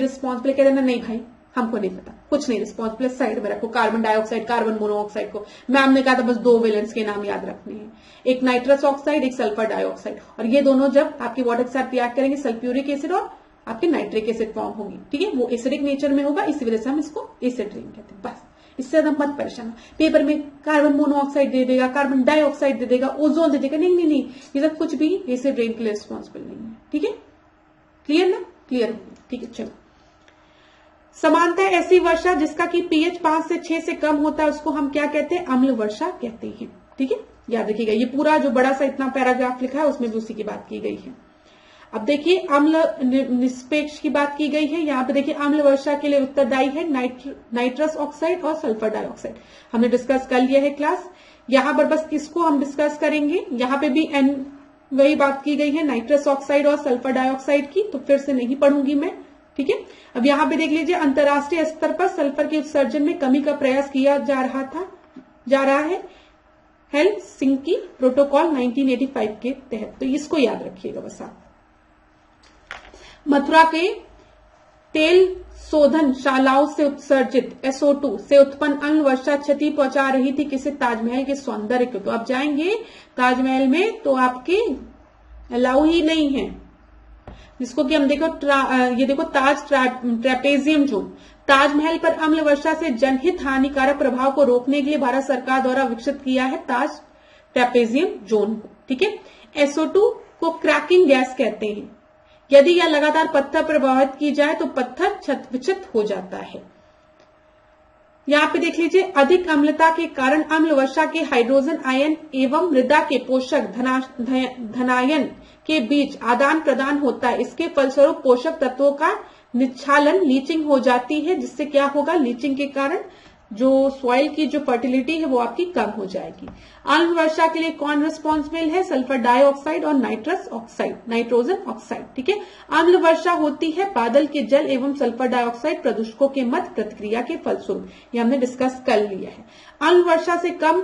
रिस्पॉन्सिबल। कह देना नहीं भाई हमको नहीं पता, कुछ नहीं रिस्पॉन्सिबल, साइड में रखो कार्बन डाइऑक्साइड, कार्बन मोनोऑक्साइड को। मैम ने कहा था बस दो वेलेंस के नाम याद रखने हैं, एक नाइट्रस ऑक्साइड, एक सल्फर डाइऑक्साइड, और ये दोनों जब आपके वाटर के साथ रिएक्ट करेंगे सल्फ्यूरिक एसिड और आपके नाइट्रिक एसिड फॉर्म होगी। ठीक है, वो एसिडिक नेचर में होगा, इसी वजह से हम इसको एसिड रेन कहते हैं। बस इससे ज्यादा मत परेशान। पेपर में कार्बन मोनोऑक्साइड दे देगा, कार्बन डाइऑक्साइड दे देगा, ओजोन दे देगा, नहीं, ये सब कुछ भी एसिड रेन के लिए रिस्पॉन्सिबल नहीं है। ठीक है, क्लियर ना, क्लियर। ठीक है, चलो। समानता ऐसी वर्षा जिसका कि पीएच 5 से 6 से कम होता है उसको हम क्या कहते हैं, अम्ल वर्षा कहते हैं। ठीक है, याद रखिएगा। ये पूरा जो बड़ा सा इतना पैराग्राफ लिखा है उसमें भी उसी की बात की गई है। अब देखिए अम्ल निष्पेक्ष की बात की गई है। यहाँ पे देखिए अम्ल वर्षा के लिए उत्तरदायी है नाइट्रस ऑक्साइड और सल्फर डाइऑक्साइड। हमने डिस्कस कर लिया है क्लास। यहाँ पर बस इसको हम डिस्कस करेंगे। यहाँ पे भी वही बात की गई है नाइट्रस ऑक्साइड और सल्फर डाइऑक्साइड की, तो फिर से नहीं पढ़ूंगी मैं। ठीक है, अब यहाँ पे देख लीजिए अंतर्राष्ट्रीय स्तर पर सल्फर के उत्सर्जन में कमी का प्रयास किया जा रहा है हेलसिंकी प्रोटोकॉल 1985 के तहत। तो इसको याद रखिएगा बस आप। मथुरा के तेल शोधन शालाओं से उत्सर्जित SO2 से उत्पन्न अम्ल वर्षा क्षति पहुंचा रही थी किसे, ताजमहल के सौंदर्य को। तो आप जाएंगे ताजमहल में तो आपके अलाउ ही नहीं है, जिसको कि हम देखो ये देखो ताज ट्रेपेजियम जोन। ताजमहल पर अम्ल वर्षा से जनहित हानिकारक प्रभाव को रोकने के लिए भारत सरकार द्वारा विकसित किया है ताज ट्रेपेजियम जोन को। ठीक है, SO2 को क्रैकिंग गैस कहते हैं। यदि यह लगातार पत्थर प्रभावित की जाए तो पत्थर क्षत हो जाता है। यहाँ पे देख लीजिए अधिक अम्लता के कारण अम्ल वर्षा के हाइड्रोजन आयन एवं मृदा के पोषक धनायन के बीच आदान प्रदान होता है। इसके फलस्वरूप पोषक तत्वों का निच्छालन लीचिंग हो जाती है, जिससे क्या होगा, लीचिंग के कारण जो सॉइल की जो फर्टिलिटी है वो आपकी कम हो जाएगी। अम्ल वर्षा के लिए कौन रिस्पॉन्सिबल है, सल्फर डाइऑक्साइड और नाइट्रोजन ऑक्साइड। ठीक है, अम्ल वर्षा होती है बादल के जल एवं सल्फर डाइऑक्साइड प्रदूषकों के मध्य प्रतिक्रिया के फलस्वरूप। ये हमने डिस्कस कर लिया है। अम्ल वर्षा से कम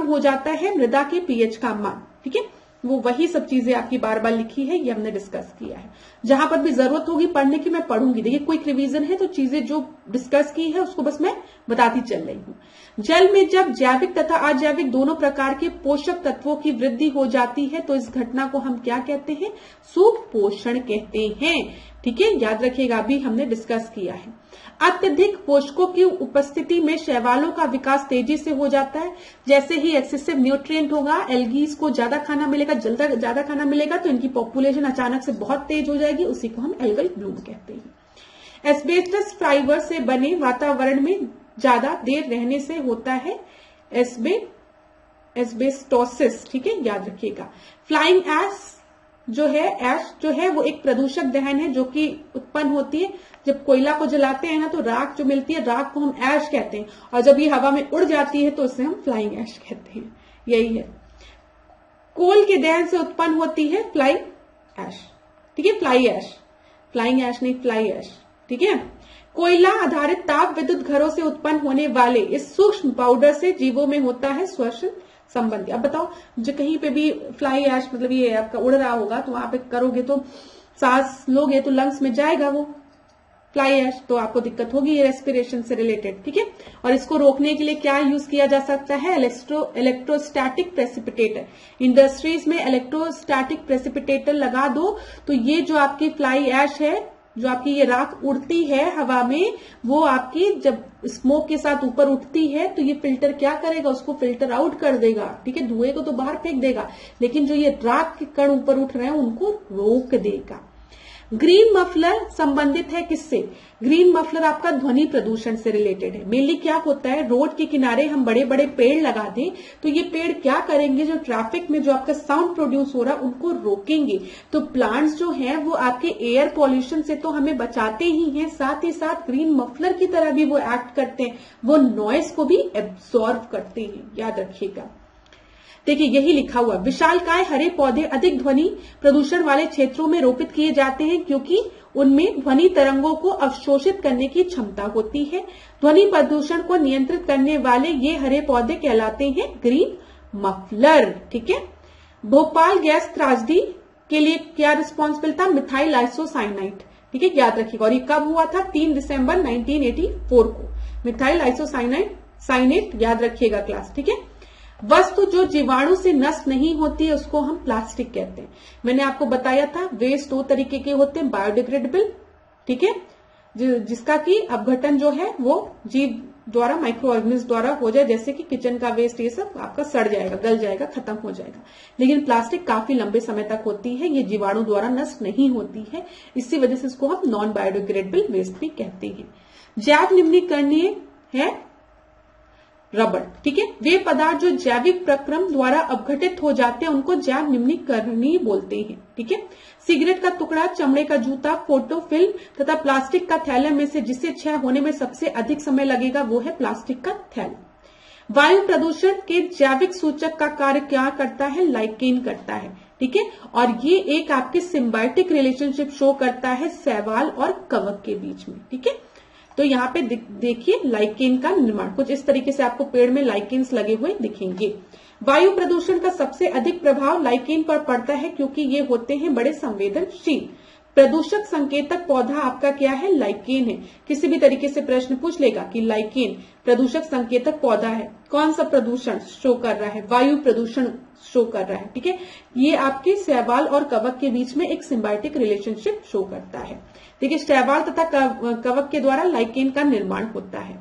हो जाता है मृदा के पीएच का मान। ठीक है, वो वही सब चीजें आपकी बार बार लिखी है, ये हमने डिस्कस किया है। जहां पर भी जरूरत होगी पढ़ने की मैं पढ़ूंगी। देखिए क्विक रिवीजन है तो चीजें जो डिस्कस की है उसको बस मैं बताती चल रही हूँ। जल में जब जैविक तथा अजैविक दोनों प्रकार के पोषक तत्वों की वृद्धि हो जाती है तो इस घटना को हम क्या कहते हैं, सुपोषण कहते हैं। ठीक है, याद रखिएगा, अभी हमने डिस्कस किया है। अत्यधिक पोषकों की उपस्थिति में शैवालों का विकास तेजी से हो जाता है। जैसे ही एक्सेसिव न्यूट्रिएंट होगा, एल्गीज को ज्यादा खाना मिलेगा, ज्यादा खाना मिलेगा तो इनकी पॉपुलेशन अचानक से बहुत तेज हो जाएगी, उसी को हम एल्गल ब्लूम कहते हैं। एस्बेस्टस फाइबर से बने वातावरण में ज्यादा देर रहने से होता है एस्बेस्टोसिस, ठीक है, याद रखिएगा। फ्लाइंग ऐश जो है वो एक प्रदूषक दहन है जो कि उत्पन्न होती है जब कोयला को जलाते हैं ना, तो राख जो मिलती है, राख को हम ऐश कहते हैं, और जब ये हवा में उड़ जाती है तो उसे हम फ्लाइंग ऐश कहते हैं। यही है, कोल के दहन से उत्पन्न होती है फ्लाइंग ऐश, ठीक है, फ्लाइंग ऐश नहीं, फ्लाई ऐश, ठीक है। कोयला आधारित ताप विद्युत घरों से उत्पन्न होने वाले इस सूक्ष्म पाउडर से जीवों में होता है श्वसन संबंधी। अब बताओ, जो कहीं पे भी फ्लाई ऐश मतलब ये आपका उड़ रहा होगा तो वहां पे करोगे तो सांस लोगे तो लंग्स में जाएगा वो फ्लाई ऐश, तो आपको दिक्कत होगी ये रेस्पिरेशन से रिलेटेड, ठीक है। और इसको रोकने के लिए क्या यूज किया जा सकता है? Electrostatic precipitator. इंडस्ट्रीज में इलेक्ट्रोस्टैटिक प्रेसिपिटेटर लगा दो तो ये जो आपकी फ्लाई ऐश है, जो आपकी ये राख उड़ती है हवा में, वो आपकी जब स्मोक के साथ ऊपर उठती है तो ये फिल्टर क्या करेगा? उसको फिल्टर आउट कर देगा, ठीक है, धुएं को तो बाहर फेंक देगा, लेकिन जो ये राख के कण ऊपर उठ रहे हैं उनको रोक देगा। ग्रीन मफलर संबंधित है किससे? ग्रीन मफलर आपका ध्वनि प्रदूषण से रिलेटेड है। मेनली क्या होता है, रोड के किनारे हम बड़े बड़े पेड़ लगा दें तो ये पेड़ क्या करेंगे, जो ट्रैफिक में जो आपका साउंड प्रोड्यूस हो रहा है उनको रोकेंगे। तो प्लांट्स जो हैं वो आपके एयर पॉल्यूशन से तो हमें बचाते ही हैं, साथ ही साथ ग्रीन मफलर की तरह भी वो एक्ट करते हैं, वो नॉइस को भी एब्सॉर्ब करते हैं, याद रखिएगा। देखिए यही लिखा हुआ, विशालकाय हरे पौधे अधिक ध्वनि प्रदूषण वाले क्षेत्रों में रोपित किए जाते हैं क्योंकि उनमें ध्वनि तरंगों को अवशोषित करने की क्षमता होती है। ध्वनि प्रदूषण को नियंत्रित करने वाले ये हरे पौधे कहलाते हैं ग्रीन मफलर, ठीक है। भोपाल गैस त्रासदी के लिए क्या रिस्पॉन्सिबल था? मिथाइल आइसोसाइनाइड, ठीक है, याद रखिएगा। और ये कब हुआ था? 3 दिसंबर 1984 को। मिथाइल आइसोसाइनेट याद रखिएगा क्लास, ठीक है। वस्तु जो जीवाणु से नष्ट नहीं होती है उसको हम प्लास्टिक कहते हैं। मैंने आपको बताया था वेस्ट 2 तरीके के होते हैं, बायोडिग्रेडेबल, ठीक है, जिसका कि अपघटन जो है वो जीव द्वारा, माइक्रो ऑर्गेनिज्म द्वारा हो जाए, जैसे कि किचन का वेस्ट, ये सब आपका सड़ जाएगा, गल जाएगा, खत्म हो जाएगा। लेकिन प्लास्टिक काफी लंबे समय तक होती है, ये जीवाणु द्वारा नष्ट नहीं होती है, इसी वजह से इसको हम नॉन बायोडिग्रेडेबल वेस्ट भी कहते हैं। जैव निम्नीकरणीय है रबड़, ठीक है, वे पदार्थ जो जैविक प्रक्रम द्वारा अपघटित हो जाते हैं उनको जैव निम्नीकरणीय बोलते हैं, ठीक है। सिगरेट का टुकड़ा, चमड़े का जूता, फोटो फिल्म तथा प्लास्टिक का थैला में से जिसे क्षय होने में सबसे अधिक समय लगेगा वो है प्लास्टिक का थैला। वायु प्रदूषण के जैविक सूचक का कार्य क्या करता है? लाइकेन करता है, ठीक है, और ये एक आपके सिम्बायोटिक रिलेशनशिप शो करता है शैवाल और कवक के बीच में, ठीक है। तो यहाँ पे देखिए लाइकेन का निर्माण कुछ इस तरीके से आपको पेड़ में लाइकेन्स लगे हुए दिखेंगे। वायु प्रदूषण का सबसे अधिक प्रभाव लाइकेन पर पड़ता है क्योंकि ये होते हैं बड़े संवेदनशील। प्रदूषक संकेतक पौधा आपका क्या है? लाइकेन है। किसी भी तरीके से प्रश्न पूछ लेगा कि लाइकेन प्रदूषक संकेतक पौधा है, कौन सा प्रदूषण शो कर रहा है? वायु प्रदूषण शो कर रहा है, ठीक है। ये आपके शैवाल और कवक के बीच में एक सिम्बायोटिक रिलेशनशिप शो करता है। देखिए शैवाल तथा कवक के द्वारा लाइकेन का निर्माण होता है।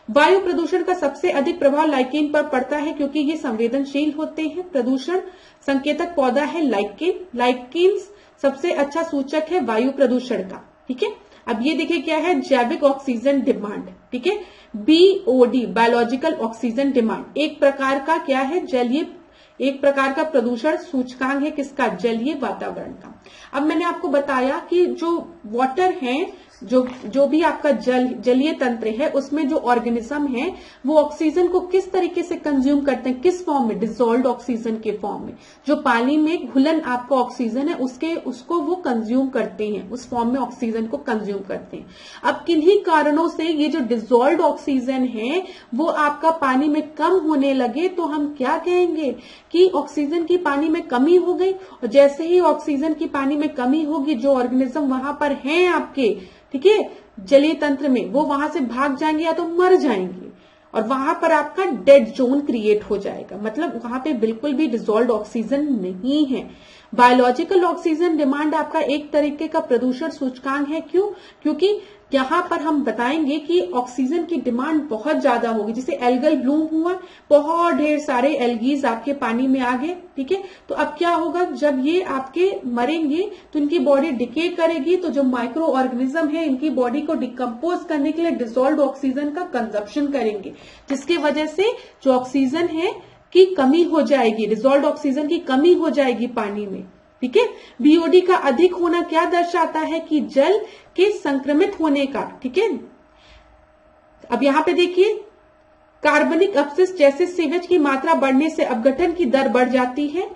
वायु प्रदूषण का सबसे अधिक प्रभाव लाइकेन पर पड़ता है क्योंकि ये संवेदनशील होते हैं। प्रदूषण संकेतक पौधा है लाइकेन। लाइकेन सबसे अच्छा सूचक है वायु प्रदूषण का, ठीक है। अब ये देखिए क्या है? जैविक ऑक्सीजन डिमांड, ठीक है, BOD बायोलॉजिकल ऑक्सीजन डिमांड एक प्रकार का क्या है? जलीय, एक प्रकार का प्रदूषण सूचकांक है किसका? जलीय वातावरण का। अब मैंने आपको बताया कि जो वाटर है, जो भी आपका जलीय तंत्र है, उसमें जो ऑर्गेनिज्म है वो ऑक्सीजन को किस तरीके से कंज्यूम करते हैं? किस फॉर्म में? डिसॉल्व्ड ऑक्सीजन के फॉर्म में। जो पानी में घुलन आपका ऑक्सीजन है उसको वो कंज्यूम करते हैं, उस फॉर्म में ऑक्सीजन को कंज्यूम करते हैं। अब किन्हीं कारणों से ये जो डिसॉल्व्ड ऑक्सीजन है वो आपका पानी में कम होने लगे तो हम क्या कहेंगे कि ऑक्सीजन की पानी में कमी हो गई। और जैसे ही ऑक्सीजन की पानी में कमी होगी, जो ऑर्गेनिज्म वहां पर हैं आपके, ठीक है, जलीय तंत्र में, वो वहां से भाग जाएंगे या तो मर जाएंगे। और वहां पर आपका डेड जोन क्रिएट हो जाएगा, मतलब वहां पे बिल्कुल भी डिसॉल्व्ड ऑक्सीजन नहीं है। बायोलॉजिकल ऑक्सीजन डिमांड आपका एक तरीके का प्रदूषण सूचकांक है। क्यों? क्योंकि यहां पर हम बताएंगे कि ऑक्सीजन की डिमांड बहुत ज्यादा होगी। जैसे एल्गल ब्लूम हुआ, बहुत ढेर सारे एल्गीज आपके पानी में आ गए, ठीक है। तो अब क्या होगा, जब ये आपके मरेंगे तो इनकी बॉडी डिके करेगी, तो जो माइक्रो ऑर्गेनिज्म है इनकी बॉडी को डिकम्पोज करने के लिए डिसॉल्व्ड ऑक्सीजन का कंजप्शन करेंगे, जिसकी वजह से जो ऑक्सीजन है की कमी हो जाएगी, डिसॉल्व्ड ऑक्सीजन की कमी हो जाएगी पानी में, ठीक है। बीओडी का अधिक होना क्या दर्शाता है कि जल के संक्रमित होने का, ठीक है। अब यहां पे देखिए, कार्बनिक अपशिष्ट जैसे सीवेज की मात्रा बढ़ने से अपघटन की दर बढ़ जाती है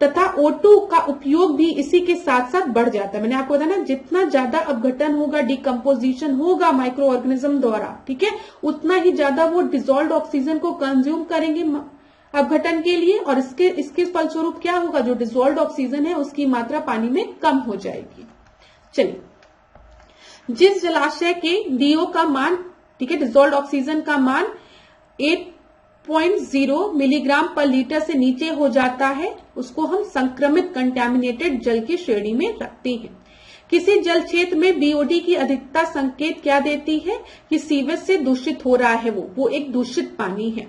तथा O2 का उपयोग भी इसी के साथ साथ बढ़ जाता है। मैंने आपको बताया ना, जितना ज्यादा अपघटन होगा, डिकम्पोजिशन होगा माइक्रो ऑर्गेनिज्म द्वारा, ठीक है, उतना ही ज्यादा वो डिसॉल्व्ड ऑक्सीजन को कंज्यूम करेंगे अपघटन के लिए, और इसके फलस्वरूप क्या होगा, जो डिसॉल्व्ड ऑक्सीजन है उसकी मात्रा पानी में कम हो जाएगी। चलिए, जिस जलाशय के डीओ का मान, ठीक है, डिसॉल्व्ड ऑक्सीजन का मान 8.0 मिलीग्राम पर लीटर से नीचे हो जाता है, उसको हम संक्रमित कंटैमिनेटेड जल की श्रेणी में रखते हैं। किसी जल क्षेत्र में बीओडी की अधिकता संकेत क्या देती है कि सीवेज से दूषित हो रहा है, वो एक दूषित पानी है।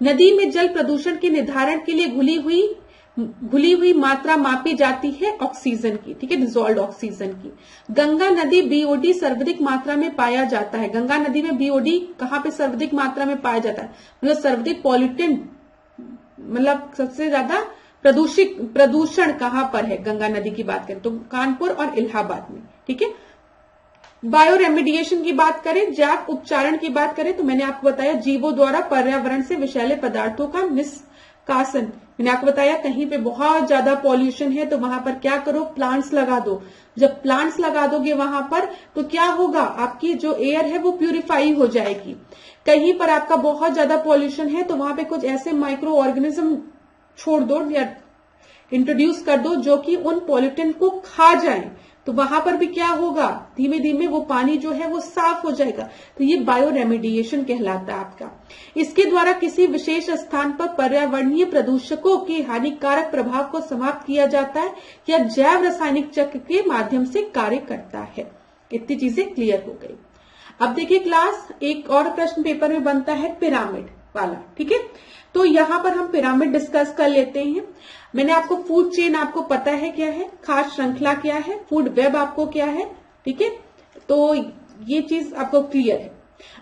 नदी में जल प्रदूषण के निर्धारण के लिए घुली हुई मात्रा मापी जाती है ऑक्सीजन की, ठीक है, डिसॉल्व्ड ऑक्सीजन की। गंगा नदी बीओडी सर्वाधिक मात्रा में पाया जाता है। गंगा नदी में बीओडी कहां पे सर्वाधिक मात्रा में पाया जाता है, मतलब सर्वाधिक पॉल्यूटेंट, मतलब सबसे ज्यादा प्रदूषण कहां पर है गंगा नदी की बात करें तो कानपुर और इलाहाबाद में, ठीक है। बायो रेमिडिएशन की बात करें, जैव उपचारण की बात करें तो मैंने आपको बताया जीवों द्वारा पर्यावरण से विषैले पदार्थों का निष्कासन। मैंने आपको बताया कहीं पे बहुत ज्यादा पॉल्यूशन है तो वहां पर क्या करो, प्लांट्स लगा दो। जब प्लांट्स लगा दोगे वहां पर तो क्या होगा, आपकी जो एयर है वो प्यूरिफाई हो जाएगी। कहीं पर आपका बहुत ज्यादा पॉल्यूशन है तो वहां पे कुछ ऐसे माइक्रो ऑर्गेनिज्म छोड़ दो या इंट्रोड्यूस कर दो जो कि उन पॉल्यूटेंट को खा जाए, तो वहां पर भी क्या होगा, धीमे धीमे वो पानी जो है वो साफ हो जाएगा। तो ये बायो रेमिडिएशन कहलाता है आपका। इसके द्वारा किसी विशेष स्थान पर पर्यावरणीय प्रदूषकों के हानिकारक प्रभाव को समाप्त किया जाता है या जैव रासायनिक चक्र के माध्यम से कार्य करता है। इतनी चीजें क्लियर हो गई। अब देखिए क्लास, एक और प्रश्न पेपर में बनता है पिरामिड वाला, ठीक है। तो यहां पर हम पिरामिड डिस्कस कर लेते हैं। मैंने आपको फूड चेन आपको पता है क्या है, खाद्य श्रृंखला क्या है, फूड वेब आपको क्या है, ठीक है, तो ये चीज आपको क्लियर है।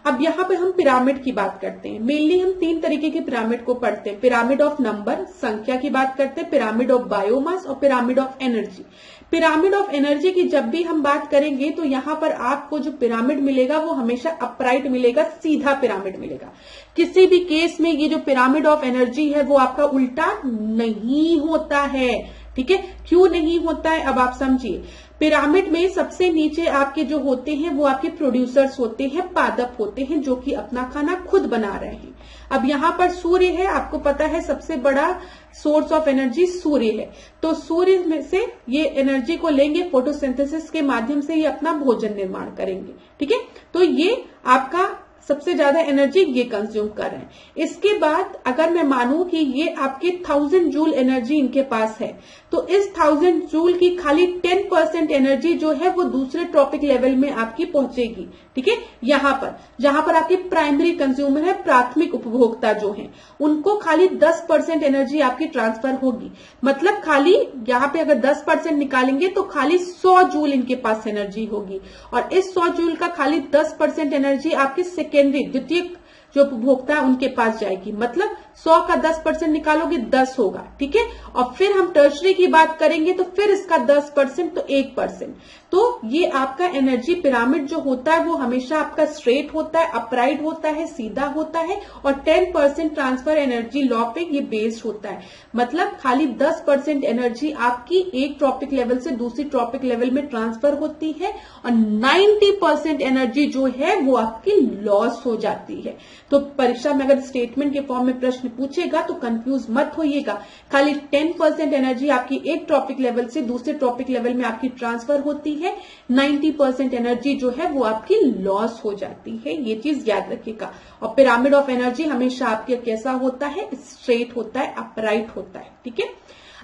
अब यहाँ पे हम पिरामिड की बात करते हैं। मेनली हम 3 तरीके के पिरामिड को पढ़ते हैं। पिरामिड ऑफ नंबर, संख्या की बात करते हैं, पिरामिड ऑफ बायोमास और pyramid of energy. Pyramid of energy की जब भी हम बात करेंगे तो यहाँ पर आपको जो पिरामिड मिलेगा वो हमेशा अपराइट मिलेगा, सीधा पिरामिड मिलेगा। किसी भी केस में ये जो पिरामिड ऑफ एनर्जी है वो आपका उल्टा नहीं होता है, ठीक है। क्यों नहीं होता है, अब आप समझिए। पिरामिड में सबसे नीचे आपके जो होते हैं वो आपके प्रोड्यूसर्स होते हैं, पादप होते हैं जो कि अपना खाना खुद बना रहे हैं। अब यहाँ पर सूर्य है, आपको पता है सबसे बड़ा सोर्स ऑफ एनर्जी सूर्य है, तो सूर्य में से ये एनर्जी को लेंगे, फोटोसिंथेसिस के माध्यम से ये अपना भोजन निर्माण करेंगे, ठीक है। तो ये आपका सबसे ज्यादा एनर्जी ये कंज्यूम कर रहे हैं। इसके बाद अगर मैं मानूं कि ये आपके 1000 जूल एनर्जी इनके पास है, तो इस 1000 जूल की खाली 10% एनर्जी जो है वो दूसरे ट्रॉपिक लेवल में आपकी पहुंचेगी, ठीक है। यहाँ पर जहां पर आपके प्राइमरी कंज्यूमर है, प्राथमिक उपभोक्ता जो है, उनको खाली 10% एनर्जी आपकी ट्रांसफर होगी। मतलब खाली यहाँ पे अगर 10% निकालेंगे तो खाली 100 जूल इनके पास एनर्जी होगी, और इस 100 जूल का खाली 10% एनर्जी आपके सेकेंडरी, द्वितीयक जो उपभोक्ता है उनके पास जाएगी। मतलब 100 का 10% निकालोगे 10 होगा, ठीक है। और फिर हम टर्शरी की बात करेंगे तो फिर इसका 10% तो 1%। तो ये आपका एनर्जी पिरामिड जो होता है वो हमेशा आपका स्ट्रेट होता है, अपराइट होता है, सीधा होता है, और 10% ट्रांसफर एनर्जी लॉ पे ये बेस्ड होता है। मतलब खाली 10% एनर्जी आपकी एक ट्रॉपिक लेवल से दूसरी ट्रॉपिक लेवल में ट्रांसफर होती है, और 90% एनर्जी जो है वो आपकी लॉस हो जाती है। तो परीक्षा में अगर स्टेटमेंट के फॉर्म में प्रश्न पूछेगा तो कंफ्यूज मत होइएगा। खाली 10% एनर्जी आपकी एक ट्रॉपिक लेवल से दूसरे ट्रॉपिक लेवल में आपकी ट्रांसफर होती है, 90% एनर्जी जो है वो आपकी लॉस हो जाती है। ये चीज याद रखिएगा। और पिरामिड ऑफ एनर्जी हमेशा आपके कैसा होता है, स्ट्रेट होता है, अपराइट होता है। ठीक है,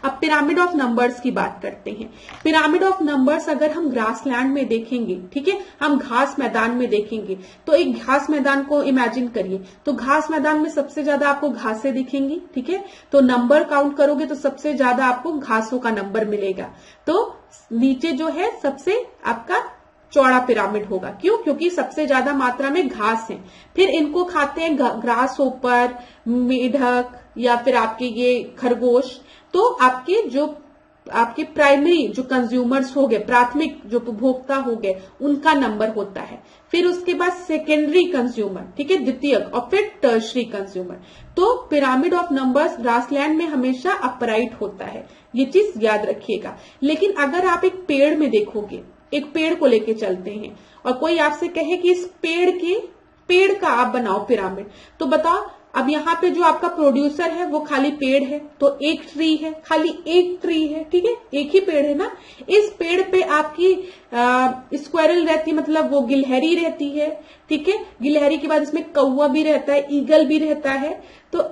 अब पिरामिड ऑफ नंबर्स की बात करते हैं। पिरामिड ऑफ नंबर्स अगर हम ग्रासलैंड में देखेंगे, ठीक है, हम घास मैदान में देखेंगे, तो एक घास मैदान को इमेजिन करिए। तो घास मैदान में सबसे ज्यादा आपको घासें दिखेंगी, ठीक है, तो नंबर काउंट करोगे तो सबसे ज्यादा आपको घासों का नंबर मिलेगा। तो नीचे जो है सबसे आपका चौड़ा पिरामिड होगा। क्यों? क्योंकि सबसे ज्यादा मात्रा में घास है। फिर इनको खाते हैं ग्रास होपर, मेढक या फिर आपके ये खरगोश। तो आपके प्राइमरी जो कंज्यूमर्स हो गए, प्राथमिक जो उपभोक्ता हो गए, उनका नंबर होता है। फिर उसके बाद सेकेंडरी कंज्यूमर, ठीक है, द्वितीयक, और फिर टर्शरी कंज्यूमर। तो पिरामिड ऑफ नंबर्स ग्रासलैंड में हमेशा अपराइट होता है, ये चीज याद रखिएगा। लेकिन अगर आप एक पेड़ में देखोगे, एक पेड़ को लेके चलते हैं और कोई आपसे कहे कि इस पेड़ का आप बनाओ पिरामिड, तो बताओ अब यहाँ पे जो आपका प्रोड्यूसर है वो खाली पेड़ है, तो एक ट्री है, खाली एक ट्री है, ठीक है, एक ही पेड़ है ना। इस पेड़ पे आपकी स्क्वायरल रहती है, मतलब वो गिलहरी रहती है, ठीक है, गिलहरी के बाद इसमें कौवा भी रहता है, ईगल भी रहता है। तो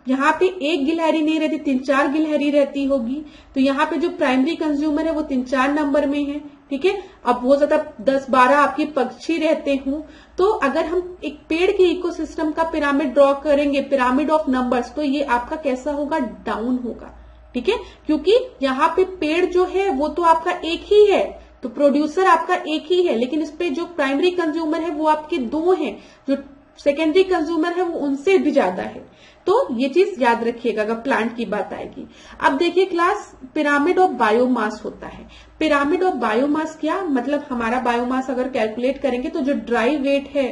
यहाँ पे एक गिलहरी नहीं रहती, 3-4 गिलहरी रहती होगी। तो यहाँ पे जो प्राइमरी कंज्यूमर है वो 3-4 नंबर में है, ठीक है। अब हो सकता 10-12 आपके पक्षी रहते हों। तो अगर हम एक पेड़ के इकोसिस्टम का पिरामिड ड्रॉ करेंगे, पिरामिड ऑफ नंबर्स, तो ये आपका कैसा होगा, डाउन होगा, ठीक है, क्योंकि यहाँ पे पेड़ जो है वो तो आपका एक ही है, तो प्रोड्यूसर आपका एक ही है, लेकिन इस पे जो प्राइमरी कंज्यूमर है वो आपके 2 हैं, जो सेकेंडरी कंज्यूमर है वो उनसे भी ज्यादा है। तो ये चीज याद रखिएगा अगर प्लांट की बात आएगी। अब देखिए क्लास, पिरामिड ऑफ बायोमास होता है। पिरामिड ऑफ बायोमास क्या मतलब, हमारा बायोमास अगर कैलकुलेट करेंगे तो जो ड्राई वेट है,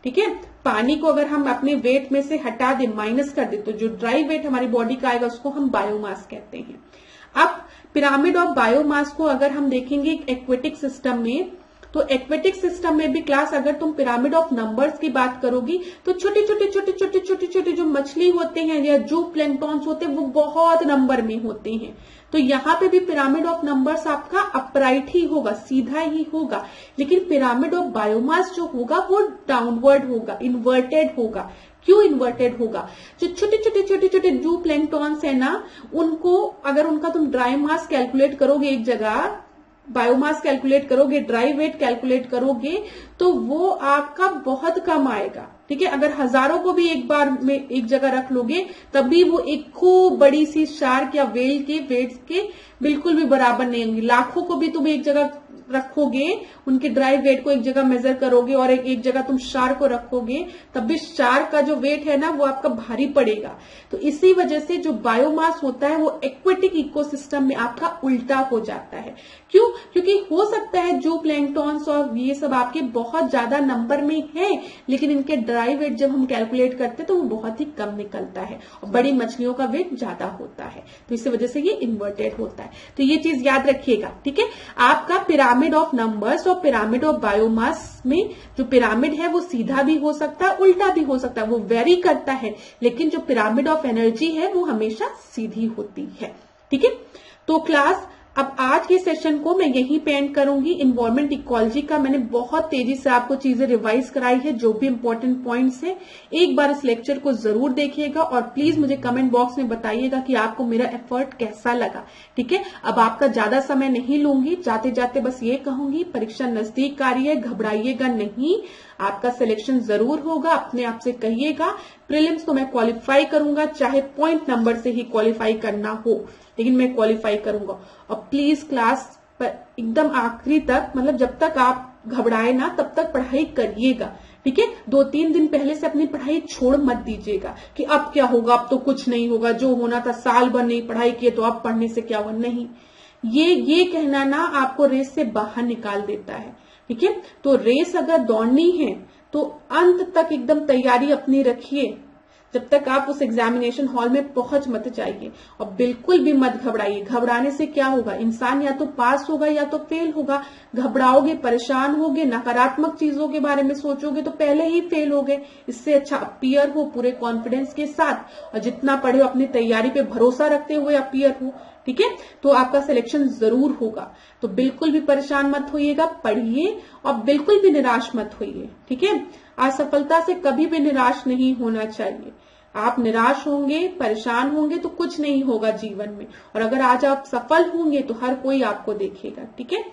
ठीक है, पानी को अगर हम अपने वेट में से हटा दे, माइनस कर दे, तो जो ड्राई वेट हमारी बॉडी का आएगा उसको हम बायोमास कहते हैं। अब पिरामिड ऑफ बायोमास को अगर हम देखेंगे एक्वेटिक सिस्टम में, तो एक्वेटिक सिस्टम में भी क्लास अगर तुम पिरामिड ऑफ नंबर्स की बात करोगी तो छोटे छोटे जो मछली होते हैं या जो प्लैंक्टॉन्स होते हैं वो बहुत नंबर में होते हैं। तो यहाँ पे भी पिरामिड ऑफ नंबर्स आपका अपराइट ही होगा, सीधा ही होगा। लेकिन पिरामिड ऑफ बायोमास जो होगा वो डाउनवर्ड होगा, इन्वर्टेड होगा। क्यों इन्वर्टेड होगा? जो छोटे जो प्लैंक्टॉन्स है ना, उनको अगर उनका तुम ड्राई मास कैलकुलेट करोगे, एक जगह बायोमास कैलकुलेट करोगे, ड्राई वेट कैलकुलेट करोगे, तो वो आपका बहुत कम आएगा, ठीक है। अगर हजारों को भी एक बार में एक जगह रख लोगे तब भी वो एक खूब बड़ी सी शार्क या वेल के वेट्स के बिल्कुल भी बराबर नहीं होंगे। लाखों को भी तुम एक जगह रखोगे, उनके ड्राई वेट को एक जगह मेजर करोगे और एक जगह तुम शार्क को रखोगे, तब भी शार्क का जो वेट है ना वो आपका भारी पड़ेगा। तो इसी वजह से जो बायोमास होता है वो एक्वेटिक इकोसिस्टम में आपका उल्टा हो जाता है। क्यों? क्योंकि हो सकता है जो प्लैंक्टॉन्स और ये सब आपके बहुत ज्यादा नंबर में है, लेकिन इनके ड्राई वेट जब हम कैलकुलेट करते हैं तो वो बहुत ही कम निकलता है और बड़ी मछलियों का वेट ज्यादा होता है। तो इसी वजह से ये इन्वर्टेड होता है। तो ये चीज याद रखिएगा, ठीक है। आपका पिरामिड ऑफ नंबर्स और पिरामिड ऑफ बायोमास में जो पिरामिड है वो सीधा भी हो सकता है, उल्टा भी हो सकता है, वो वेरी करता है। लेकिन जो पिरामिड ऑफ एनर्जी है वो हमेशा सीधी होती है, ठीक है। तो क्लास, अब आज के सेशन को मैं यहीं पे एंड करूंगी। इन्वायरमेंट इकोलॉजी का मैंने बहुत तेजी से आपको चीजें रिवाइज कराई है, जो भी इंपॉर्टेंट पॉइंट्स है। एक बार इस लेक्चर को जरूर देखिएगा और प्लीज मुझे कमेंट बॉक्स में बताइएगा कि आपको मेरा एफर्ट कैसा लगा, ठीक है। अब आपका ज्यादा समय नहीं लूंगी, जाते जाते बस ये कहूंगी, परीक्षा नजदीक आ रही है, घबराइएगा नहीं, आपका सिलेक्शन जरूर होगा। अपने आप से कहिएगा प्रीलिम्स तो मैं क्वालिफाई करूंगा, चाहे पॉइंट नंबर से ही क्वालिफाई करना हो, लेकिन मैं क्वालिफाई करूंगा। और प्लीज क्लास पर एकदम आखिरी तक, मतलब जब तक आप घबराए ना तब तक पढ़ाई करिएगा, ठीक है। 2-3 दिन पहले से अपनी पढ़ाई छोड़ मत दीजिएगा कि अब क्या होगा, अब तो कुछ नहीं होगा, जो होना था साल भर नहीं पढ़ाई किए तो अब पढ़ने से क्या हुआ। नहीं, ये कहना ना आपको रेस से बाहर निकाल देता है, ठीक है। तो रेस अगर दौड़नी है तो अंत तक एकदम तैयारी अपनी रखिए, जब तक आप उस एग्जामिनेशन हॉल में पहुंच मत जाइए। और बिल्कुल भी मत घबराइए। घबराने से क्या होगा, इंसान या तो पास होगा या तो फेल होगा। घबराओगे, परेशान होगे, नकारात्मक चीजों के बारे में सोचोगे तो पहले ही फेल हो गए। इससे अच्छा अपीयर हो पूरे कॉन्फिडेंस के साथ, और जितना पढ़े हो अपनी तैयारी पे भरोसा रखते हुए अपीयर हो, ठीक है, तो आपका सिलेक्शन जरूर होगा। तो बिल्कुल भी परेशान मत होइएगा, पढ़िए और बिल्कुल भी निराश मत होइए, ठीक है। असफलता से कभी भी निराश नहीं होना चाहिए। आप निराश होंगे, परेशान होंगे तो कुछ नहीं होगा जीवन में। और अगर आज आप सफल होंगे तो हर कोई आपको देखेगा, ठीक है।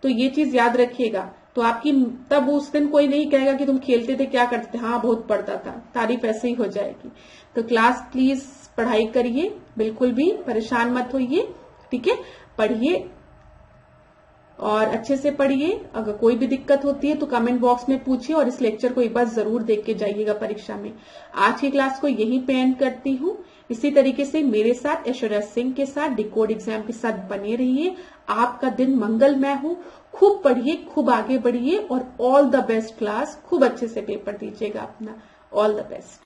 तो ये चीज याद रखिएगा। तो आपकी तब उस दिन कोई नहीं कहेगा कि तुम खेलते थे, क्या करते थे, हाँ बहुत पढ़ता था, तारीफ ऐसे ही हो जाएगी। तो क्लास प्लीज पढ़ाई करिए, बिल्कुल भी परेशान मत होइए, ठीक है। पढ़िए और अच्छे से पढ़िए। अगर कोई भी दिक्कत होती है तो कमेंट बॉक्स में पूछिए, और इस लेक्चर को एक बार जरूर देख के जाइएगा परीक्षा में। आज की क्लास को यहीं पे एंड करती हूँ। इसी तरीके से मेरे साथ ऐश्वर्या सिंह के साथ डिकोड एग्जाम के साथ बने रहिए। आपका दिन मंगलमय हो। खूब पढ़िए, खूब आगे बढ़िए, और ऑल द बेस्ट क्लास। खूब अच्छे से पेपर दीजिएगा अपना। All the best.